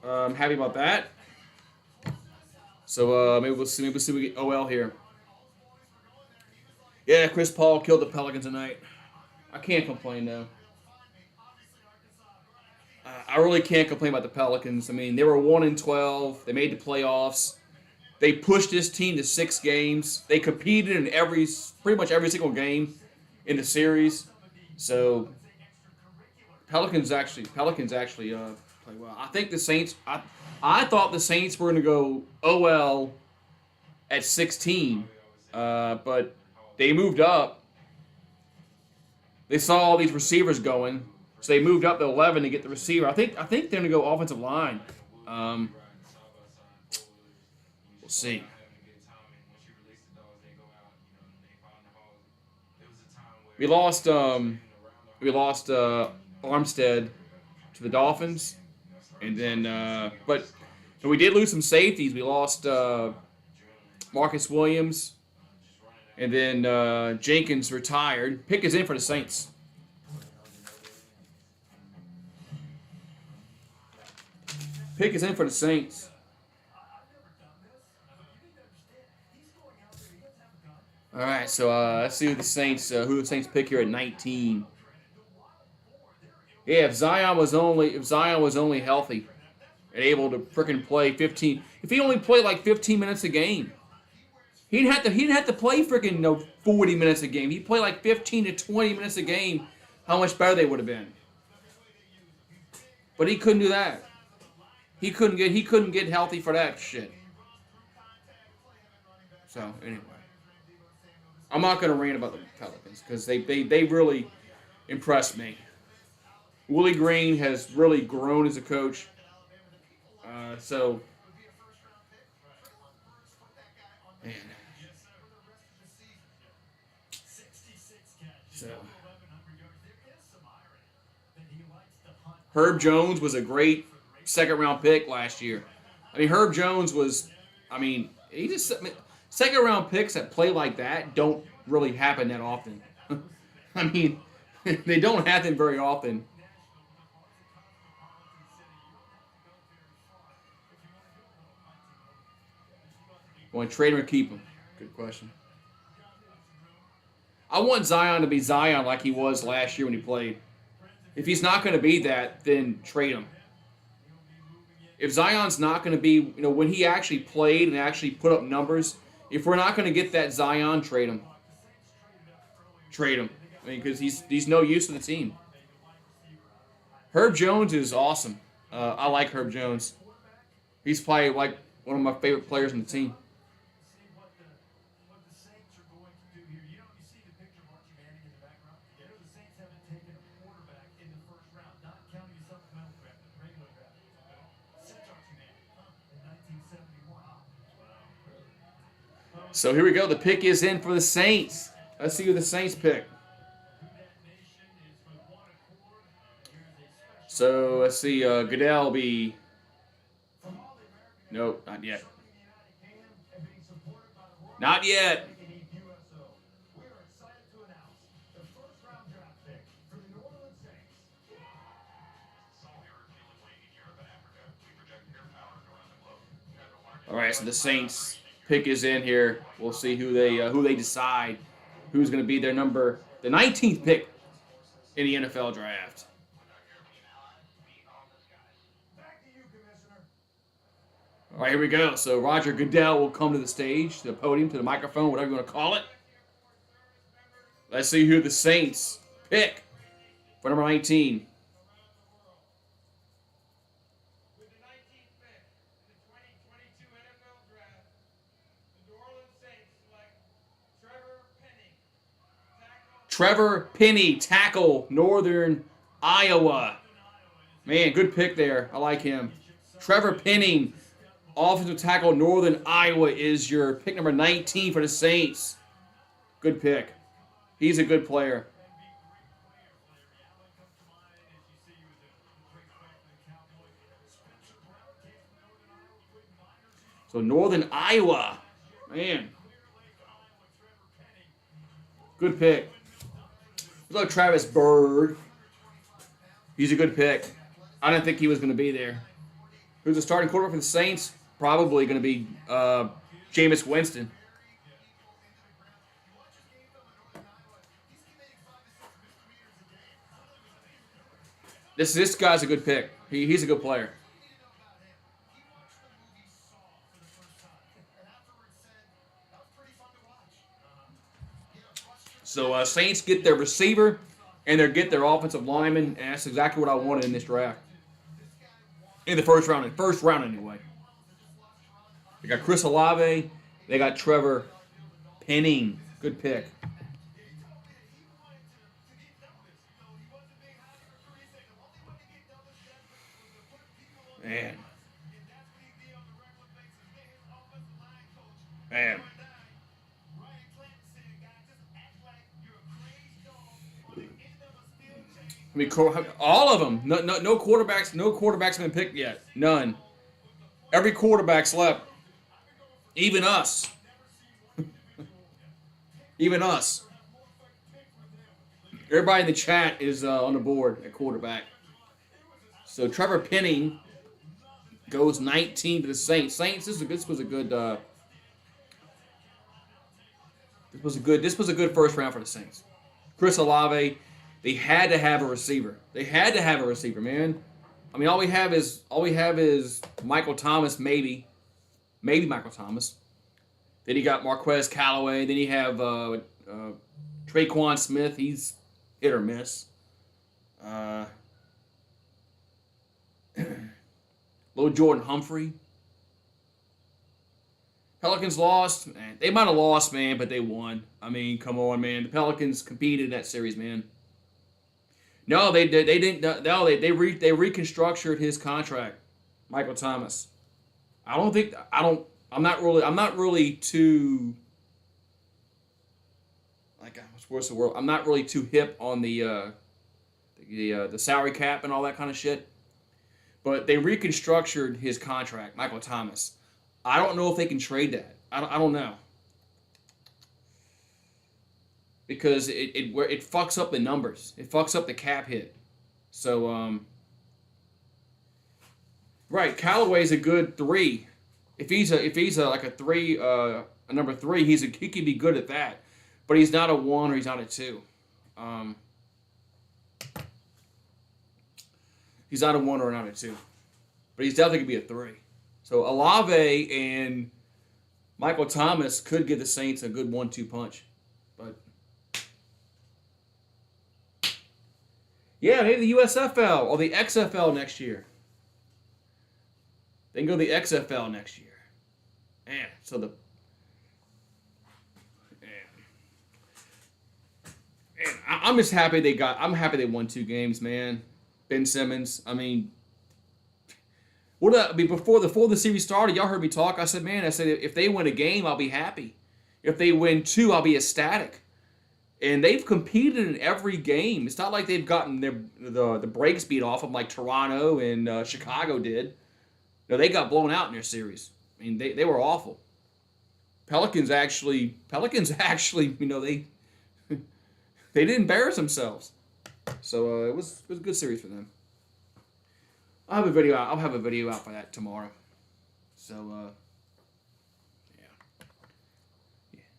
S1: I'm happy about that. So maybe we'll see. Maybe we'll see if we get OL here. Yeah, Chris Paul killed the Pelicans tonight. I can't complain though. I really can't complain about the Pelicans. I mean, they were 1-12. They made the playoffs. They pushed this team to 6 games. They competed in pretty much every single game in the series. So Pelicans actually play well. I think the Saints. I thought the Saints were going to go OL at 16, but they moved up. They saw all these receivers going, so they moved up to 11 to get the receiver. I think they're going to go offensive line. We'll see. We lost Armstead to the Dolphins, and then but we did lose some safeties. We lost Marcus Williams, and then Jenkins retired. Pick is in for the Saints. Pick is in for the Saints. All right, so let's see who the Saints pick here at 19. Yeah, if Zion was only healthy and able to freaking play 15, if he only played like 15 minutes a game, he didn't have to play freaking 40 minutes a game. He'd play like 15 to 20 minutes a game. How much better they would have been. But he couldn't do that. He couldn't get healthy for that shit. So anyway, I'm not gonna rant about the Pelicans because they really impressed me. Willie Green has really grown as a coach. So, man. So, Herb Jones was a great second-round pick last year. I mean, Herb Jones was, second-round picks that play like that don't really happen that often. I mean, they don't happen very often. Want to trade him or keep him? Good question. I want Zion to be Zion like he was last year when he played. If he's not going to be that, then trade him. If Zion's not going to be, when he actually played and actually put up numbers, if we're not going to get that Zion, trade him. Trade him. I mean, because he's no use to the team. Herb Jones is awesome. I like Herb Jones. He's probably like one of my favorite players on the team. So here we go. The pick is in for the Saints. Let's see who the Saints pick. So let's see. Goodell will be. Nope, not yet. Not yet.
S2: We are excited to announce the first-round draft pick for the New Orleans Saints.
S1: All right, so the Saints pick is in here. We'll see who they decide who's going to be their the 19th pick in the NFL draft.
S2: Back to you, Commissioner.
S1: All right, here we go. So Roger Goodell will come to the stage, to the podium, to the microphone, whatever you want to call it. Let's see who the Saints pick for number 19.
S5: With the 19th pick in the 2022 NFL Draft, the New Orleans Saints select
S1: Trevor Penny, tackle, Northern Iowa. Man, good pick there. I like him. Trevor Penny, offensive tackle, Northern Iowa, is your pick number 19 for the Saints. Good pick. He's a good player. So Northern Iowa, man, good pick. Look, Travis Bird. He's a good pick. I didn't think he was going to be there. Who's the starting quarterback for the Saints? Probably going to be Jameis Winston. This guy's a good pick. He's a good player. So Saints get their receiver and they get their offensive lineman, and that's exactly what I wanted in this draft. In the first round anyway. They got Chris Olave. They got Trevor Penning. Good pick. Man. Man. I mean, all of them. No quarterbacks. No quarterbacks have been picked yet. None. Every quarterback slept. Even us. Even us. Everybody in the chat is on the board at quarterback. So Trevor Penning goes 19 to the Saints. Saints. This was a good first round for the Saints. Chris Olave. They had to have a receiver. They had to have a receiver, man. I mean, all we have is Michael Thomas, maybe Michael Thomas. Then you got Marquez Callaway. Then you have Traquan Smith. He's hit or miss. Little Jordan Humphrey. Pelicans lost. Man, they might have lost, man, but they won. I mean, come on, man. The Pelicans competed in that series, man. No, they didn't. No, they reconstructed his contract, Michael Thomas. I'm not really too. Like, what's the word? I'm not really too hip on the salary cap and all that kind of shit. But they reconstructed his contract, Michael Thomas. I don't know if they can trade that. I don't know. Because it fucks up the numbers. It fucks up the cap hit. So, right, Callaway's a good 3. If he's like a 3, a number 3, he can be good at that. But he's not a 1 or he's not a 2. He's not a 1 or not a 2. But he's definitely going to be a 3. So Olave and Michael Thomas could give the Saints a good 1-2 punch. But yeah, maybe the USFL or the XFL next year. They can go to the XFL next year. Man, so I'm just happy I'm happy they won 2 games, man. Ben Simmons, I mean, before the series started, y'all heard me talk. I said if they win a game, I'll be happy. If they win 2, I'll be ecstatic. And they've competed in every game. It's not like they've gotten the brakes beat off them like Toronto and Chicago did. No, they got blown out in their series. I mean, they were awful. Pelicans actually, you know, they didn't embarrass themselves. So it was a good series for them. I'll have a video out. I'll have a video out for that tomorrow. So yeah.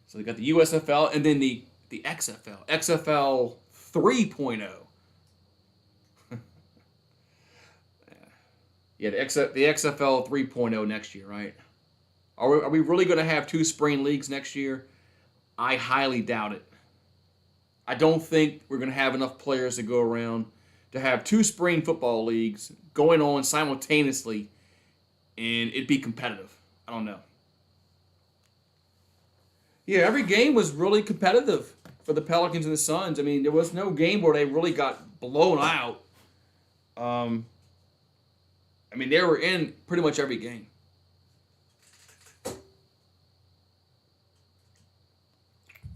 S1: So they got the USFL and then the XFL, XFL 3.0. Yeah, the XFL 3.0 next year, right? Are we really going to have 2 spring leagues next year? I highly doubt it. I don't think we're going to have enough players to go around to have 2 spring football leagues going on simultaneously and it'd be competitive. I don't know. Yeah, every game was really competitive for the Pelicans and the Suns. I mean, there was no game where they really got blown out. I mean, they were in pretty much every game.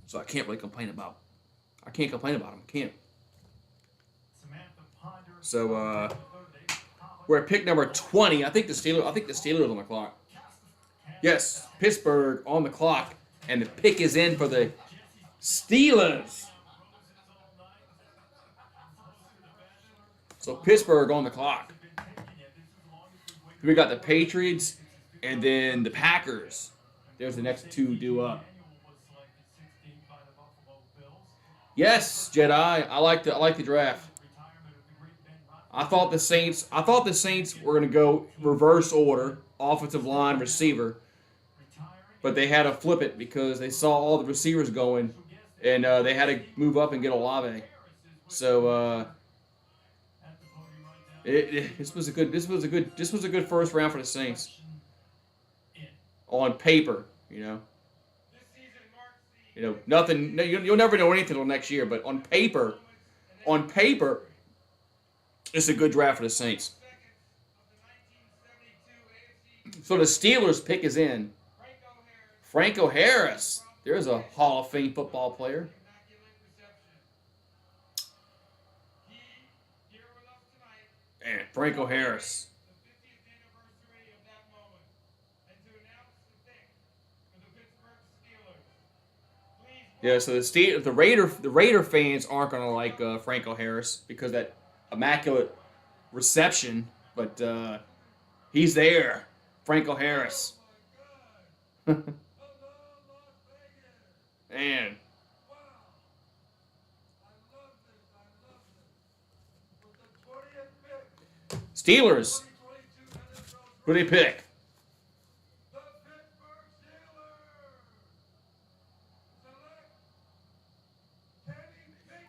S1: So I can't really complain about. I can't complain about them. Can't. So we're at pick number 20. I think the Steelers on the clock. Yes, Pittsburgh on the clock, and the pick is in for the Steelers. So Pittsburgh on the clock. We got the Patriots and then the Packers. There's the next 2 due up. Yes, Jedi. I like the draft. I thought the Saints were going to go reverse order, offensive line, receiver, but they had to flip it because they saw all the receivers going, and they had to move up and get Olave. So this was a good first round for the Saints. On paper, nothing. You'll never know anything until next year. But on paper, it's a good draft for the Saints. So the Steelers pick is in. Franco Harris. There's a Hall of Fame football player. And Franco Harris. Yeah, so the Raider fans aren't gonna like Franco Harris because that immaculate reception, but he's there, Franco Harris. Man. Steelers. Who do they pick?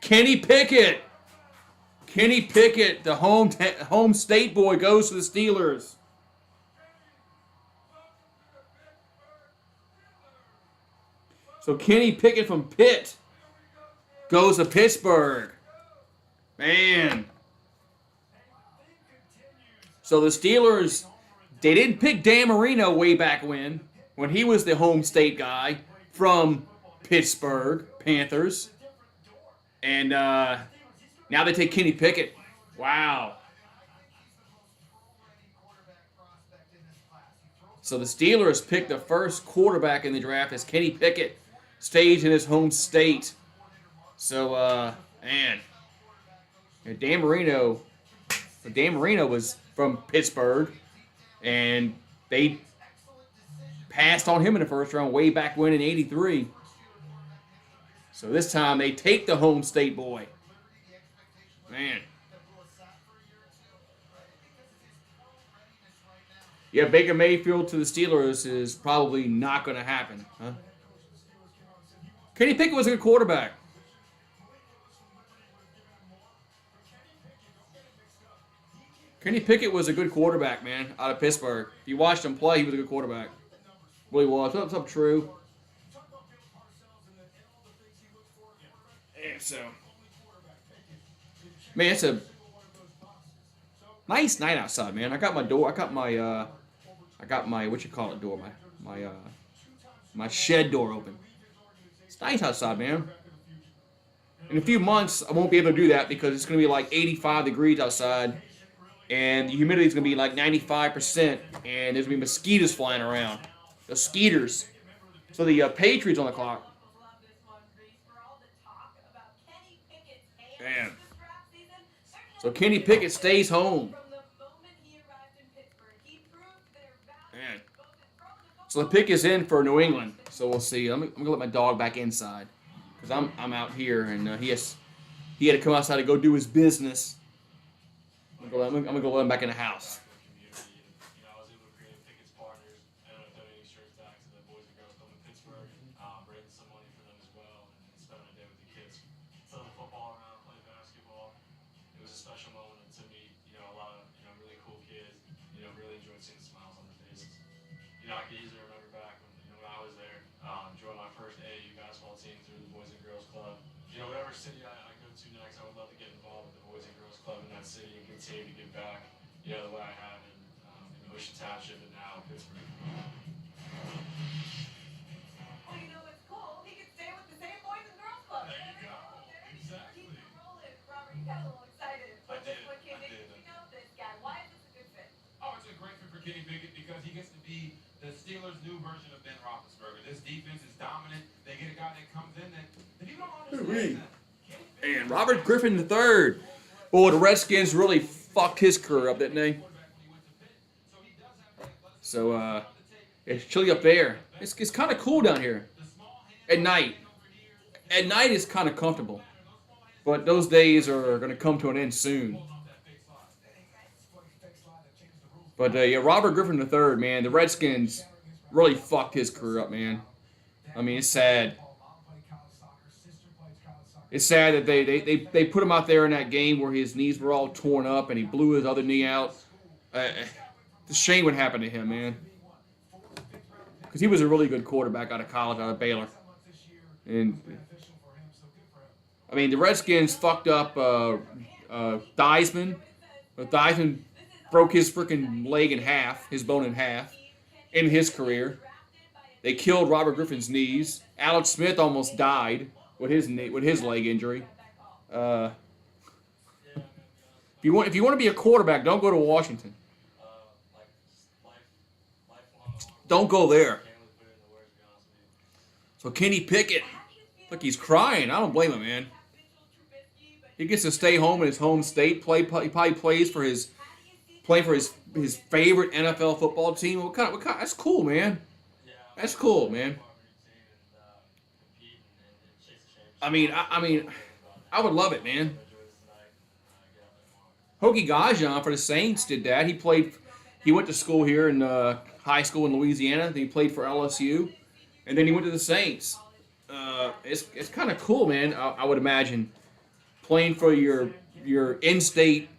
S1: Kenny Pickett. Kenny Pickett, the home state boy, goes to the Steelers. So Kenny Pickett from Pitt goes to Pittsburgh. Man. So the Steelers, they didn't pick Dan Marino way back when he was the home state guy from Pittsburgh Panthers. And now they take Kenny Pickett. Wow. So the Steelers picked the first quarterback in the draft as Kenny Pickett, staged in his home state. So, man. Dan Marino was from Pittsburgh, and they passed on him in the first round way back when in '83. So this time they take the home state boy. Man. Yeah, Baker Mayfield to the Steelers is probably not going to happen. Huh? Kenny Pickett was a good quarterback. Kenny Pickett was a good quarterback, man, out of Pittsburgh. If you watched him play, he was a good quarterback. Really was. What's up, True? Yeah, so. Man, it's a nice night outside, man. I got my door. I got my what you call it door? My shed door open. It's nice outside, man. In a few months, I won't be able to do that because it's going to be like 85 degrees outside, and the humidity is going to be like 95%, and there's going to be mosquitoes flying around. The skeeters. So the Patriots on the clock.
S3: Love this one, Grease. For all the talk about Kenny Pickett's hands
S1: Man.
S3: this draft season, they're
S1: So Kenny Pickett stays home.
S3: from the moment he arrived in Pittsburgh, he proved their value
S1: Man.
S3: both in throwing the
S1: So the pick is in for New England. So we'll see. I'm gonna let my dog back inside because I'm out here and he had to come outside to go do his business. I'm gonna go let him back in the house.
S2: I was able to create Pickett's partners and donating shirts back to the Boys and Girls Club in Pittsburgh, raise some money for them as well, and spend a day with the kids. Throw the football around, play basketball. It was a special moment to meet, a lot of, really cool kids. Really enjoyed seeing the smiles on their faces. I can easily remember back when I was there, joined my first AAU basketball team through the Boys and Girls Club. Whatever city I go to next, I would love to get involved with the Boys and Girls Club in that city and continue to give back, the way I have in Ocean Township and now Pittsburgh.
S3: Well, what's cool? He could stay with the same Boys and Girls Club.
S2: There you go.
S3: Keep
S2: Exactly.
S3: it rolling. Robert, you got a little excited.
S2: I did.
S3: What came
S2: I
S3: in?
S2: did.
S3: You know this guy. Why is this a good fit?
S5: Oh, it's a great fit for Kenny Pickett because he gets to be the Steelers' new version of Ben Roethlisberger. This defense is dominant. They get a guy that comes in that you don't understand that.
S1: And Robert Griffin III. Boy, the Redskins really fucked his career up, didn't they? So it's chilly up there. It's kind of cool down here at night. At night it's kind of comfortable, but those days are going to come to an end soon. But yeah, Robert Griffin III, man, the Redskins really fucked his career up, man. I mean, it's sad. It's sad that they put him out there in that game where his knees were all torn up and he blew his other knee out. It's a shame what happened to him, man. Because he was a really good quarterback out of college, out of Baylor. And I mean, the Redskins fucked up Theismann. Theismann broke his freaking leg in half, his bone in half, in his career. They killed Robert Griffin's knees. Alex Smith almost died with his leg injury. If you want to be a quarterback, don't go to Washington. Don't go there. So Kenny Pickett, look, he's crying. I don't blame him, man. He gets to stay home in his home state. He probably plays for his favorite NFL football team. What kind? That's cool, man. That's cool, man. I mean, I would love it, man. Hoagie Gajan for the Saints did that. He went to school here in high school in Louisiana. Then he played for LSU, and then he went to the Saints. It's kind of cool, man. I would imagine playing for your in-state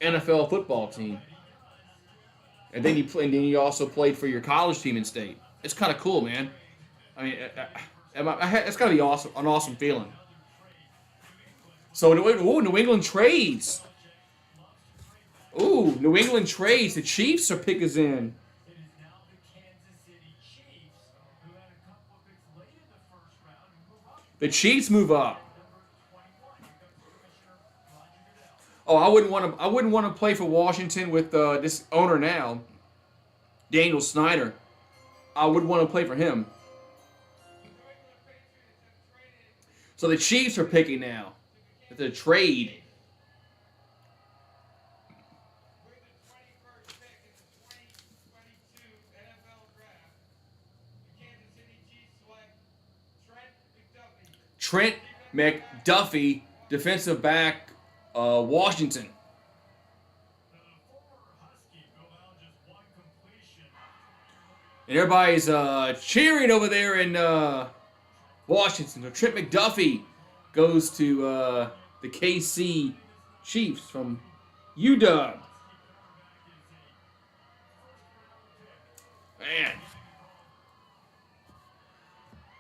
S1: NFL football team, and then you also played for your college team in state. It's kind of cool, man. I mean, it's got to be awesome, an awesome feeling. So, New England trades. Ooh, New England trades. The Chiefs are pick is in.
S2: It is now the Kansas City Chiefs, who had a couple of picks late in the first round who move up.
S1: The Chiefs move up.
S2: Number 21, here comes Commissioner Roger Goodell.
S1: Oh, I wouldn't want to play for Washington with this owner now, Daniel Snyder. I would want to play for him. So the Chiefs are picking now. It's a trade.
S5: With the 21st pick in the 2022 NFL Draft, the Kansas City Chiefs select Trent McDuffie.
S1: Trent McDuffie, defensive back, Washington.
S2: The former Husky built out just one completion.
S1: And everybody's cheering over there in Washington. So Trent McDuffie goes to the KC Chiefs from UW. Man.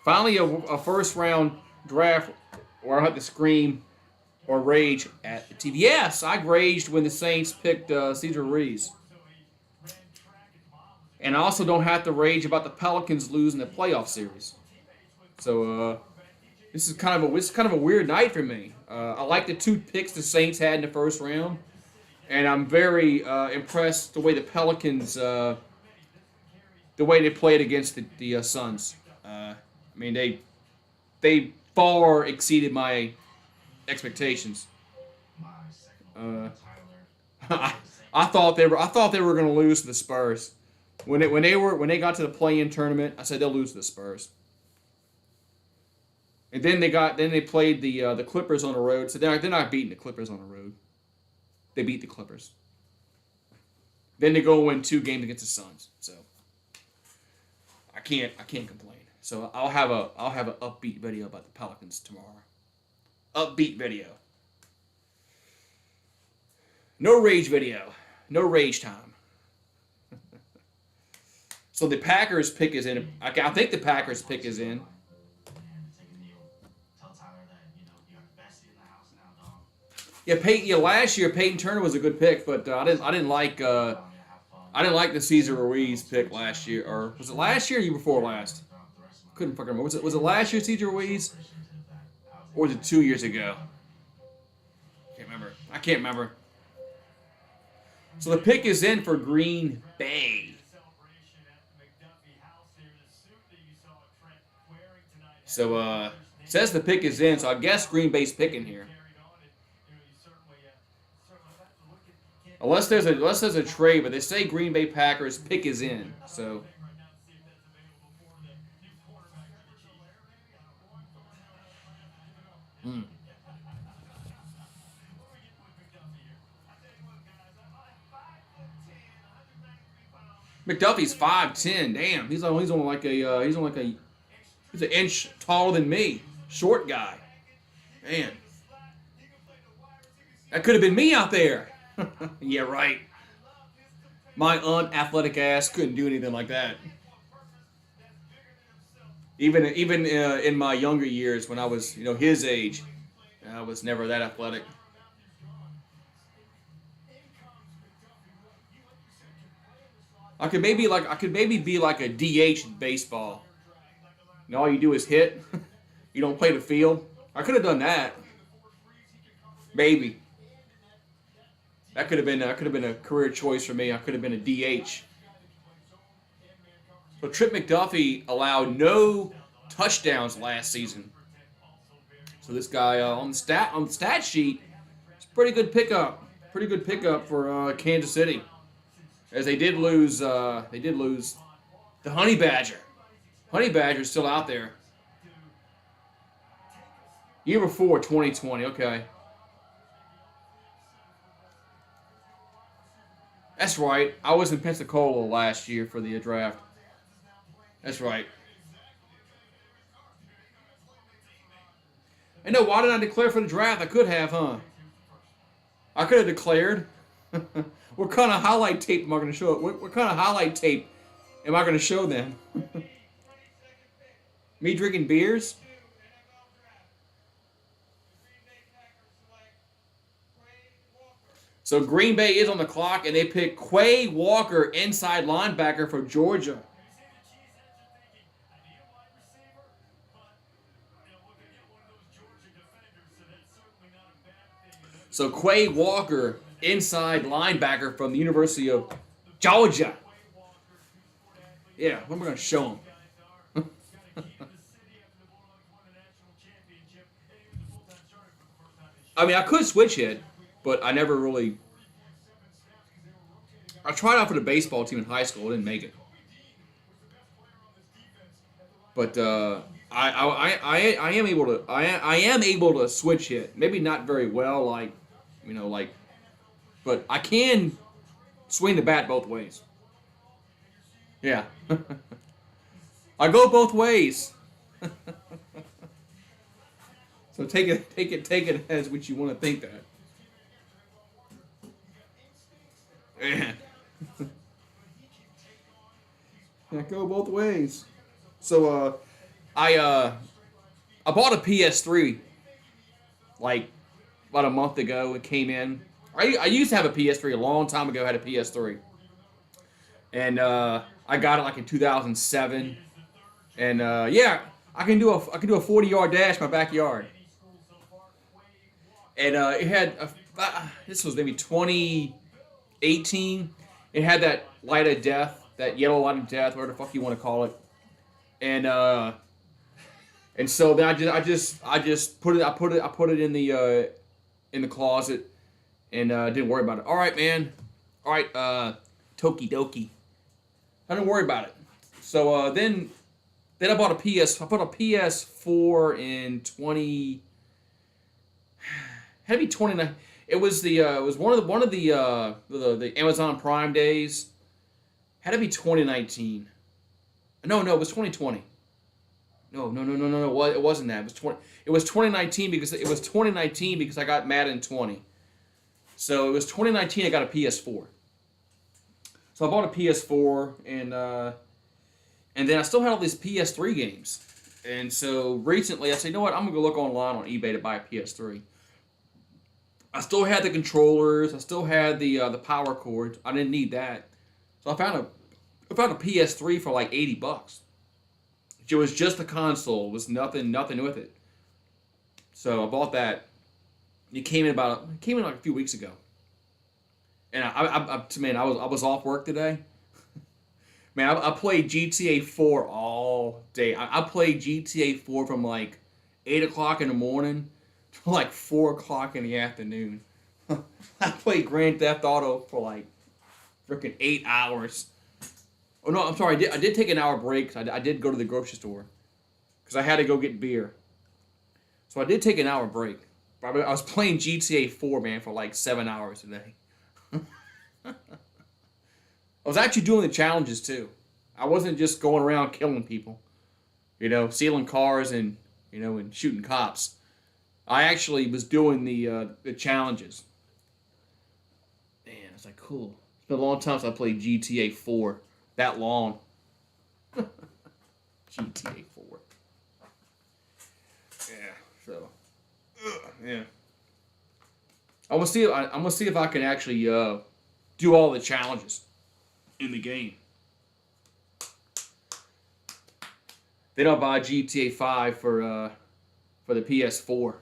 S1: Finally, a first-round draft where I have to scream or rage at the TV. Yes, I raged when the Saints picked Cesar Ruiz. And I also don't have to rage about the Pelicans losing the playoff series. So, This is kind of a weird night for me. I like the 2 picks the Saints had in the first round, and I'm very impressed the way the Pelicans, the way they played against the Suns. I mean, they far exceeded my expectations. I thought they were going to lose to the Spurs. When they got to the play-in tournament, I said they'll lose to the Spurs. And then they played the Clippers on the road. So they're not beating the Clippers on the road. They beat the Clippers. Then they go win 2 games against the Suns. So I can't complain. So I'll have an upbeat video about the Pelicans tomorrow. Upbeat video. No rage video. No rage time. So the Packers pick is in. I think the Packers pick is in. Yeah, last year Peyton Turner was a good pick, but I didn't like the Cesar Ruiz pick last year, or was it last year or year before last? Couldn't fucking remember. Was it last year Cesar Ruiz, or was it 2 years ago? I can't remember. So the pick is in for Green Bay. So it says the pick is in, so I guess Green Bay's picking here. Unless there's a trade, but they say Green Bay Packers pick is in. So McDuffie's 5'10". Damn, he's an inch taller than me. Short guy. Man, that could have been me out there. Yeah, right. My unathletic ass couldn't do anything like that. Even in my younger years, when I was his age, I was never that athletic. I could maybe be like a DH in baseball. And all you do is hit. You don't play the field. I could have done that. Maybe. That could have been a career choice for me. I could have been a DH. So Trip McDuffie allowed no touchdowns last season. So this guy on the stat sheet, it's a pretty good pickup. Pretty good pickup for Kansas City, as they did lose the Honey Badger. Honey Badger's still out there. Year before 2020. Okay. That's right. I was in Pensacola last year for the draft. That's right. And no, why didn't I declare for the draft? I could have, huh? I could have declared. What kind of highlight tape am I going to show? What kind of highlight tape am I going to show them? Me drinking beers? So Green Bay is on the clock, and they pick Quay Walker, inside linebacker for Georgia. So Quay Walker, inside linebacker from the University of Georgia. Yeah, what am I going to show him? I mean, I could switch it, but I never really. I tried out for the baseball team in high school. I didn't make it. But I am able to switch hit. Maybe not very well, but I can swing the bat both ways. Yeah. I go both ways. So take it as what you want to think that. Man. I go both ways. So I bought a PS3 like about a month ago. It came in. I used to have a PS3 a long time ago. I had a PS3, and I got it like in 2007. And yeah, I can do a 40-yard dash in my backyard. And it had this was maybe 2018. It had that light of death, that yellow light of death, whatever the fuck you want to call it. And so then I just put it in the closet and didn't worry about it. All right, man. All right, Toki Doki. I didn't worry about it. So then I bought a PS. I bought a PS4 in 20. Had to be 29. It was one of the Amazon Prime days. Had to be 2019. No, it was 2020. No. It wasn't that. It was 2019 because I got Madden 20. So it was 2019. I got a PS4. So I bought a PS4 and then I still had all these PS3 games. And so recently I said, you know what? I'm gonna go look online on eBay to buy a PS3. I still had the controllers. I still had the power cords. I didn't need that. So I found a PS3 for like $80. It was just the console. It was nothing with it. So I bought that. It came in like a few weeks ago. And I was off work today. Man, I played GTA 4 all day. I played GTA 4 from like 8 o'clock in the morning to like 4 o'clock in the afternoon. I played Grand Theft Auto for like freaking 8 hours. Oh no, I'm sorry. I did take an hour break. I did go to the grocery store because I had to go get beer. So I did take an hour break. I was playing GTA 4, man, for like 7 hours today. I was actually doing the challenges too. I wasn't just going around killing people, stealing cars and shooting cops. I actually was doing the challenges. Man, it's like cool. It's been a long time since I played GTA 4. That long. GTA 4. Yeah. So. Yeah. I'm gonna see if I can actually do all the challenges in the game. Then I'll buy GTA 5 for the PS4.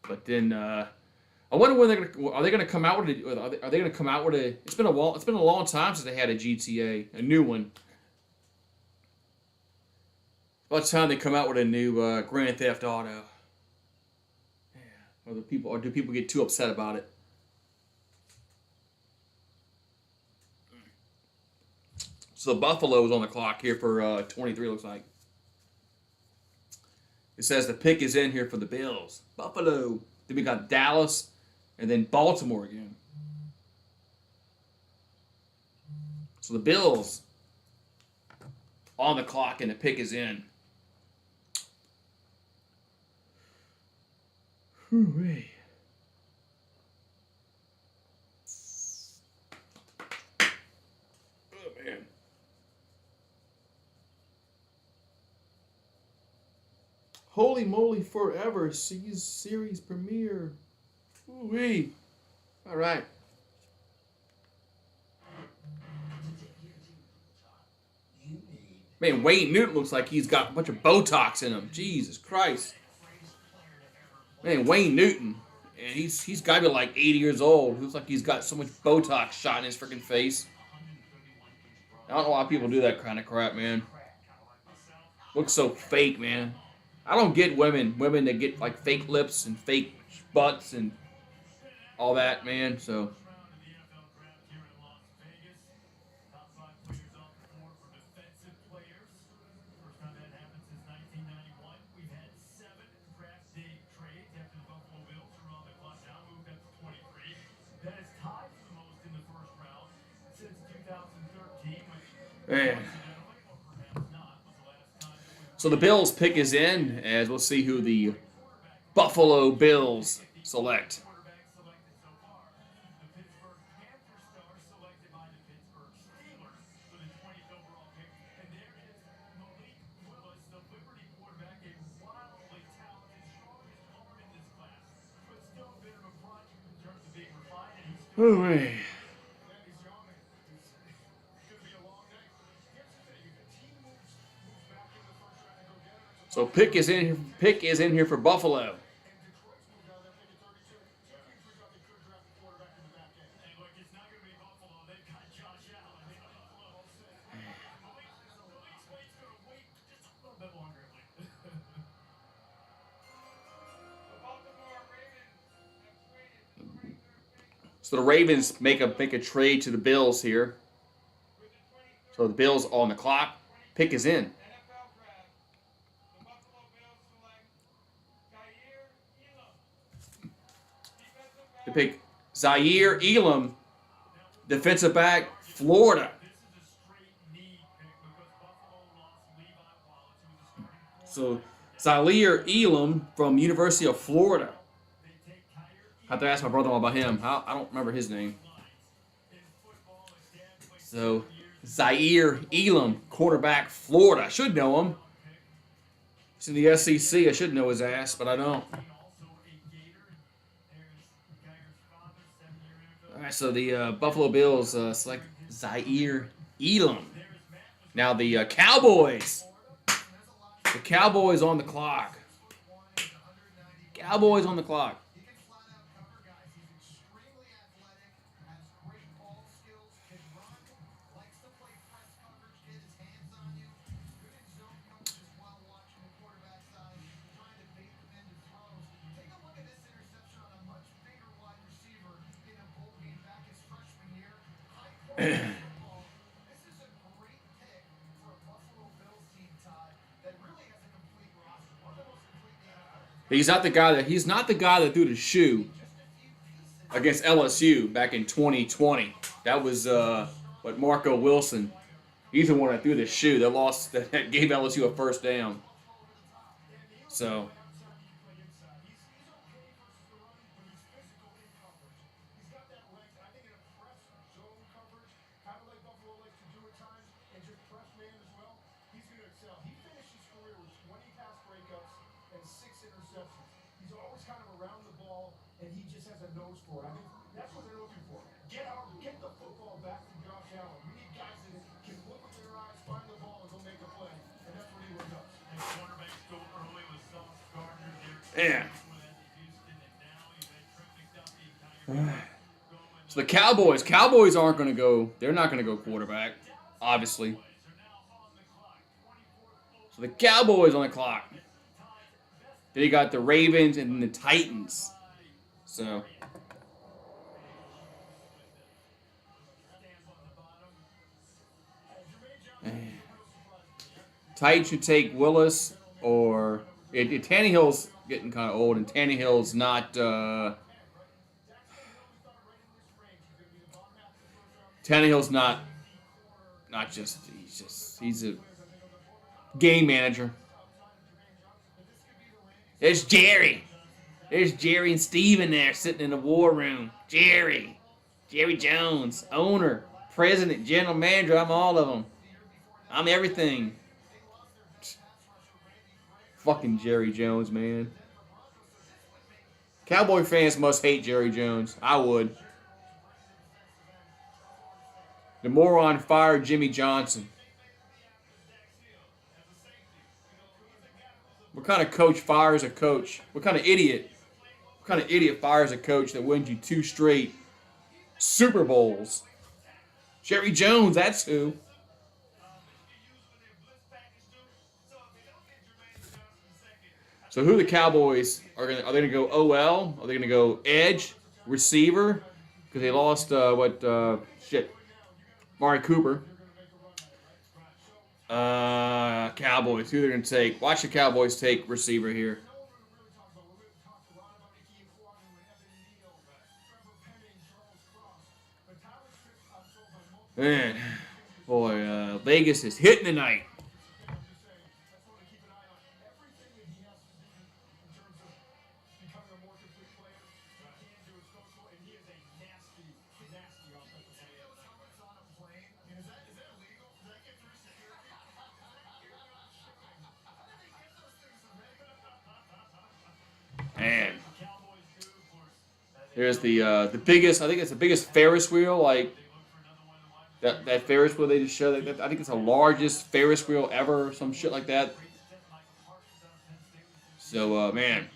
S1: But then I wonder when are they gonna come out with it? Are they gonna come out with a? It's been a long time since they had a GTA, a new one. By the time they come out with a new Grand Theft Auto, yeah, or do people get too upset about it? So Buffalo is on the clock here for 23. Looks like it says the pick is in here for the Bills. Buffalo. Then we got Dallas, and then Baltimore again. So the Bills on the clock, and the pick is in. Hooray. Oh, man. Holy Moly Forever series premiere. Ooh-wee. All right. Man, Wayne Newton looks like he's got a bunch of Botox in him. Jesus Christ. Man, Wayne Newton. And he's got to be like 80 years old. Looks like he's got so much Botox shot in his freaking face. I don't know why people do that kind of crap, man. Looks so fake, man. I don't get women that get like fake lips and fake butts and all that, man. So man. So the Bills pick is in, as we'll see who the Buffalo Bills select. Oh, man. So Pick is in. Pick is in here for Buffalo.
S2: And look, it's not going to be Buffalo. They've got Josh Allen. Malik Wade's going to wait just a little bit longer.
S5: The Baltimore Ravens have traded the 23rd pick
S1: So the Ravens make a trade to the Bills here.
S5: with the 23rd
S1: So the Bills on the clock. Pick is in.
S5: NFL draft. The Buffalo Bills select Jair Elam, defensive
S1: They
S5: back.
S1: pick Zaire Elam, defensive back, Florida.
S2: This is a straight need pick because Buffalo lost Levi Wallace, who was the
S1: So
S2: starting
S1: Zaire Elam from University of Florida.
S2: They take Jair
S1: I have to ask my brother-in-law about him. I don't remember his name.
S2: in football. His dad played
S1: So Zaire Elam, quarterback, Florida. I should know him. He's in the SEC. I should know his ass, but I don't.
S2: also a Gator. There's Gator's father, 7-year NFL.
S1: All right, so the Buffalo Bills select Zaire Elam. Now the Cowboys. The Cowboys on the clock. Cowboys on the clock.
S9: He can flat out cover guys. He's extremely athletic, has great ball skills, can run, likes to play press coverage, get his hands on you. Good in zone coverage as well, watching the quarterback side, trying to bait them into throws. Take a look at this interception on a much bigger wide receiver in a bowl game back his freshman year. High quality football. This is a great pick for a Buffalo Bills team, Todd, that really has a complete roster. One of the most complete in the NFL.
S1: He's not the guy that threw the shoe against LSU back in 2020. That was what Marco Wilson. He's the one that threw the shoe that lost that gave LSU a first down. So
S6: He's got that length. I think in a press zone coverage, kind of like Buffalo likes to do at times, and just press man as well, he's going to excel. He finished his career with 20 pass breakups and 6 interceptions. He's always kind of around the ball, and he just has a nose for it. I think that's what they're looking for. Get the football back to Josh Allen. We need guys that can look with their eyes, find the ball, and go make a play, and that's what he does.
S2: And quarterbacks go early with Sauce Gardner.
S1: yeah.
S2: Houston, and now Trent McDuffie, Tyreek.
S1: So the Cowboys aren't going to go. They're not going to go quarterback, obviously. So the Cowboys on the clock. Then you got the Ravens and the Titans. So Titans should take Willis or Tannehill's getting kind of old, and Tannehill's not. Tannehill's not just. He's a game manager. There's Jerry. There's Jerry and Steven there sitting in the war room. Jerry Jones, owner, president, general manager. I'm all of them. I'm everything. Fucking Jerry Jones, man. Cowboy fans must hate Jerry Jones. I would. The moron fired Jimmy Johnson. What kind of coach fires a coach? What kind of idiot fires a coach that wins you 2 straight Super Bowls? Jerry Jones, that's who. So who the Cowboys are they gonna go OL? Are they gonna go edge, receiver? Because they lost Mari Cooper. Cowboys. Who they're gonna take? Watch the Cowboys take receiver here. Man, boy, Vegas is hitting tonight. Man, there's the biggest. I think it's the biggest Ferris wheel. Like that Ferris wheel they just showed. I think it's the largest Ferris wheel ever, or some shit like that. So, man,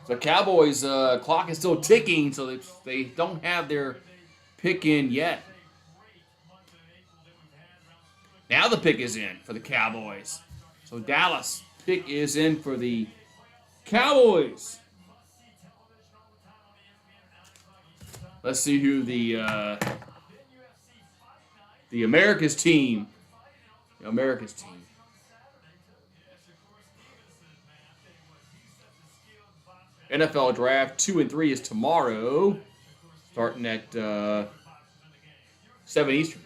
S1: so Cowboys clock is still ticking, so they don't have their pick in yet. Now the pick is in for the Cowboys. So Dallas pick is in for the Cowboys. Let's see who the America's team. The America's team. NFL Draft 2 and 3 is tomorrow, starting at 7 Eastern.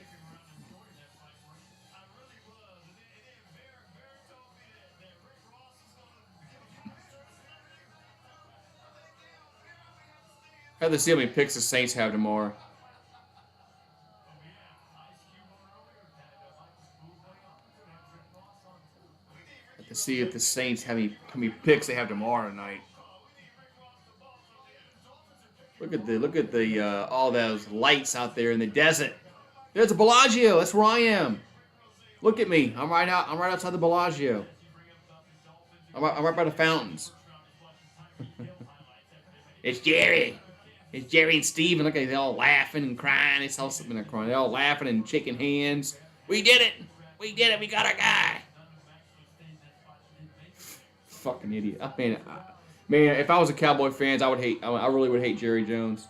S1: I have to see how many picks the Saints have tomorrow. I have to see if the Saints have how many picks they have tomorrow night. Look at the all those lights out there in the desert. There's a Bellagio. That's where I am. Look at me. I'm right outside the Bellagio. I'm right by the fountains. It's Jerry. It's Jerry and Steven. Look at they're all laughing and crying. It's all something they're crying. They're all laughing and shaking hands. We did it. We did it. We got our guy. Fucking idiot. Man, if I was a Cowboy fan, I really would hate Jerry Jones.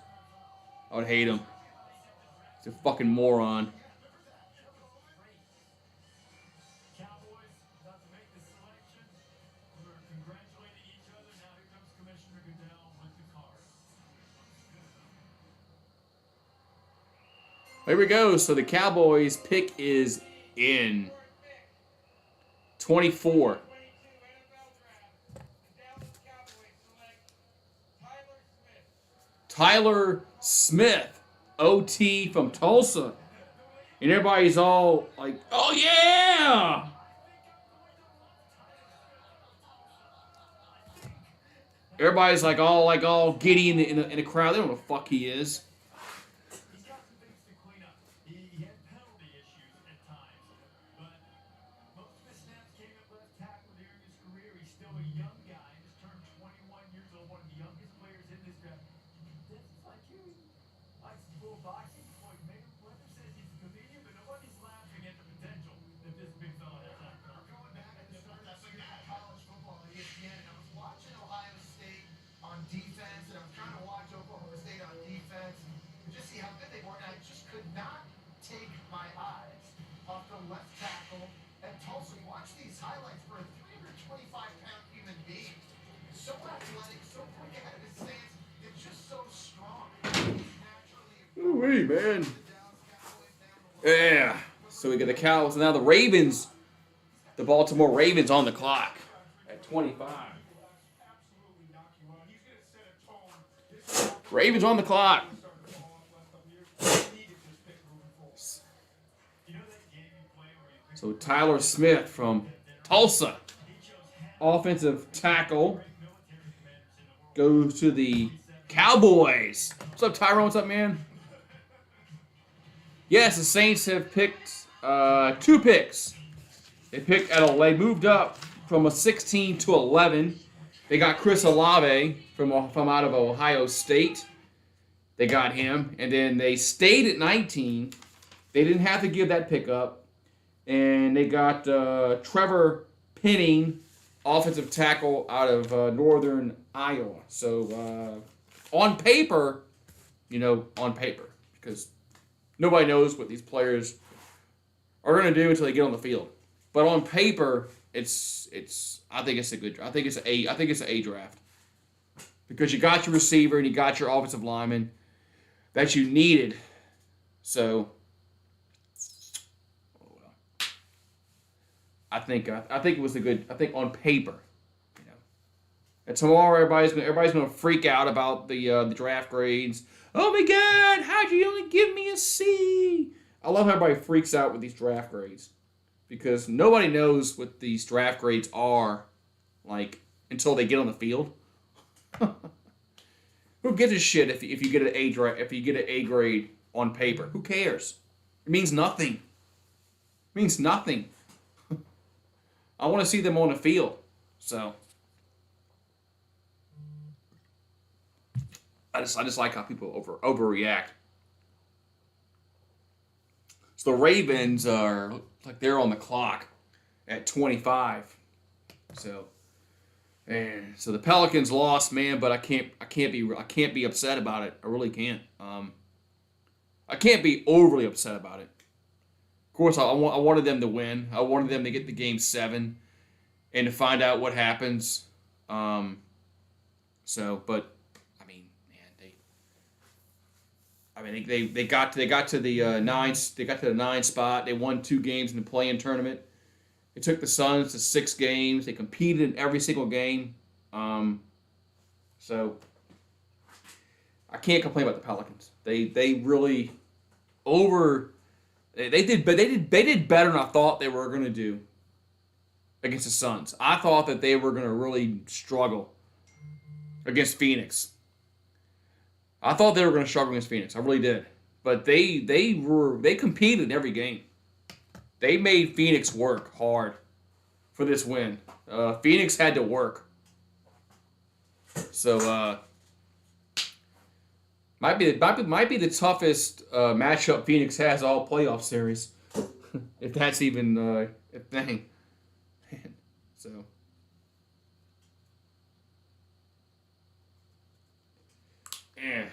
S1: I would hate him. He's a fucking moron. Here we go. So the Cowboys pick is in 24. Tyler Smith, OT from Tulsa. And everybody's all like, oh yeah! Everybody's like all giddy in the crowd. They don't know what the fuck he is. Ooh-wee, man. Yeah. So we get the Cowboys. Now the Ravens, the Baltimore Ravens on the clock at 25. Ravens on the clock. So Tyler Smith from Tulsa, offensive tackle, goes to the Cowboys. What's up, Tyrone? What's up, man? Yes, the Saints have picked 2 picks. They moved up from a 16 to 11. They got Chris Olave from out of Ohio State. They got him, and then they stayed at 19. They didn't have to give that pick up, and they got Trevor Penning, offensive tackle out of Northern Iowa. So on paper, because nobody knows what these players are going to do until they get on the field. But on paper, I think it's an A draft. Because you got your receiver and you got your offensive lineman that you needed. So I think it was I think on paper, And tomorrow everybody's gonna freak out about the draft grades. Oh my God! How'd you only give me a C? I love how everybody freaks out with these draft grades because nobody knows what these draft grades are like until they get on the field. Who gives a shit if you get an A grade on paper? Who cares? It means nothing. Means nothing. I want to see them on the field. So I just like how people overreact. So the Ravens are like they're on the clock at 25. So the Pelicans lost, man, but I can't be upset about it. I really can't. I can't be overly upset about it. Of course, I wanted them to win. I wanted them to get the game 7 and to find out what happens. But I mean, man, they got to the 9 spot. They won 2 games in the play-in tournament. It took the Suns to 6 games. They competed in every single game. So I can't complain about the Pelicans. They really they did better than I thought they were going to do against the Suns. I thought that they were going to really struggle against Phoenix. I thought they were going to struggle against Phoenix. I really did. But they competed in every game. They made Phoenix work hard for this win. Phoenix had to work. So might be the toughest matchup Phoenix has all playoff series, if that's even a thing. So yeah.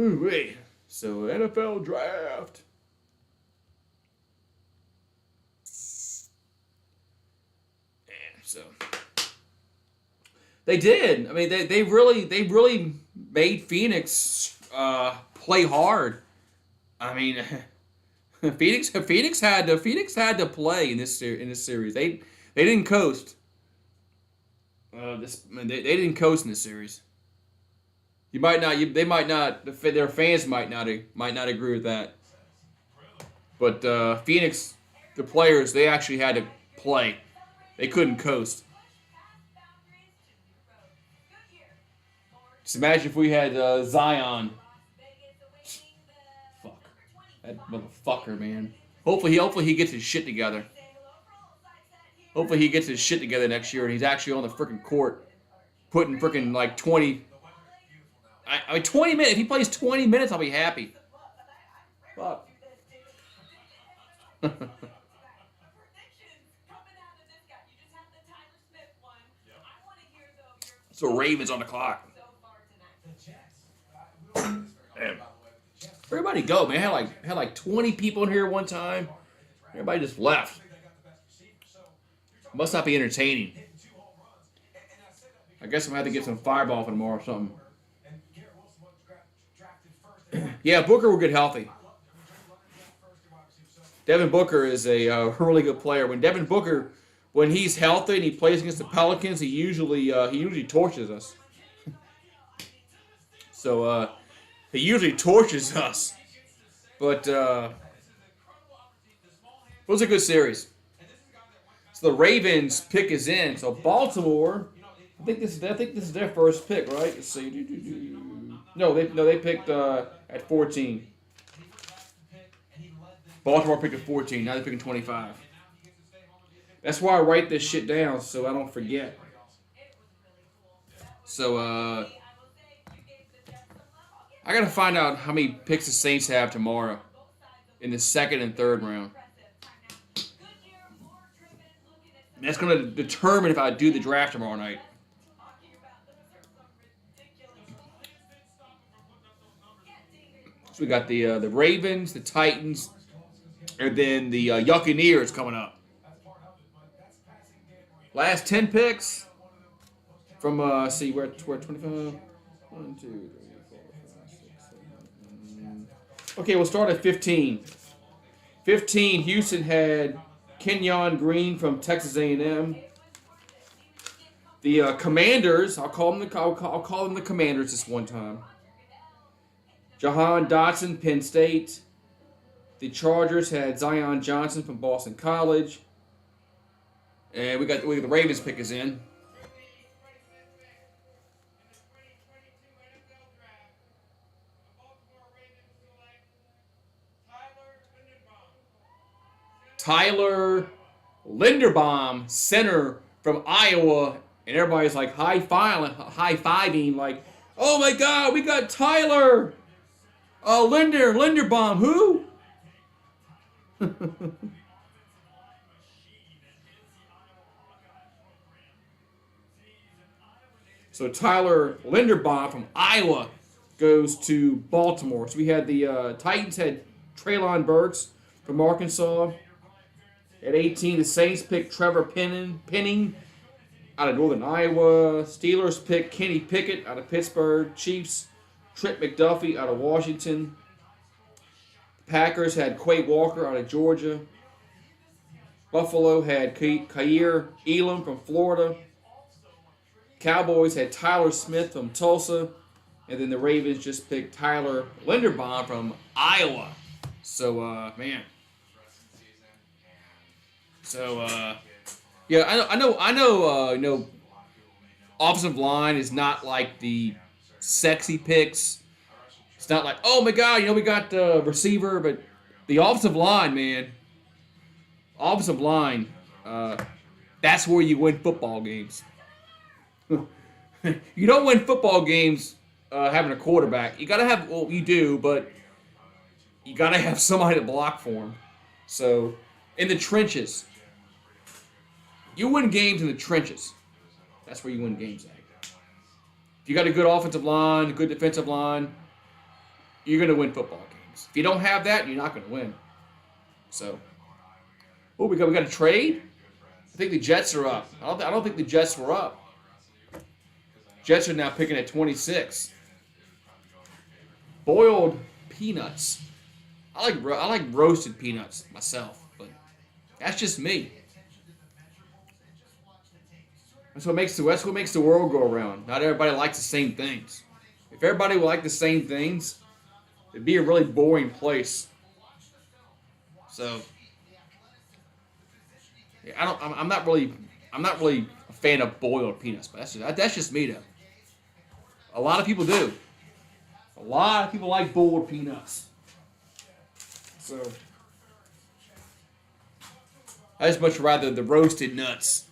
S1: Ooh, wait. So NFL draft. Yeah, so they did. I mean, they really made Phoenix play hard. I mean, Phoenix had to play in this series. They didn't coast. They didn't coast in this series. Their fans might not agree with that. But Phoenix, the players, they actually had to play. They couldn't coast. Just imagine if we had Zion. Fuck. That motherfucker, man. Hopefully he gets his shit together. Hopefully he gets his shit together next year and he's actually on the freaking court putting freaking like 20... I mean, 20 minutes. If he plays 20 minutes, I'll be happy. Fuck. So Ravens on the clock. Damn. Everybody go, man. Had like 20 people in here at one time. Everybody just left. Must not be entertaining. I guess I'm gonna have to get some Fireball for tomorrow or something. Yeah, Booker will get healthy. Devin Booker is a really good player. When he's healthy and he plays against the Pelicans, he usually torches us. So he usually torches us. But it was a good series. So the Ravens pick is in. So Baltimore, I think this is their first pick, right? Let's see. No, they picked at 14. Baltimore picked at 14. Now they're picking 25. That's why I write this shit down so I don't forget. So I gotta find out how many picks the Saints have tomorrow in the second and third round. And that's gonna determine if I do the draft tomorrow night. So we got the Ravens, the Titans, and then the Buccaneers coming up. Last 10 picks from we're at 25. 1, 2, 3, 4, 5, 6, 7. Okay, we'll start at 15. 15. Houston had Kenyon Green from Texas A&M. The Commanders. I'll call them the Commanders this one time. Jahan Dotson, Penn State. The Chargers had Zion Johnson from Boston College. And we got the Ravens pick is in. Tyler Linderbaum, center from Iowa, and everybody's like high-fiving, like, oh my God, we got Tyler Linderbaum, who? So Tyler Linderbaum from Iowa goes to Baltimore. So we had the Titans had Treylon Burks from Arkansas. At 18, the Saints picked Trevor Penning out of Northern Iowa. Steelers picked Kenny Pickett out of Pittsburgh. Chiefs, Trent McDuffie out of Washington. Packers had Quay Walker out of Georgia. Buffalo had Kaiir Elam from Florida. Cowboys had Tyler Smith from Tulsa. And then the Ravens just picked Tyler Linderbaum from Iowa. So, man. So, yeah, I know, offensive line is not like the sexy picks. It's not like, oh my God, we got the receiver, but the offensive line, man. Offensive line, that's where you win football games. You don't win football games having a quarterback. You gotta have, well, you do, but you gotta have somebody to block for him. So, in the trenches. You win games in the trenches. That's where you win games at. If you got a good offensive line, a good defensive line, you're going to win football games. If you don't have that, you're not going to win. So, we got a trade? I think the Jets are up. I don't think the Jets were up. Jets are now picking at 26. Boiled peanuts. I like roasted peanuts myself, but that's just me. That's what makes the world go around. Not everybody likes the same things. If everybody would like the same things, it'd be a really boring place. So, yeah, I'm not really a fan of boiled peanuts, but that's just me though. A lot of people do. A lot of people like boiled peanuts. So, I just much rather the roasted nuts.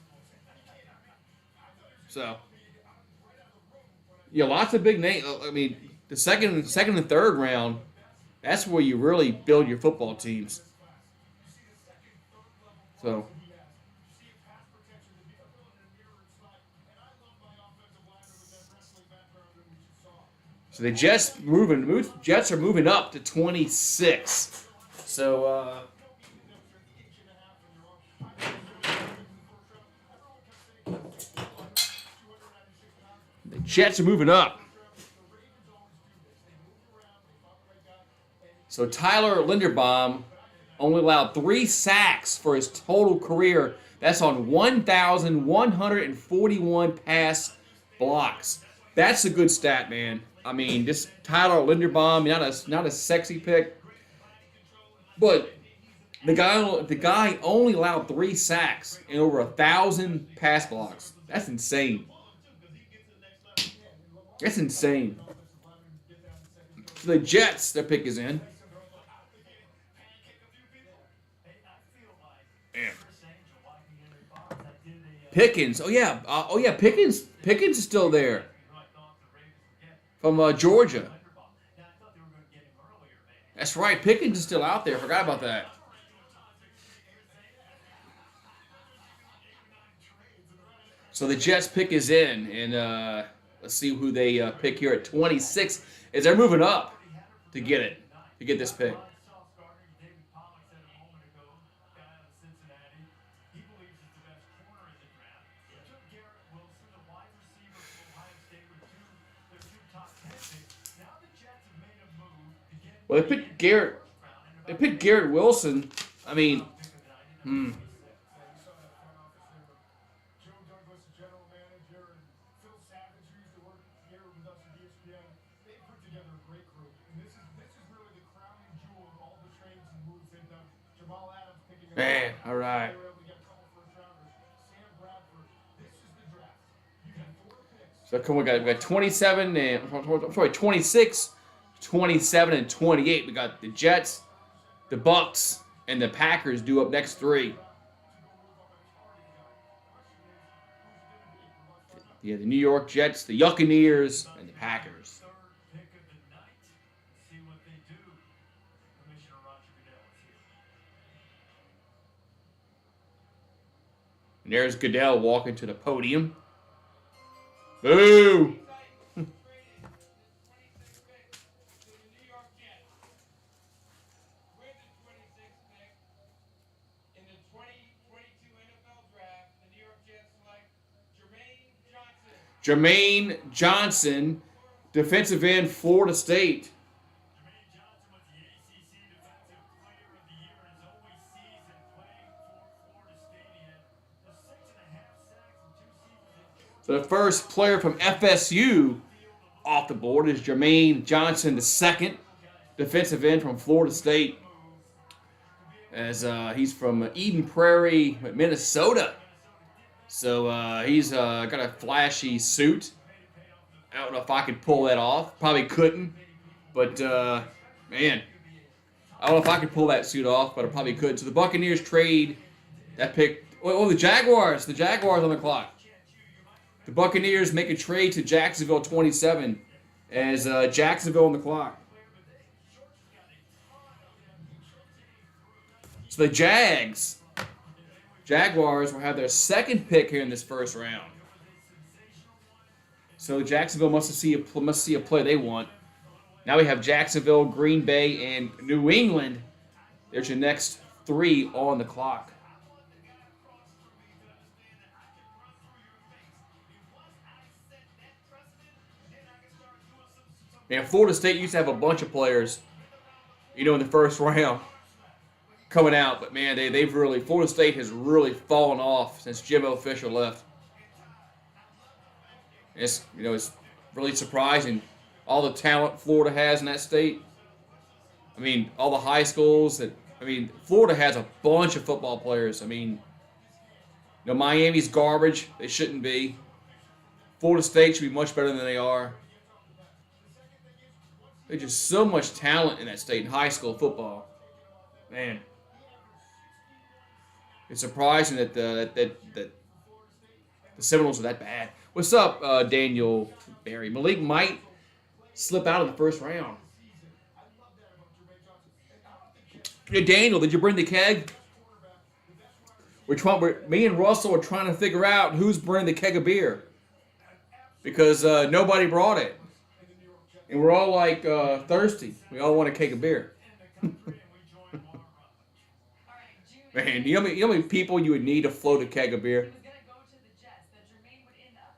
S1: So, yeah, lots of big names. I mean, the second and third round, that's where you really build your football teams. So the Jets are moving up to 26. So, the Jets are moving up. So Tyler Linderbaum only allowed 3 sacks for his total career. That's on 1,141 pass blocks. That's a good stat, man. I mean, this Tyler Linderbaum, not a sexy pick, but the guy only allowed 3 sacks and over 1,000 pass blocks. That's insane. That's insane. So the Jets, their pick is in. Damn. Pickens. Oh yeah. Pickens is still there. From Georgia. That's right. Pickens is still out there. Forgot about that. So the Jets pick is in, and let's see who they pick here at 26 as they're moving up to get this pick. Well, they picked Garrett. They picked Garrett Wilson. I mean, Man, all right. So come on, we got 27 and 26, 27 and 28. We got the Jets, the Bucks, and the Packers do up next 3. Yeah, the New York Jets, the Buccaneers, and the Packers.
S2: Third pick of the night. See what they do. Commissioner Roger Goodell is here.
S1: And there's Goodell walking to the podium. Boo! Jermaine Johnson, defensive end, Florida State.
S2: Jermaine Johnson was the ACC Defensive Player of the Year in his only season playing for Florida State. He had just 6.5 sacks in 2 seasons.
S1: So the first player from FSU off the board is Jermaine Johnson, the second defensive end from Florida State. As he's from Eden Prairie, Minnesota. So he's got a flashy suit. I don't know if I could pull that off. Probably couldn't. But, man, I don't know if I could pull that suit off, but I probably could. So the Buccaneers trade that pick. Oh, the Jaguars. The Jaguars on the clock. The Buccaneers make a trade to Jacksonville 27 as Jacksonville on the clock. So the Jaguars will have their second pick here in this first round. So Jacksonville must see a play they want. Now we have Jacksonville, Green Bay, and New England. There's your next 3 on the clock. Man, Florida State used to have a bunch of players, in the first round coming out. But, man, Florida State has really fallen off since Jimbo Fisher left. It's really surprising all the talent Florida has in that state. I mean, all the high schools Florida has a bunch of football players. Miami's garbage. They shouldn't be. Florida State should be much better than they are. There's just so much talent in that state in high school football. Man. It's surprising that the Seminoles are that bad. What's up, Daniel Barry? Malik might slip out of the first round. Hey, Daniel, did you bring the keg? Me and Russell are trying to figure out who's bringing the keg of beer. Because nobody brought it. And we're all thirsty. We all want a keg of beer. Man, you know how many people you would need to float a keg of beer?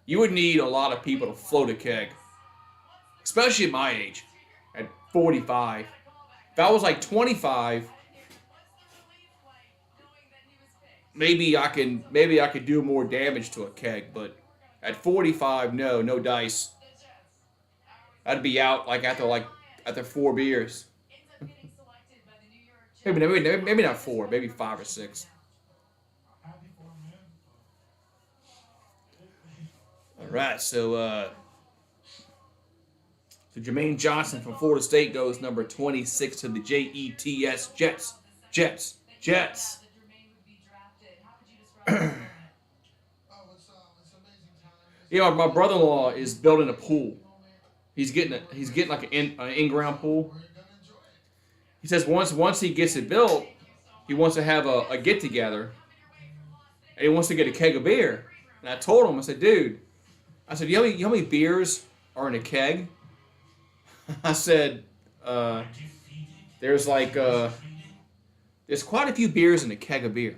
S1: You would need a lot of people to float a keg. Especially at my age. At 45. If I was 25, maybe I could do more damage to a keg, but at 45, no dice. I'd be out after 4 beers. maybe not 4, maybe 5 or 6. All right, so Jermaine Johnson from Florida State goes number 26 to the Jets. Jets. My brother-in-law is building a pool. He's getting like an in-ground pool. He says once he gets it built, he wants to have a get-together, and he wants to get a keg of beer. And I told him, I said, dude, you know how many beers are in a keg? I said, there's quite a few beers in a keg of beer.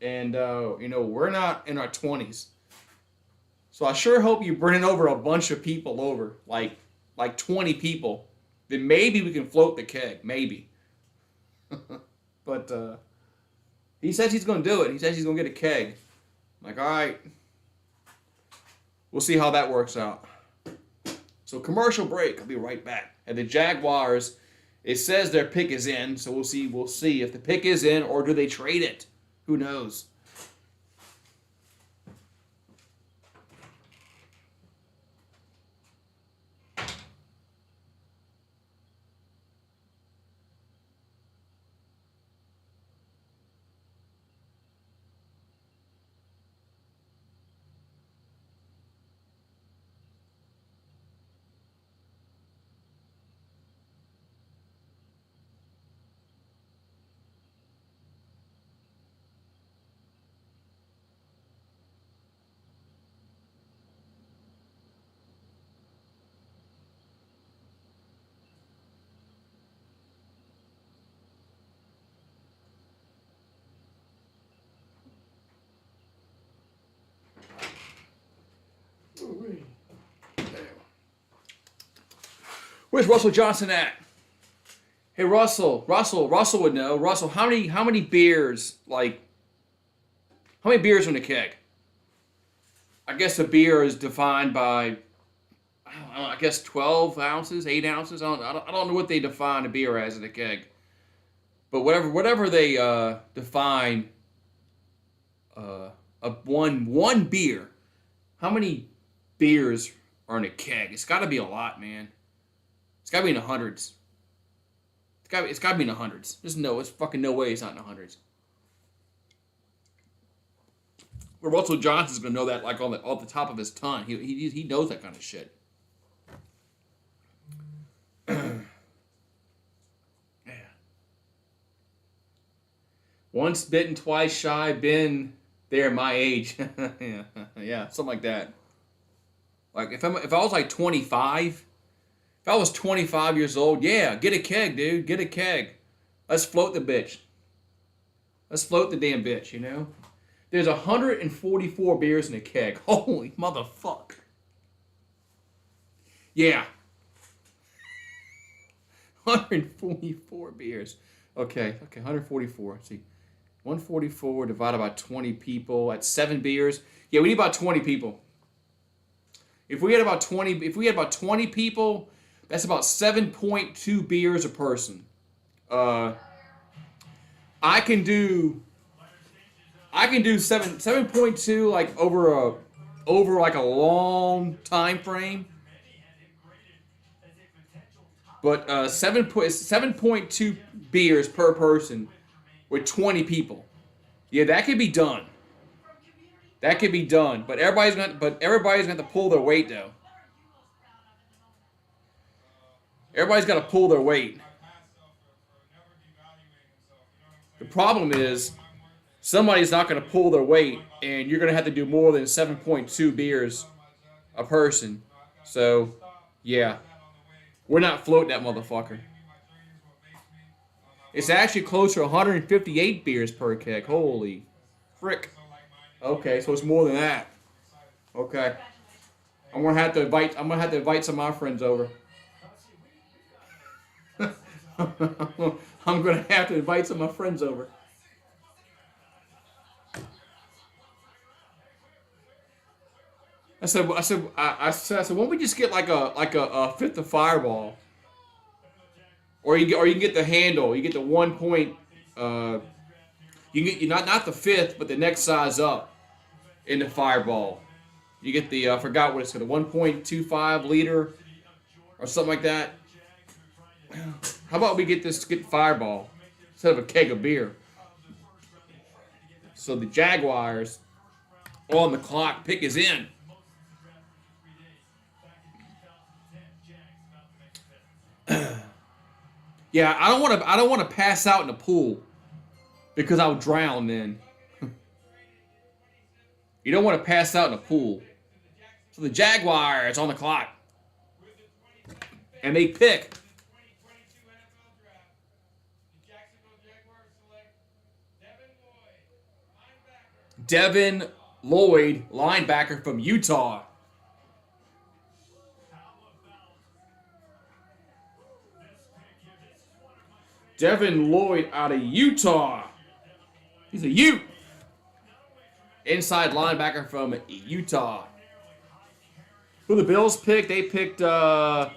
S1: And, we're not in our 20s. So I sure hope you bring over a bunch of people over, like 20 people. Then maybe we can float the keg, maybe. But he says he's going to do it. He says he's going to get a keg. I'm like, all right. We'll see how that works out. So commercial break. I'll be right back. And the Jaguars, it says their pick is in. So we'll see if the pick is in or do they trade it. Who knows? Where's Russell Johnson at? Hey, Russell would know. Russell, how many beers, like, how many beers are in a keg? I guess a beer is defined by, I guess 12 ounces, 8 ounces. I don't know what they define a beer as in a keg. But whatever they define a one beer, how many beers are in a keg? It's got to be a lot, man. It's got to be in the hundreds. It's got to be in the hundreds. It's fucking no way it's not in the hundreds. Well, Russell Johnson's gonna know that like off the top of his tongue. He knows that kind of shit. Yeah. Once bitten, twice shy. Been there, my age. Yeah, something like that. Like if I was like 25. If I was 25 years old, yeah, get a keg, dude. Get a keg. Let's float the bitch. Let's float the damn bitch, you know? There's 144 beers in a keg. Holy motherfucker. Yeah. 144 beers. Okay, 144. Let's see. 144 divided by 20 people. That's 7 beers. Yeah, we need about 20 people. If we had about 20 people, that's about 7.2 beers a person. I can do 7.2 like over like a long time frame. But 7.2 beers per person with 20 people. Yeah, that could be done. That could be done. But everybody's gonna have to pull their weight though. Everybody's got to pull their weight. The problem is somebody's not going to pull their weight, and you're going to have to do more than 7.2 beers a person. So, yeah. We're not floating that motherfucker. It's actually closer to 158 beers per keg. Holy frick. Okay, so it's more than that. Okay. I'm gonna have to invite some of my friends over. I'm gonna have to invite some of my friends over. I said, why don't we just get like a fifth of Fireball, or you can get the handle. You get the 1 point. You get not the fifth, but the next size up in the Fireball. You get the I forgot what it's called, the 1.25 liter or something like that. How about we get Fireball instead of a keg of beer? So the Jaguars on the clock. Pick is in. Yeah, I don't want to pass out in the pool because I'll drown then. You don't want to pass out in the pool. So the Jaguars on the clock. And they pick. Devin Lloyd, linebacker from Utah. Devin Lloyd out of Utah. He's a Ute. Inside linebacker from Utah. Who the Bills picked? They picked Kyer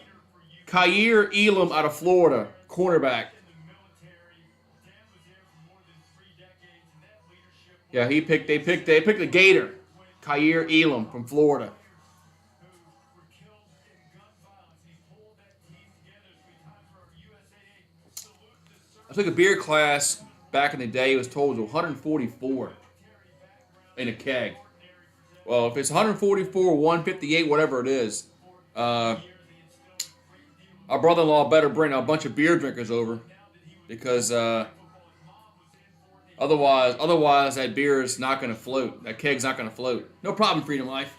S1: Elam out of Florida, cornerback. Yeah, they picked the Gator, Kyer Elam from Florida. I took a beer class back in the day. It was told it was 144 in a keg. Well, if it's 144, 158, whatever it is, our brother-in-law better bring a bunch of beer drinkers over because otherwise that beer is not going to float. That keg's not going to float. No problem, Freedom Life.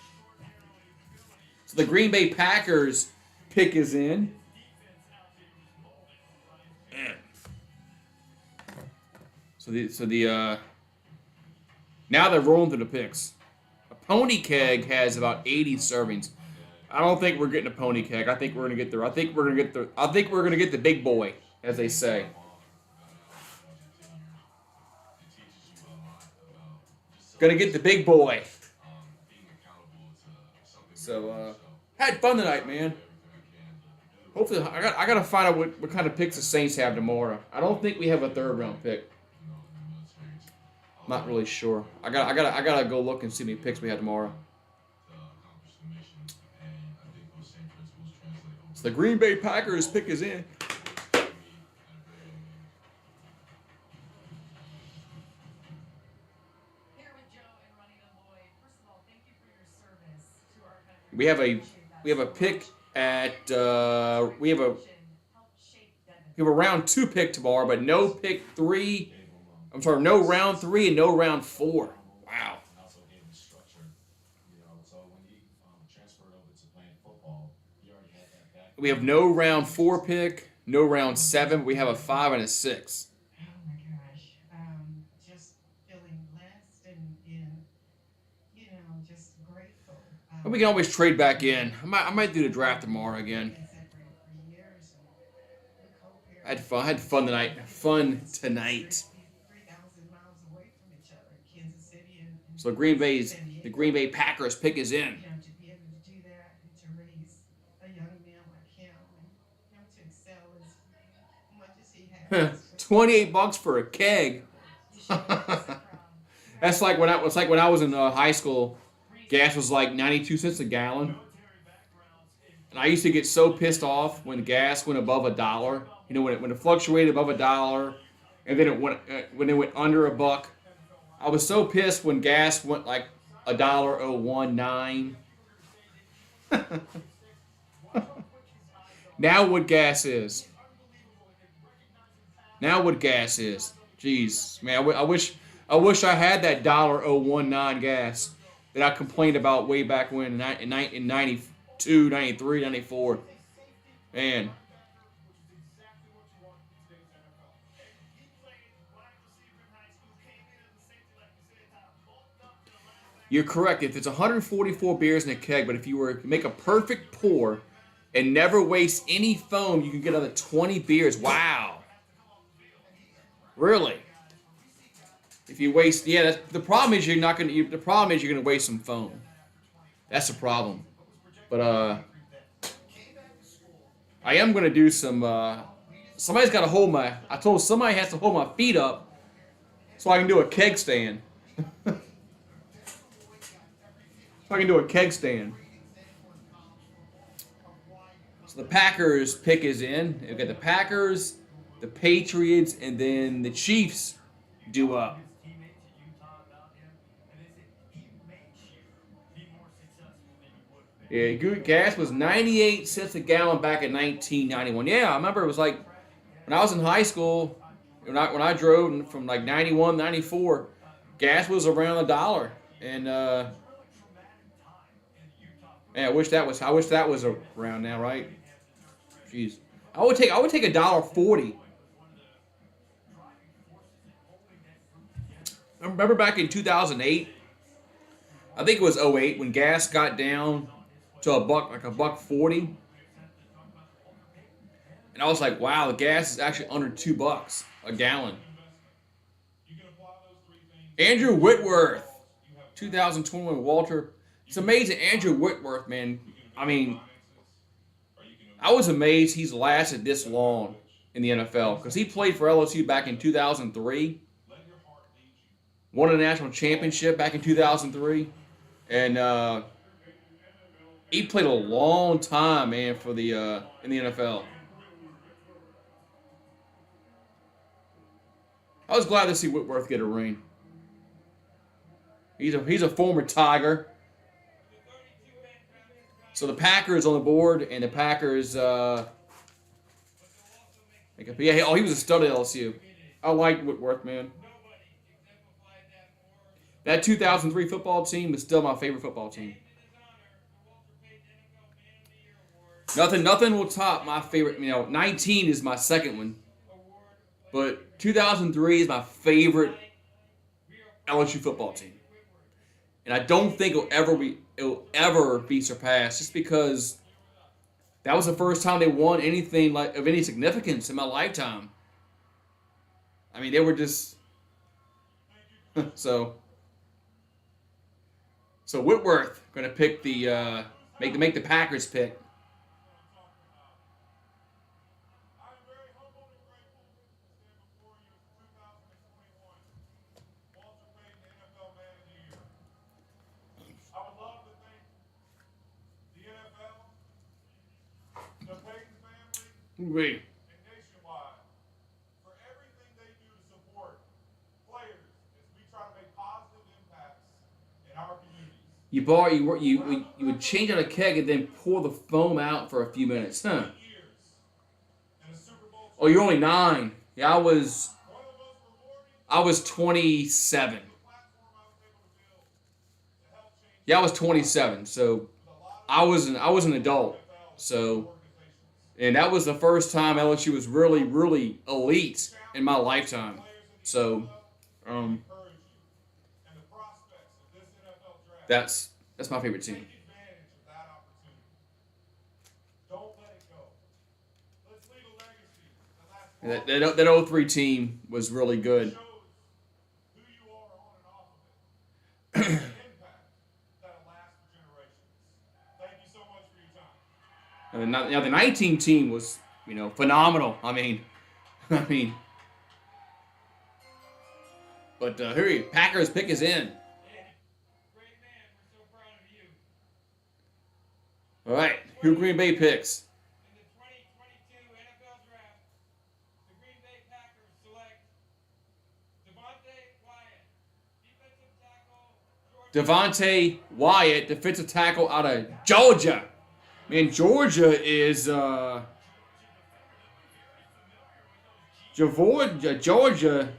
S1: So the Green Bay Packers pick is in. Man. So the now they're rolling through the picks. A pony keg has about 80 servings. I don't think we're getting a pony keg. I think we're gonna get the. I think we're gonna get the big boy, as they say. Gonna get the big boy. So had fun tonight, man. Hopefully, I gotta find out what kind of picks the Saints have tomorrow. I don't think we have a 3rd round pick. Not really sure. I gotta go look and see how many picks we have tomorrow. So the Green Bay Packers pick is in. We have a pick at we have a round 2 pick tomorrow, but no pick 3. I'm sorry, no round 3 and no round 4. Wow. We have no round 4 pick, no round 7. We have a 5 and a 6.
S10: Oh my gosh. Just feeling blessed and just grateful.
S1: And we can always trade back in. I might do the draft tomorrow again. I had fun tonight.
S10: 3,000 miles away from each other, Kansas City and
S1: So the Green Bay Packers pick is in.
S10: to be able to do that and to raise a young man like him and to excel as much as he has.
S1: $28 for a keg. That's like when I was in high school. Gas was like 92 cents a gallon. And I used to get so pissed off when gas went above $1. You know, when it fluctuated above $1, and then when it went under $1. I was so pissed when gas went like $1.019. Now what gas is? Jeez, man, I wish I had that $1.019 gas that I complained about way back when in 92, 93, 94. Man. You're correct. If it's 144 beers in a keg, but if you were to make a perfect pour and never waste any foam, you can get another 20 beers. Wow. Really? If you waste, the problem is you're gonna waste some foam. That's the problem. But I am gonna do some. Somebody's got to hold my. I told somebody has to hold my feet up so I can do a keg stand. So I can do a keg stand. So the Packers pick is in. We've got the Packers, the Patriots, and then the Chiefs do up. Yeah, gas was 98 cents a gallon back in 1991. Yeah, I remember it was like when I was in high school, when I drove from like 91, 94, gas was around $1. And man, I wish that was around now, right? Jeez, I would take $1.40. Remember back in 2008? I think it was 08 when gas got down to $1.40, and I was like, wow, the gas is actually under $2 a gallon. Andrew Whitworth, 2021 Walter. It's amazing, Andrew Whitworth, man. I mean, I was amazed he's lasted this long in the NFL because he played for LSU back in 2003, won a national championship back in 2003, and he played a long time, man, for the in the NFL. I was glad to see Whitworth get a ring. He's a former Tiger. So the Packers on the board, and the Packers. He was a stud at LSU. I liked Whitworth, man. That 2003 football team is still my favorite football team. Nothing will top my favorite. 19 is my second one, but 2003 is my favorite LSU football team, and I don't think it'll it will ever be surpassed, just because that was the first time they won anything like of any significance in my lifetime. I mean, they were just so. So Whitworth going to pick the make the Packers pick.
S5: I am very humbled and grateful to stand before you as the 2021 Walter Payton NFL Man of the Year. I would love to thank the NFL, the Payton family,
S1: Wait.
S5: and Nationwide for everything they do to support players as we try to make positive impacts in our communities.
S1: You would change out a keg and then pour the foam out for a few minutes, huh?
S5: Years and a Super Bowl
S1: Oh, you're only 9. Yeah,
S5: one of the most rewarding
S1: I was 27.
S5: platform I was able to build to help change
S1: Yeah, I was 27. So I was an adult. So,
S5: organizations.
S1: and that was the first time LSU was really, really elite in my lifetime. So,
S5: Encourage you and the prospects of this NFL draft.
S1: that's my favorite team.
S5: Take advantage of that opportunity. Don't let it go. Let's leave a legacy that lasts
S1: That 03 team was really good.
S5: shows who you are on and off of it. An impact that'll last for generations. Thank you so much for your time.
S1: Now the 19 team was, phenomenal. I mean, but here, Packers pick is in.
S2: Great man. We're so proud of you.
S1: All right, who Green Bay picks?
S2: In the 2022 NFL Draft, the Green Bay Packers select Devontae
S1: Devontae
S2: Wyatt, defensive tackle, Georgia.
S1: Wyatt, defensive tackle out of Georgia. Man, Georgia is Georgia.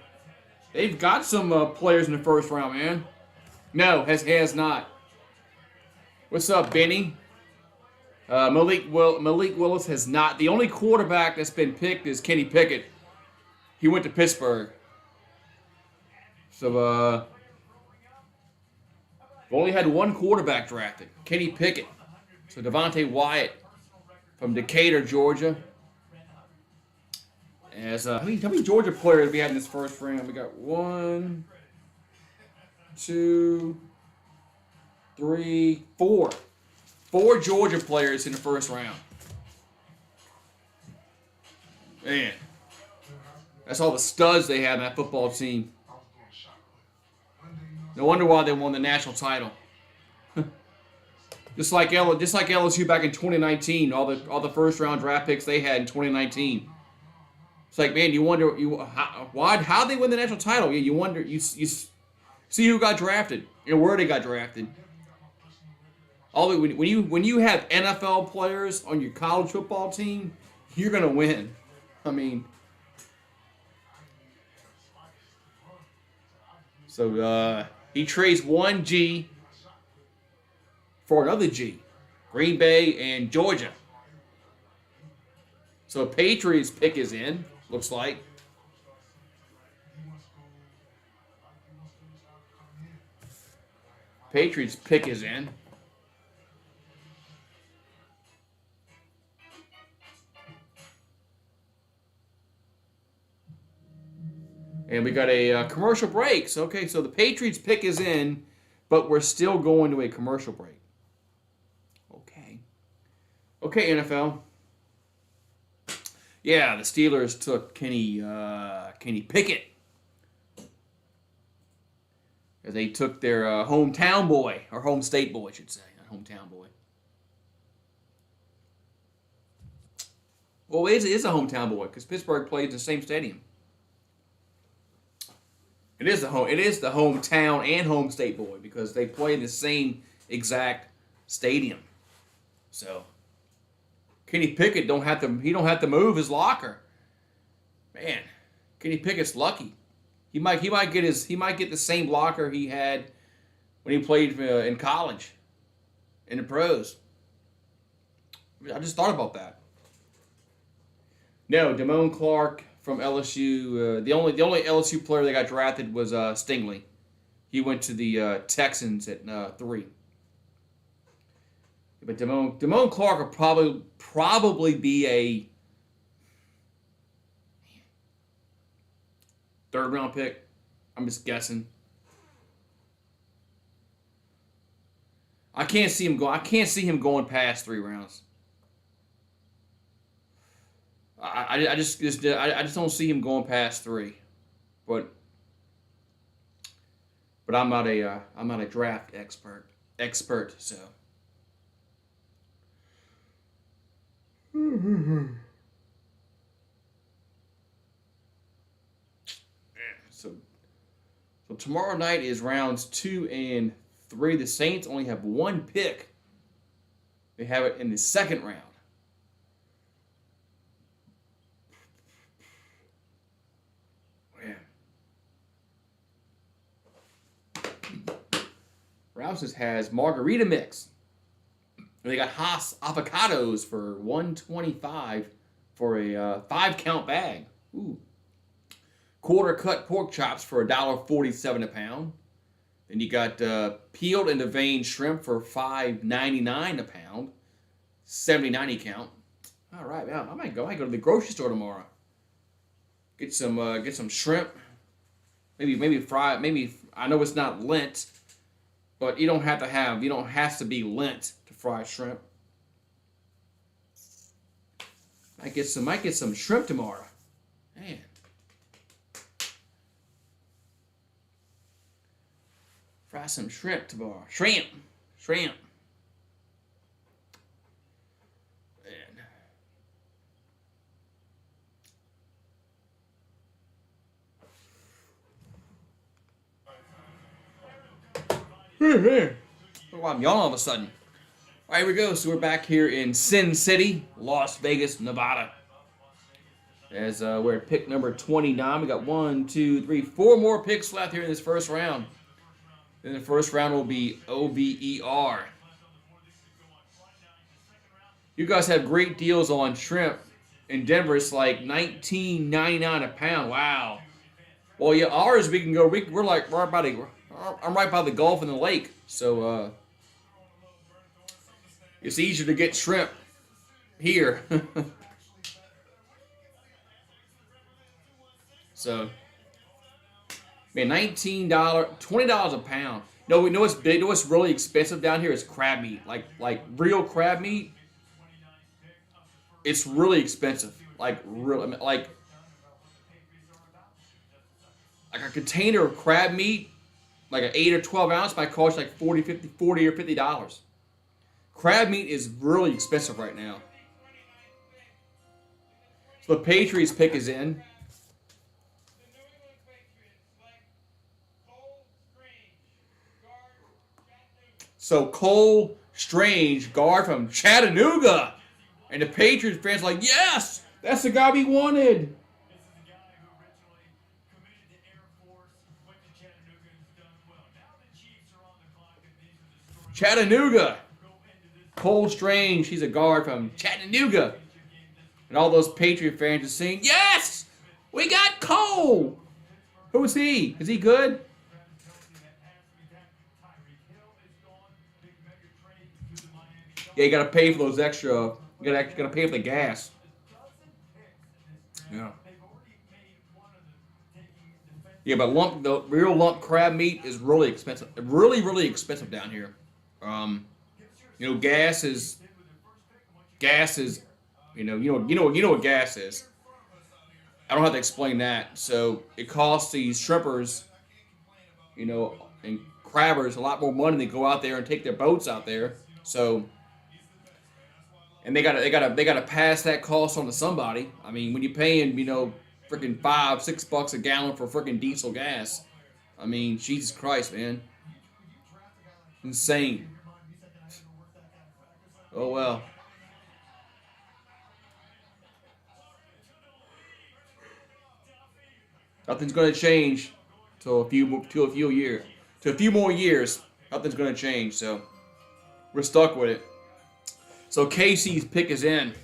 S1: They've got some players in the first round, man. No, has not. What's up, Benny? Malik Willis has not. The only quarterback that's been picked is Kenny Pickett. He went to Pittsburgh. So, we've only had one quarterback drafted, Kenny Pickett. So Devontae Wyatt from Decatur, Georgia. As how many Georgia players we had in this first round? We got 1, 2, 3, 4. 4 Georgia players in the first round. Man, that's all the studs they had in that football team. No wonder why they won the national title. just like LSU back in 2019, all the first round draft picks they had in 2019. It's like, man, you wonder how they win the national title. Yeah, you wonder you see who got drafted and where they got drafted. When you have NFL players on your college football team, you're gonna win. I mean, so he trades one G for another G, Green Bay and Georgia. So Patriots pick is in. Looks like. Patriots pick is in. And we got a commercial break. So, okay, so the Patriots pick is in, but we're still going to a commercial break. Okay. Okay, NFL. Yeah, the Steelers took Kenny Pickett. They took their hometown boy, or home state boy, I should say, not hometown boy. Well, it is a hometown boy because Pittsburgh plays in the same stadium. It is the hometown and home state boy because they play in the same exact stadium. So Kenny Pickett don't have to move his locker. Man, Kenny Pickett's lucky. He might get the same locker he had when he played in college, in the pros. I just thought about that. No, Damone Clark from LSU. The only LSU player that got drafted was Stingley. He went to the Texans at 3. But Damone Clark will probably be a third-round pick. I'm just guessing. I can't see him going past 3 rounds. I just don't see him going past 3. But I'm not a draft expert, so. So tomorrow night is rounds 2 and 3. The Saints only have 1 pick. They have it in the second round. Man. Rouse's has margarita mix. And they got Haas avocados for $125 for a 5-count bag. Ooh. Quarter cut pork chops for $1.47 a pound. Then you got peeled and deveined shrimp for $5.99 a pound. 70-90 count. All right, man. I might go to the grocery store tomorrow. Get some shrimp. Maybe fry. Maybe I know it's not Lent, but you don't have to be Lent to fry shrimp. Might get some shrimp tomorrow. Man. Fry some shrimp tomorrow. Shrimp. Man. Oh, I'm yawning all of a sudden. All right, here we go. So we're back here in Sin City, Las Vegas, Nevada. As we're at pick number 29. We got 1, 2, 3, 4 more picks left here in this first round. Then the first round will be OVER. You guys have great deals on shrimp. In Denver, it's like $19.99 a pound. Wow. Well, yeah, ours we can go. We're like right by the. I'm right by the Gulf and the lake, so it's easier to get shrimp here. So, man, $19, $20 a pound. No, we know what's big. You know what's really expensive down here is crab meat. Like real crab meat. It's really expensive. Like a container of crab meat, like an 8 or 12 ounce, might cost like $40 or $50. Crab meat is really expensive right now. So the Patriots pick is in. So Cole Strange, guard from Chattanooga. And the Patriots fans are like, yes, that's the guy we wanted.
S2: This is a guy who originally committed to Air Force, went to Chattanooga, and has done well. Now the Chiefs are on the clock, and these are the stories.
S1: Chattanooga. Cole Strange, he's a guard from Chattanooga. And all those Patriot fans are saying, yes, we got Cole. Who is he? Is he good? Yeah, you got to pay for those extra. You got to pay for the gas. Yeah. Yeah, but the real lump crab meat is really expensive. Really, really expensive down here. You know, gas is. You know what gas is. I don't have to explain that. So it costs these shrimpers, and crabbers a lot more money to go out there and take their boats out there. So. And they gotta pass that cost on to somebody. I mean, when you're paying, freaking $5-6 a gallon for freaking diesel gas, I mean, Jesus Christ, man, insane. Oh well. Nothing's gonna change till a few more years. Nothing's gonna change. So we're stuck with it. So Casey's pick is in.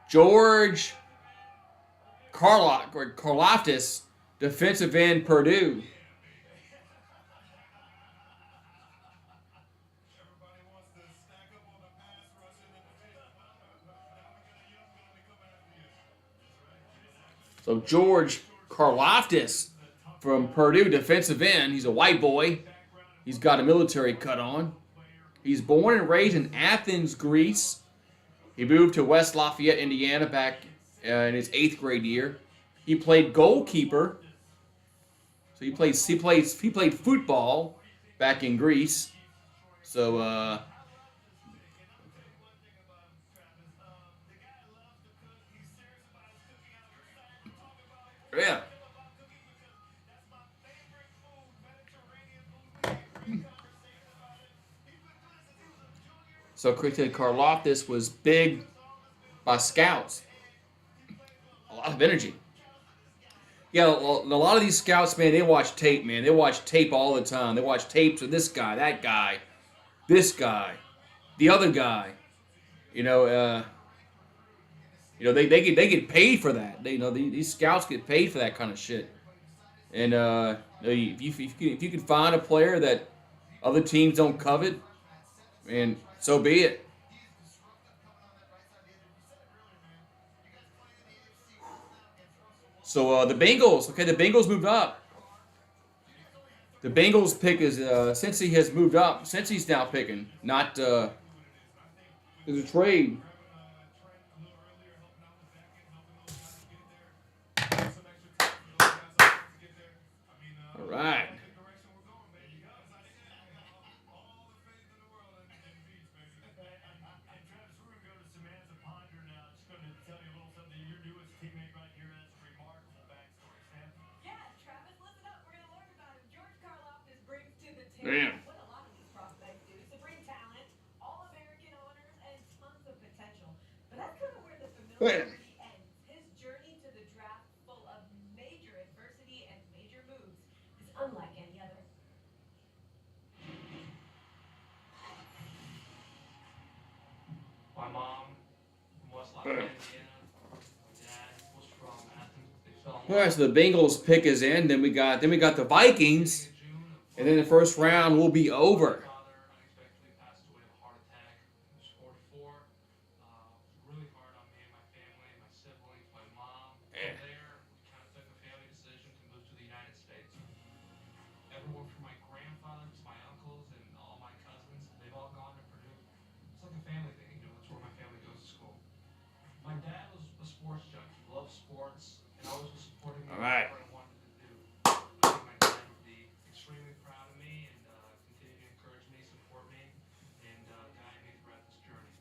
S1: George Karlaftis, defensive end, Purdue.
S5: Everybody wants to stack up on the pass rush in the division. Now we got a young gun to come after you.
S1: So George Karlaftis from Purdue, defensive end. He's a white boy. He's got a military cut on. He's born and raised in Athens, Greece. He moved to West Lafayette, Indiana back in his 8th grade year. He played goalkeeper. So he played football back in Greece. So yeah. So Christian Karlaftis was big by scouts. A lot of energy. Yeah, a lot of these scouts, man, they watch tape, man. They watch tape all the time. They watch tapes of this guy, that guy, this guy, the other guy. You know, they get paid for that. These scouts get paid for that kind of shit. And if you can find a player that other teams don't covet, man, so be it. So the Bengals, okay, the Bengals moved up. The Bengals pick is Cincy has moved up. Cincy's now picking, not there's a trade. All right. Damn.
S3: What a lot of these prospects do. Supreme talent, all-American honors, and tons of potential. But that's kind of where the familiarity ends. His journey to the draft, full of major adversity and major moves, is unlike any other.
S2: My mom from West Lafayette, Indiana. My dad was from Athens. They fell in
S1: All right, so the Bengals pick is in. Then we got the Vikings, and then the first round will be over.
S2: My father unexpectedly passed away of a heart attack. He was 44. Really hard on me and my family, my siblings, my mom. From there, we kind of took a family decision to move to the United States. Everyone from my grandfather to my uncles and all my cousins, they've all gone to Purdue. It's like a family thing, you know, that's where my family goes to school. My dad was a sports junkie, loved sports, and always was supporting me in whatever I wanted to do. I think my dad would be extremely proud of me and continue to encourage me, support me, and guide me throughout this journey.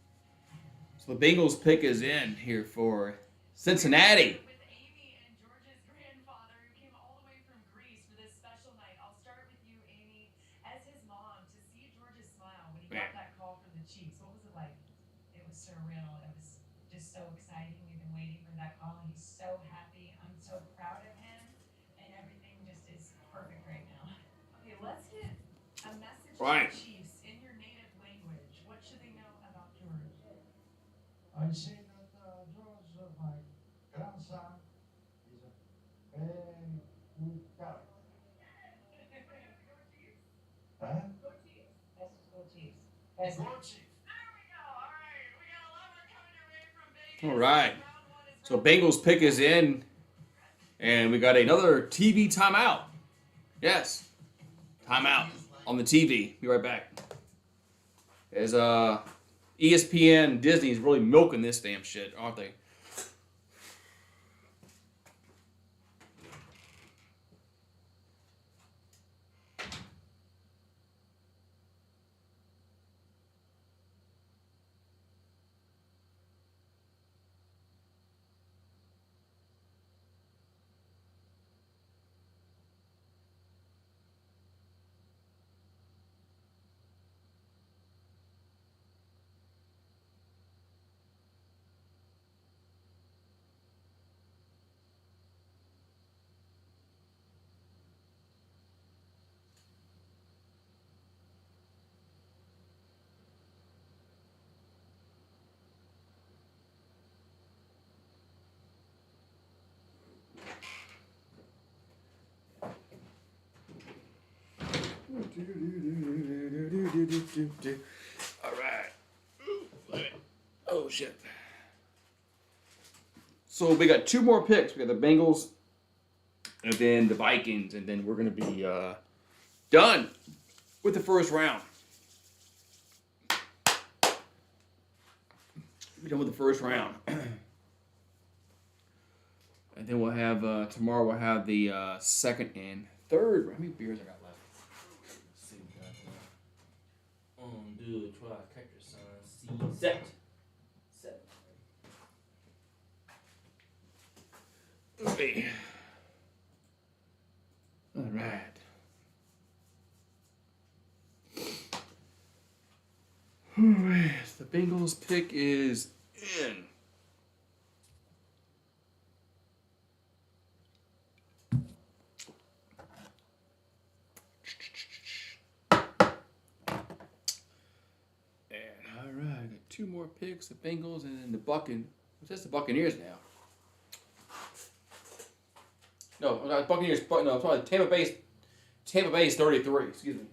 S1: So the Bengals pick is in here for Cincinnati.
S3: With Amy and George's grandfather, who came all the way from Greece for this special night. I'll start with you, Amy. As his mom, to see George's smile when he got that call from the Chiefs, what was it like?
S10: It was surreal. It was just so exciting. We've been waiting for that call. He's so happy. I'm so proud of him. And everything just is perfect right now.
S3: Okay, let's get a message
S1: Right.
S3: to the Chiefs in your native language. What should they know about George?
S11: I say that George, my grandson, is a very good character.
S3: Go Chiefs.
S11: Huh?
S3: Go Chiefs.
S10: Let's just go Chiefs.
S11: Go Chiefs.
S3: There we go. All right. We got a lover coming your way from Vegas.
S1: All right.
S3: Round one is
S1: So Bengals pick is in, and we got another TV timeout. Yes, timeout on the TV. Be right back. As ESPN, Disney's really milking this damn shit, aren't they? All right. Oh shit. So we got 2 more picks. We got the Bengals, and then the Vikings, and then we're gonna be done with the first round. We're done with the first round. And then we'll have, tomorrow we'll have the second and third round. How many beers I got left? Let's see. Do try catcher sign. Set. Okay. All right. All right. The Bengals pick is in. All right, I got 2 more picks, the Bengals and then the What's the Buccaneers now? No, not Buccaneers, but no, sorry, Tampa Bay's 33, excuse me.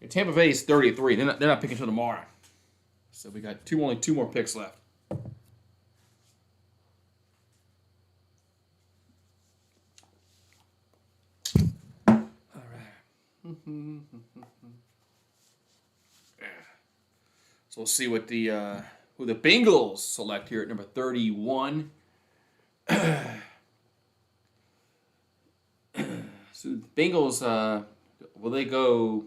S1: Yeah, Tampa Bay's 33. They're not picking until tomorrow. So we got only 2 more picks left. So we'll see what who the Bengals select here at number 31. So the Bengals, will they go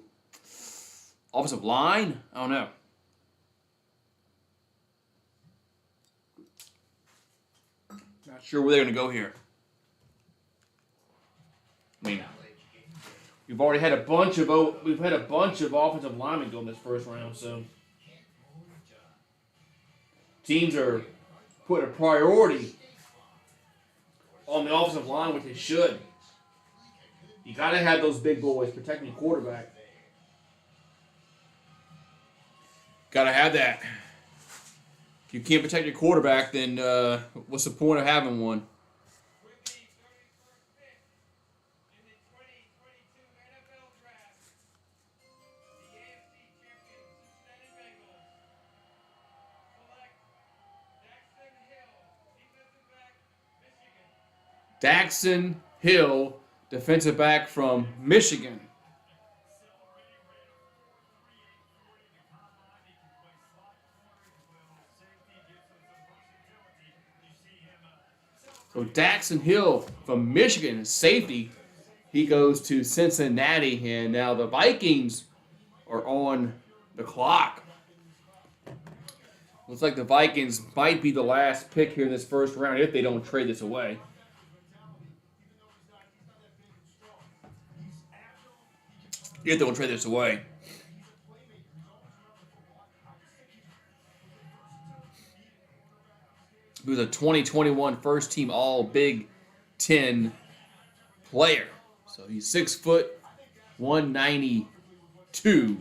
S1: offensive line? I don't know. Not sure where they're going to go here. I mean, we've already had a bunch of offensive linemen go in this first round, so teams are putting a priority on the offensive line, which they should. You got to have those big boys protecting your quarterback. Got to have that. If you can't protect your quarterback, then what's the point of having one?
S2: With the 31st pick in the 2022 NFL Draft, the AFC champion Cincinnati Bengals select Daxton Hill, defensive back, Michigan.
S1: Daxton Hill, defensive back from Michigan.
S2: Celebrating ran a 4.38 40 in the combine. He can play slot corner as well as safety, gives him some versatility. You see him
S1: So Daxton Hill from Michigan, safety, he goes to Cincinnati, and now the Vikings are on the clock. Looks like the Vikings might be the last pick here in this first round if they don't trade this away. If they don't trade this away. He was a 2021 first team All Big Ten player. So he's 6 foot, 192.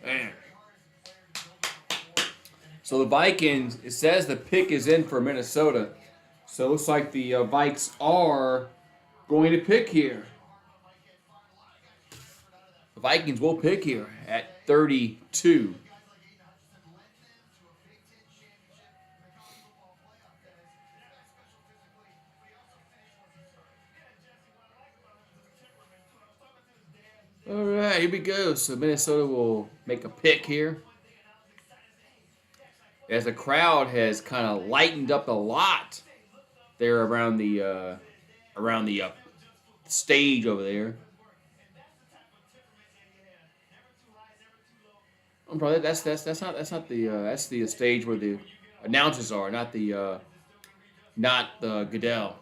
S1: Man. So the Vikings, it says the pick is in for Minnesota. So it looks like the Vikes are going to pick here. The Vikings will pick here at 32. All right, here we go. So Minnesota will make a pick here. As the crowd has kind of lightened up a lot there around the stage over there. Probably that's not the stage where the announcers are, not the Goodell.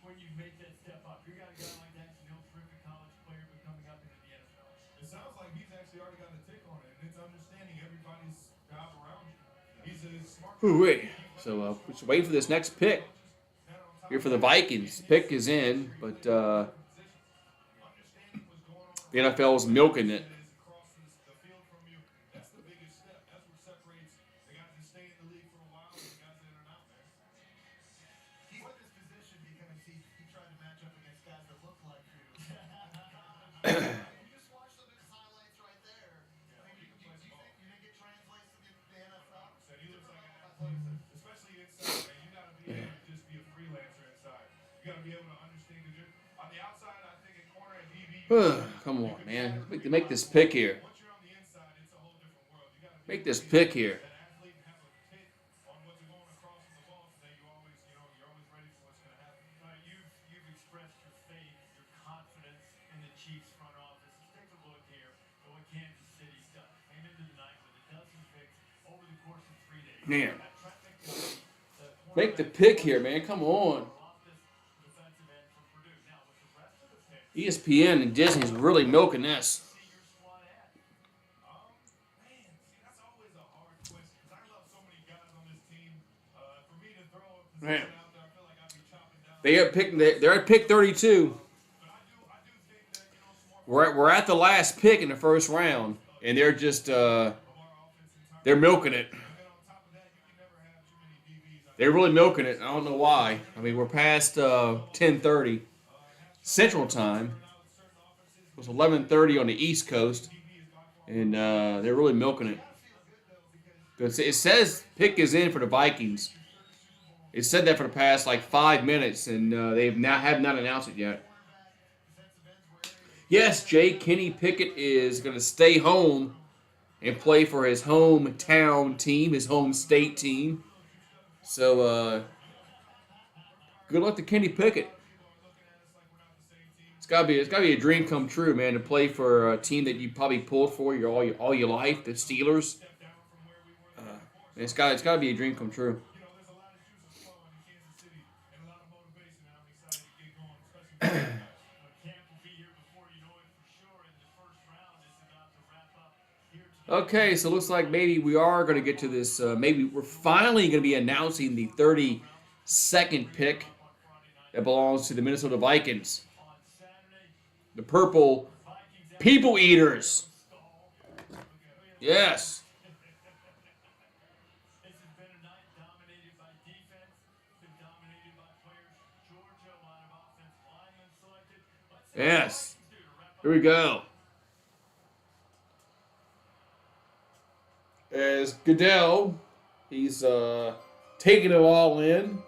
S2: when you make that step up? You got a guy like Daxton Hill, terrific college player, but coming up into the NFL.
S6: It sounds like he's actually actually already got a tick on it, and it's understanding everybody's job around you. He's a smart
S1: Ooh, wait. So we're just waiting for this next pick here for the Vikings. Pick is in, but the NFL is milking it.
S6: across the field from you. That's the biggest step. That's what separates the guys that stay in the league for a while and the guys that are not, man.
S9: He's in this position because he tried to match up against guys that look like you. You just watch some of his highlights right there. I mean, you think it translates to the NFL?
S6: Said he looks like an athlete, especially inside, man. You got to be able to just be a freelancer inside. You got to be able to understand because you're on the outside. I think at corner and DB.
S1: Come on, man. Make this pick here.
S6: Once you're on the inside, it's a whole different world. You got to
S1: Make this pick here.
S6: that athlete and have a pick on what's going across from the ball, so that you're always ready for what's going to happen.
S2: You've expressed your faith, your confidence in the Chiefs front office. Let's take a look here at what Kansas City's done. Came into the night with a dozen picks over the course of 3 days.
S1: Man.
S2: That trifecta, the
S1: Make the pick here, man. Come on.
S2: loftus defensive end from Purdue. Now, with the rest of the picks,
S1: ESPN and Disney's really milking this.
S2: see your squad at.
S6: Man, see, that's always a hard question because I love so many guys on this team. For me to throw a
S1: Man.
S6: position out there, I feel like I'd be chopping down.
S1: They're at pick 32.
S6: But I do think that smart
S1: We're at the last pick in the first round, and they're just
S6: of our offense and
S1: they're milking it.
S6: And then on top of that, you can never have too many DBs.
S1: They're really milking it. I don't know why. I mean, we're past 10:30 Central Time. It was 11:30 on the East Coast, and they're really milking it. It says pick is in for the Vikings. It said that for the past like 5 minutes, and they have not announced it yet. Yes, Jay, Kenny Pickett is going to stay home and play for his hometown team, his home state team. So, good luck to Kenny Pickett. It's gotta be a dream come true, man, to play for a team that you probably pulled for all your life, the Steelers. It's gotta be a dream come true.
S6: There's a lot of juices flowing in Kansas City and a lot of motivation, and I'm excited to get going, especially
S2: Camp will be here before you know it for sure, and the first round is about to wrap up here today.
S1: Okay, so it looks like maybe we are going to get to this. Maybe we're finally going to be announcing the 32nd pick that belongs to the Minnesota Vikings.
S2: On Saturday,
S1: The Purple
S2: Vikings
S1: People Eaters.
S2: stall.
S1: Yes.
S2: This has been a night dominated by defense, been dominated by players. Georgia, a lot of offensive linemen selected. Let's see what the
S1: Yes.
S2: Vikings do to wrap up.
S1: Here we go. As Goodell, he's taking it all in.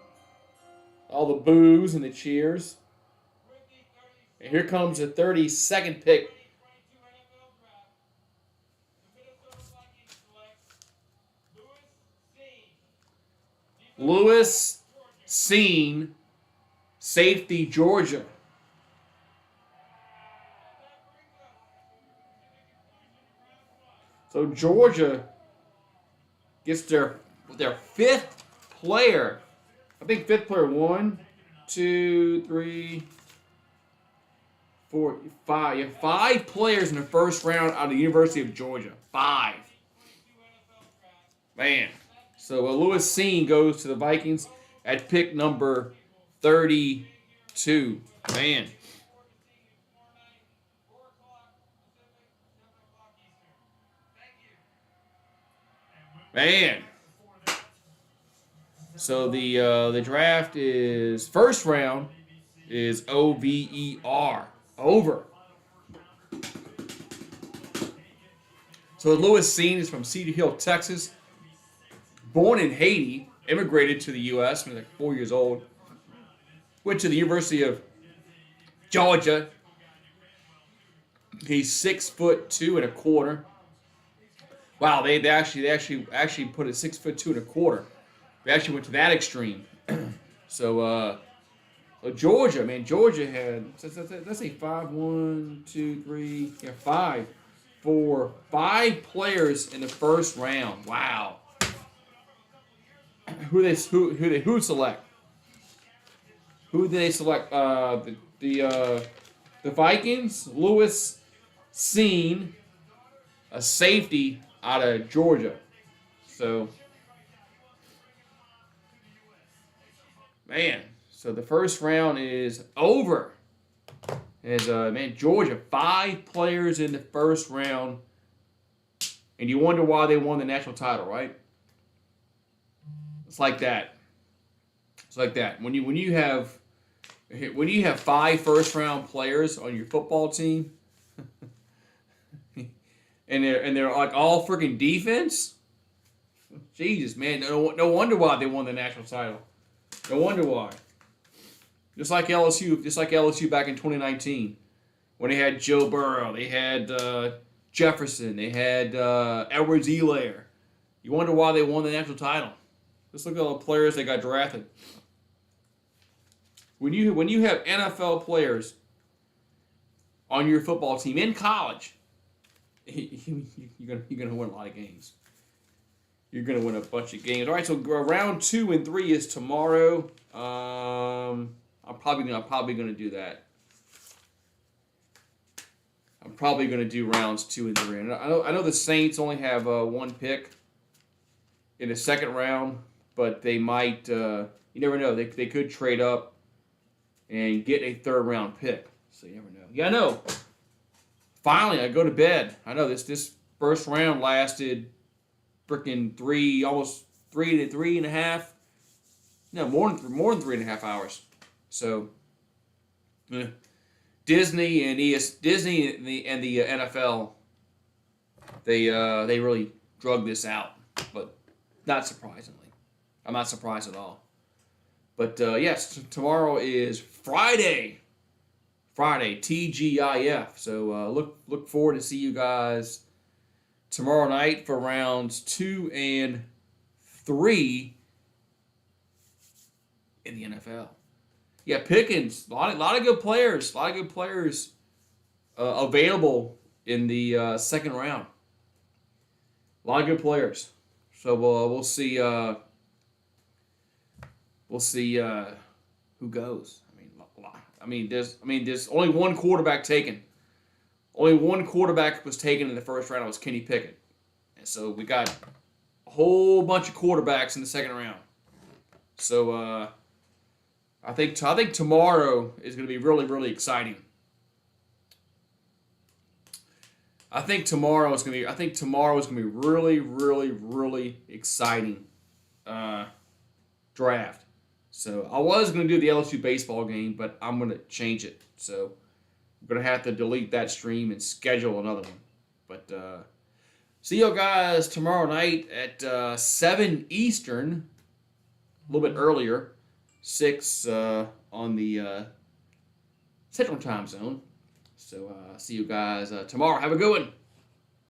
S1: All the boos and the cheers. And here comes the 32nd pick.
S5: 2022 NFL Draft. The Minnesota Vikings select
S1: Lewis Seen, safety, Georgia. So Georgia gets their fifth player. I think fifth player. 1, 2, 3, 4, 5. You have 5 players in the first round out of the University of Georgia. 5. Man. So Lewis Seen goes to the Vikings at pick number 32. Man. Man. So the draft is first round is OVER. Over. So Lewis Seen is from Cedar Hill, Texas. Born in Haiti, immigrated to the U.S. when he was like 4 years old. Went to the University of Georgia. He's 6'2.25". Wow, they actually put it 6'2.25". They actually went to that extreme. So Georgia, man, Georgia had let's say 5, 1, 2, 3, 5 players in the first round. Wow. Who select? Who did they select? The Vikings, Lewis Seen, a safety out of Georgia. So, man, so the first round is over. As Georgia, 5 players in the first round, and you wonder why they won the national title, right? It's like that. It's like that. When you have 5 first round players on your football team, and they're like all freaking defense. Jesus, man, no wonder why they won the national title. No wonder why. Just like LSU back in 2019, when they had Joe Burrow, they had Jefferson, they had Edwards-Helaire. You wonder why they won the national title. Just look at all the players they got drafted. When you have NFL players on your football team in college, you're gonna win a lot of games. You're gonna win a bunch of games. All right, so round 2 and 3 is tomorrow. I'm probably gonna do that. I'm probably gonna do rounds 2 and 3. And I know the Saints only have 1 pick in the second round, but they might. You never know. They could trade up and get a 3rd round pick. So you never know. Yeah, I know. Finally, I go to bed. I know this first round lasted freaking almost 3 to 3.5. No, more than 3.5 hours. So, Disney and the NFL, they really drug this out, but not surprisingly, I'm not surprised at all. But yes, tomorrow is Friday, TGIF. So look forward to see you guys tomorrow night for rounds 2 and 3 in the NFL. Yeah, Pickens, a lot of good players, available in the second round. A lot of good players. So we'll see. We'll see who goes. There's only one quarterback taken. Only one quarterback was taken in the first round. It was Kenny Pickett, and so we got a whole bunch of quarterbacks in the second round. So I think tomorrow is going to be really, really exciting. I think tomorrow is going to be really, really, really exciting draft. So I was going to do the LSU baseball game, but I'm going to change it. So I'm going to have to delete that stream and schedule another one. But see you guys tomorrow night at 7 Eastern, a little bit earlier, 6 on the Central Time Zone. So see you guys tomorrow. Have a good one.